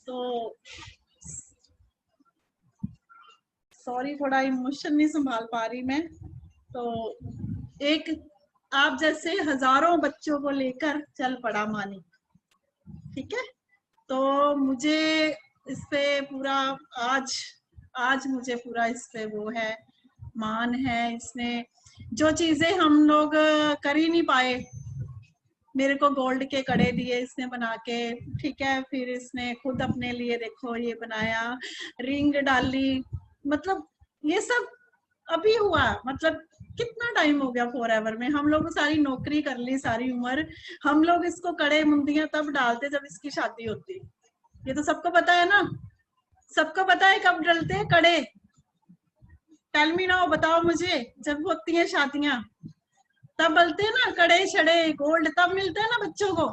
[SPEAKER 6] तो सॉरी थोड़ा इमोशन नहीं संभाल पा रही मैं। तो एक आप जैसे हजारों बच्चों को लेकर चल पड़ा मानिक, ठीक है। तो मुझे इस पे पूरा आज मुझे पूरा इस पे वो है, मान है। इसने जो चीजें हम लोग कर ही नहीं पाए, मेरे को गोल्ड के कड़े दिए इसने बना के, ठीक है। फिर इसने खुद अपने लिए देखो ये बनाया, रिंग डाली, मतलब ये सब अभी हुआ। मतलब कितना टाइम हो गया फॉरएवर में, हम लोग सारी नौकरी कर ली सारी उम्र, हम लोग इसको कड़े मुंदियां तब डालते जब इसकी शादी होती। ये तो सबको पता है ना, सबको पता है कब डलते हैं कड़े। टेल मी नाउ, बताओ मुझे, जब होती हैं शादियां तब बलते हैं ना कड़े छड़े, गोल्ड तब मिलते हैं ना बच्चों को।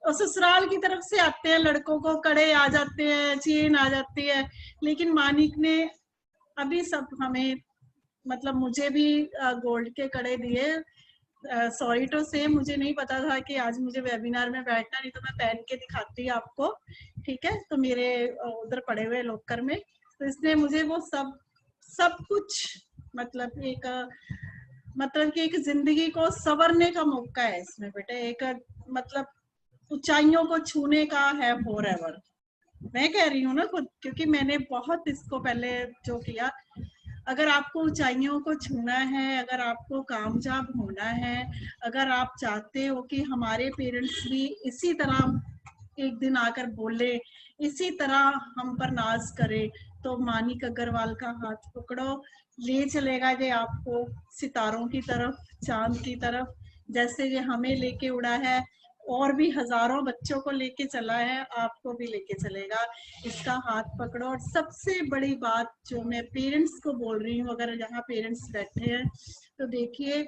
[SPEAKER 6] और ससुराल की तरफ से आते हैं लड़कों को, कड़े आ जाते हैं, चेन आ जाती है। लेकिन मानिक ने अभी सब हमें, मतलब मुझे भी गोल्ड के कड़े दिए। सॉरी टू से, मुझे नहीं पता था कि आज मुझे वेबिनार में बैठना, नहीं तो मैं पहन के दिखाती आपको, ठीक है। तो मेरे उधर पड़े हुए लॉकर में, तो इसने मुझे वो सब कुछ, मतलब कि एक जिंदगी को संवरने का मौका है इसमें बेटे, एक मतलब ऊंचाइयों को छूने का है फॉरएवर। मैं कह रही हूँ ना खुद, क्योंकि मैंने बहुत इसको पहले जो किया। अगर आपको ऊंचाइयों को छूना है, अगर आपको कामयाब होना है, अगर आप चाहते हो कि हमारे पेरेंट्स भी इसी तरह एक दिन आकर बोले, इसी तरह हम पर नाज करे, तो मानिक अग्रवाल का हाथ पकड़ो, ले चलेगा ये आपको सितारों की तरफ, चांद की तरफ, जैसे ये हमें लेके उड़ा है, और भी हजारों बच्चों को लेके चला है, आपको भी लेके चलेगा। इसका हाथ पकड़ो। और सबसे बड़ी बात जो मैं पेरेंट्स को बोल रही हूँ, अगर यहाँ पेरेंट्स बैठे हैं तो देखिए,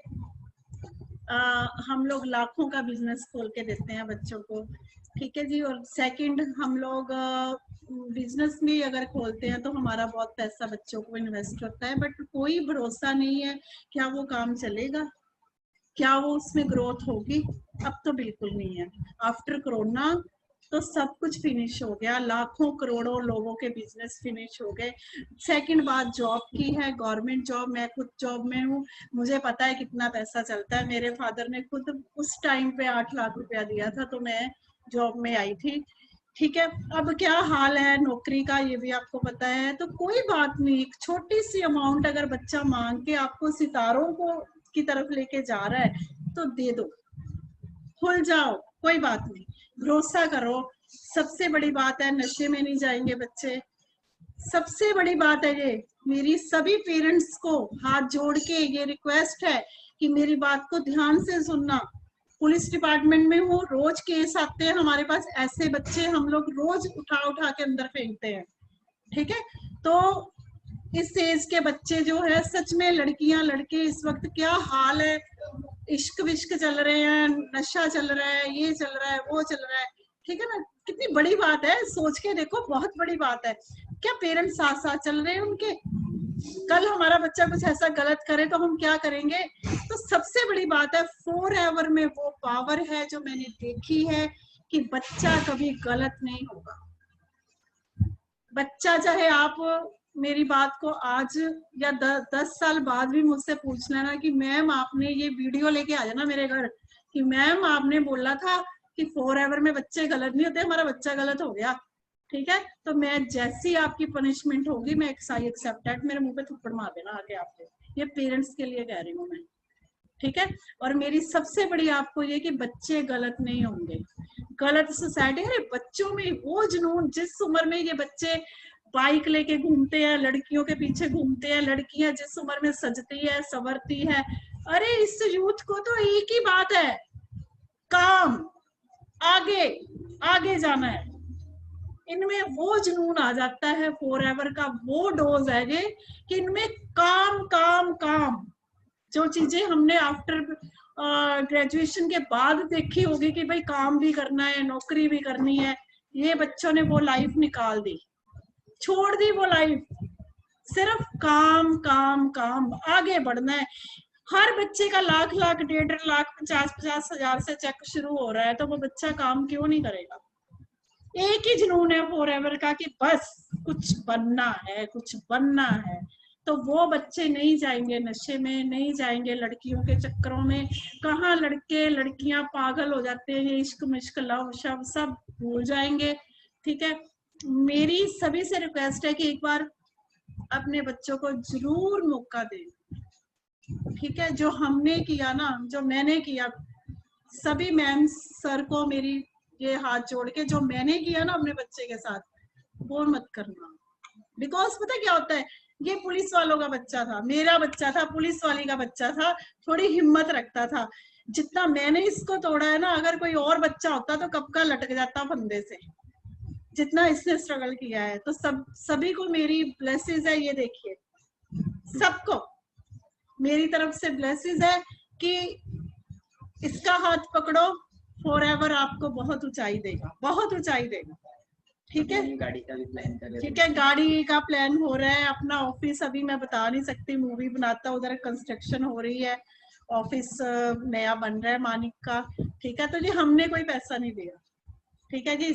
[SPEAKER 6] हम लोग लाखों का बिजनेस खोल के देते हैं बच्चों को, ठीक है जी। और सेकंड, हम लोग बिजनेस भी अगर खोलते हैं तो हमारा बहुत पैसा बच्चों को इन्वेस्ट होता है, बट कोई भरोसा नहीं है क्या वो काम चलेगा, क्या वो उसमें ग्रोथ होगी। अब तो बिल्कुल नहीं है। आफ्टर कोरोना तो सब कुछ फिनिश हो गया, लाखों करोड़ों लोगों के बिजनेस फिनिश हो गए। सेकंड बात जॉब की है, गवर्नमेंट जॉब। मैं खुद जॉब में हूँ, मुझे पता है कितना पैसा चलता है। मेरे फादर ने खुद उस टाइम पे 8 लाख रुपया दिया था, तो मैं जॉब में आई थी, ठीक है। अब क्या हाल है नौकरी का, ये भी आपको पता है। तो कोई बात नहीं, एक छोटी सी अमाउंट अगर बच्चा मांग के आपको सितारों को की तरफ लेके जा रहा है तो दे दो, खुल जाओ, कोई बात नहीं, भरोसा करो। सबसे बड़ी बात है, नशे में नहीं जाएंगे बच्चे। सबसे बड़ी बात है ये, मेरी सभी पेरेंट्स को हाथ जोड़ के ये रिक्वेस्ट है कि मेरी बात को ध्यान से सुनना। पुलिस डिपार्टमेंट में हूँ, रोज केस आते हैं हमारे पास, ऐसे बच्चे हम लोग रोज उठा के अंदर फेंकते हैं, ठीक है। तो इस एज के बच्चे जो है, सच में लड़कियां लड़के इस वक्त क्या हाल है, इश्क विश्क चल रहे हैं, नशा चल रहा है, ये चल रहा है, वो चल रहा है, ठीक है ना। कितनी बड़ी बात है, सोच के देखो, बहुत बड़ी बात है। क्या पेरेंट्स साथ साथ चल रहे हैं उनके? कल हमारा बच्चा कुछ ऐसा गलत करे तो हम क्या करेंगे? तो सबसे बड़ी बात है, फॉरएवर में वो पावर है जो मैंने देखी है कि बच्चा कभी गलत नहीं होगा। बच्चा, चाहे आप मेरी बात को आज या 10 साल बाद भी मुझसे पूछ लेना कि मैम आपने ये वीडियो लेके आ जाना मेरे घर कि मैम आपने बोला था कि फॉरएवर में बच्चे गलत नहीं होते, हमारा बच्चा गलत हो गया, ठीक है। तो मैं जैसी आपकी पनिशमेंट होगी, मैं आई एक्सेप्ट दैट, मेरे मुंह पे थप्पड़ मार देना आके आपके। ये पेरेंट्स के लिए कह रही हूँ मैं, ठीक है। और मेरी सबसे बड़ी आपको ये कि बच्चे गलत नहीं होंगे। गलत सोसाइटी, अरे बच्चों में वो जुनून, जिस उम्र में ये बच्चे बाइक लेके घूमते हैं, लड़कियों के पीछे घूमते हैं, लड़कियां जिस उम्र में सजती है, संवरती है, अरे इस यूथ को तो एक ही बात है, काम, आगे आगे जाना है। इनमें वो जुनून आ जाता है, फॉरएवर का वो डोज है ये कि इनमें काम काम काम। जो चीजें हमने आफ्टर ग्रेजुएशन के बाद देखी होगी कि भाई काम भी करना है, नौकरी भी करनी है, ये बच्चों ने वो लाइफ निकाल दी। छोड़ दी वो लाइफ, सिर्फ काम काम काम, आगे बढ़ना है। हर बच्चे का लाख लाख 1.5 लाख 50 हजार से चेक शुरू हो रहा है, तो वो बच्चा काम क्यों नहीं करेगा? एक ही जुनून है फॉरएवर का कि बस कुछ बनना है, कुछ बनना है। तो वो बच्चे नहीं जाएंगे नशे में, नहीं जाएंगे लड़कियों के चक्करों में। कहाँ लड़के लड़कियां पागल हो जाते हैं, इश्क मिश्क लव शव सब भूल जाएंगे। ठीक है, मेरी सभी से रिक्वेस्ट है कि एक बार अपने बच्चों को जरूर मौका दें। ठीक है, जो हमने किया ना, जो मैंने किया, सभी मैम सर को मेरी ये हाथ जोड़ के, जो मैंने किया ना अपने बच्चे के साथ, वो मत करना। बिकॉज पता क्या होता है, ये पुलिस वालों का बच्चा था, मेरा बच्चा था, पुलिस वाली का बच्चा था, थोड़ी हिम्मत रखता था। जितना मैंने इसको तोड़ा है ना, अगर कोई और बच्चा होता तो कब का लटक जाता फंदे से, जितना इसने स्ट्रगल किया है। तो सभी को मेरी ब्लेसिंग है, ये देखिए सबको मेरी तरफ से ब्लेसिंग है कि इसका हाथ पकड़ो, फॉरएवर आपको बहुत ऊंचाई देगा, बहुत ऊंचाई देगा। ठीक है,
[SPEAKER 2] गाड़ी का भी प्लान कर रहे
[SPEAKER 6] ठीक है, गाड़ी का प्लान हो रहा है। अपना ऑफिस अभी मैं बता नहीं सकती, मूवी बनाता, उधर कंस्ट्रक्शन हो रही है, ऑफिस नया बन रहा है मानिक का। ठीक है, तो जी हमने कोई पैसा नहीं दिया, ठीक है जी,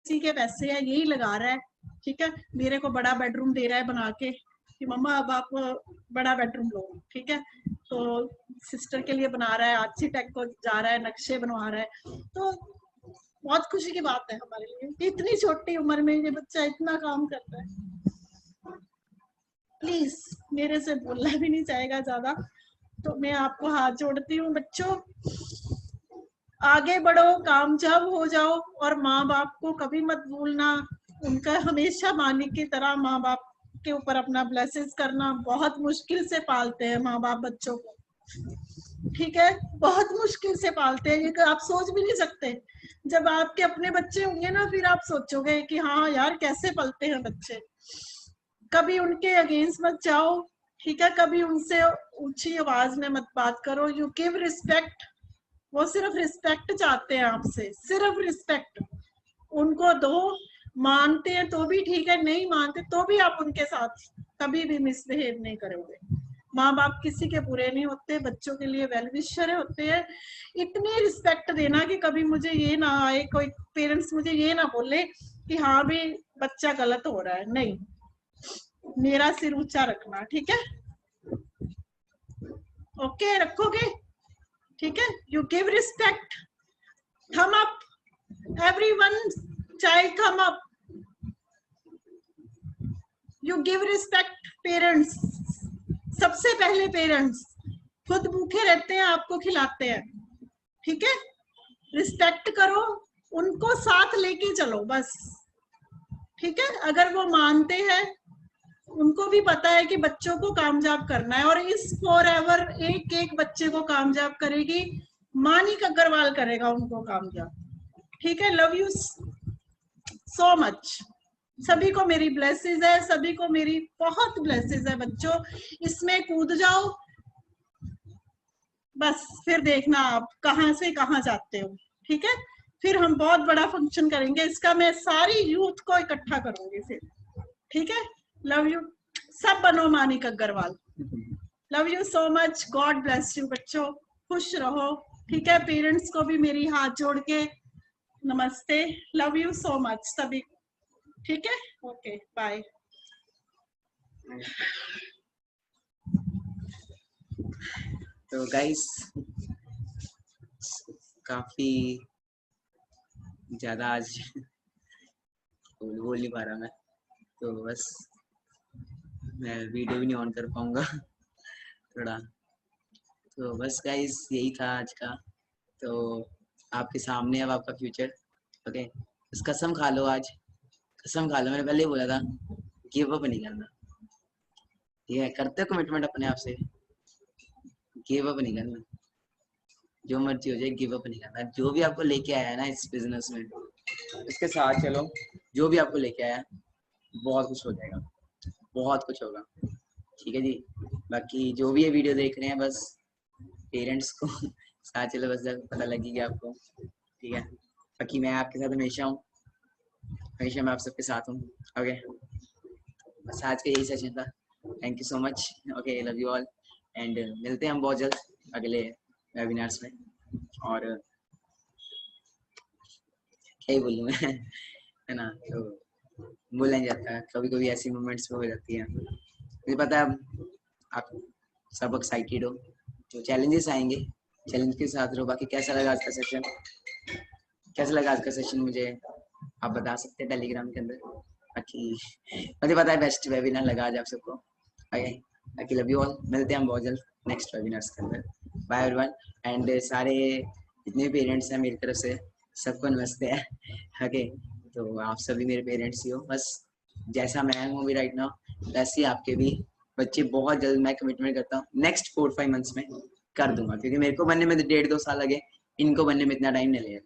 [SPEAKER 6] इसी के पैसे है, यही लगा रहा है। ठीक है, मेरे को बड़ा बेडरूम दे रहा है बना के कि मम्मा अब आप बड़ा बेडरूम लो। ठीक है, तो सिस्टर के लिए बना रहा है, आर्किटेक्ट को जा रहा है, नक्शे बनवा रहा है। तो बहुत खुशी की बात है हमारे लिए कि इतनी छोटी उम्र में ये बच्चा इतना काम करता है। प्लीज, मेरे से बोलना भी नहीं चाहेगा ज्यादा, तो मैं आपको हाथ जोड़ती हूँ। बच्चों आगे बढ़ो, कामयाब हो जाओ, और माँ बाप को कभी मत भूलना। उनका हमेशा मानिक की तरह माँ बाप के ऊपर अपना ब्लेसिंग्स करना। बहुत मुश्किल से पालते हैं माँ बाप बच्चों को, ठीक है, बहुत मुश्किल से पालते हैं, ये आप सोच भी नहीं सकते। जब आपके अपने बच्चे होंगे ना, फिर आप सोचोगे कि हाँ यार कैसे पलते हैं बच्चे। कभी उनके अगेंस्ट मत जाओ, ठीक है, कभी उनसे ऊंची आवाज में मत बात करो। यू गिव रिस्पेक्ट, वो सिर्फ रिस्पेक्ट चाहते हैं आपसे, सिर्फ रिस्पेक्ट उनको दो। मानते हैं तो भी ठीक है, नहीं मानते तो भी आप उनके साथ कभी भी मिसबिहेव नहीं करोगे। माँ बाप किसी के बुरे नहीं होते, बच्चों के लिए वेल विशर होते हैं। इतनी रिस्पेक्ट देना कि कभी मुझे ये ना आए, कोई पेरेंट्स मुझे ये ना बोले कि हाँ भी बच्चा गलत हो रहा है। नहीं, मेरा सिर ऊंचा रखना, ठीक है, ओके रखोगे, ठीक है। यू गिव रिस्पेक्ट, थम अप, एवरीवन चाइल्ड थम up. You give respect parents, सबसे पहले पेरेंट्स खुद भूखे रहते हैं, आपको खिलाते हैं, ठीक है। रिस्पेक्ट करो, उनको साथ लेके चलो बस, ठीक है। अगर वो मानते हैं, उनको भी पता है कि बच्चों को कामयाब करना है, और इस फॉरएवर एक एक बच्चे को कामयाब करेगी मानिक अग्रवाल, करेगा उनको कामयाब, ठीक है। Love you so much. सभी को मेरी ब्लेसिंग है, सभी को मेरी बहुत ब्लेसिंग है बच्चों। इसमें कूद जाओ बस, फिर देखना आप कहां से कहां जाते हो, ठीक है। फिर हम बहुत बड़ा फंक्शन करेंगे, इसका मैं सारी यूथ को इकट्ठा करूंगी फिर, ठीक है। लव यू, सब बनो Manik Agarwal. Love you so much, God bless you बच्चों, खुश रहो, ठीक है। पेरेंट्स को भी मेरी हाथ जोड़ के नमस्ते। लव यू सो मच सभी, ठीक है, ओके बाय।
[SPEAKER 2] तो गाइस काफी ज्यादा आज बोल नहीं पा रहा मैं, तो बस मैं वीडियो भी नहीं ऑन कर पाऊंगा थोड़ा। तो बस गाइस यही था आज का। तो आपके सामने अब आपका फ्यूचर, ओके। इस कसम खा लो, आज कसम खा लो, मैंने पहले ही बोला था गिव अप नहीं करना, ठीक है। करते हो कमिटमेंट अपने आप से, गिव अप नहीं करना, जो मर्जी हो जाए गिव अप नहीं करना। जो भी आपको लेके आया है ना इस बिजनेस में, इसके साथ चलो। जो भी आपको लेके आया बहुत कुछ हो जाएगा, बहुत कुछ होगा, ठीक है जी। बाकी जो भी ये वीडियो देख रहे हैं, बस पेरेंट्स को साथ चलो, बस पता लगेगा आपको, ठीक है। बाकी मैं आपके साथ हमेशा हूँ,
[SPEAKER 1] हमेशा मैं आप सबके साथ हूँ। ओके, बस आज का यही सेशन था। Thank you so much. Okay, love you all and मिलते हैं हम बहुत जल्द अगले वेबिनार्स में। और क्या ही बोलूँ मैं है ना, तो बोला नहीं जाता, कभी कभी ऐसी मोमेंट्स में हो जाती है। मुझे पता है आप सब एक्साइटेड हो, जो चैलेंजेस आएंगे चैलेंज के साथ रहो। बाकी कैसा लगा आज का सेशन, कैसा लगा आज का सेशन मुझे आप बता सकते हैं टेलीग्राम के अंदर। बाकी मुझे पता है बेस्ट वेबिनार लगा आज आप सबको। ओके, बाकी लव यू ऑल, मिलते हैं हम बहुत जल्द नेक्स्ट वेबिनार्स के अंदर। बाय एवरीवन एंड सारे जितने पेरेंट्स हैं मेरी तरफ से सबको नमस्ते है। ओके, तो आप सभी मेरे पेरेंट्स ही हो, बस जैसा मैं हूँ अभी राइट नाउ वैसे ही आपके भी बच्चे बहुत जल्द मैं कमिटमेंट करता हूँ नेक्स्ट 4-5 मंथ्स में कर दूंगा, क्योंकि मेरे को बनने में 1.5-2 साल लगे, इनको बनने में इतना टाइम नहीं लगेगा,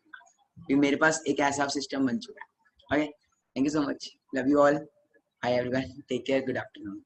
[SPEAKER 1] क्योंकि मेरे पास एक ऐसा सिस्टम बन चुका है। Okay, thank you so much, love you all, bye everyone, take care, good afternoon.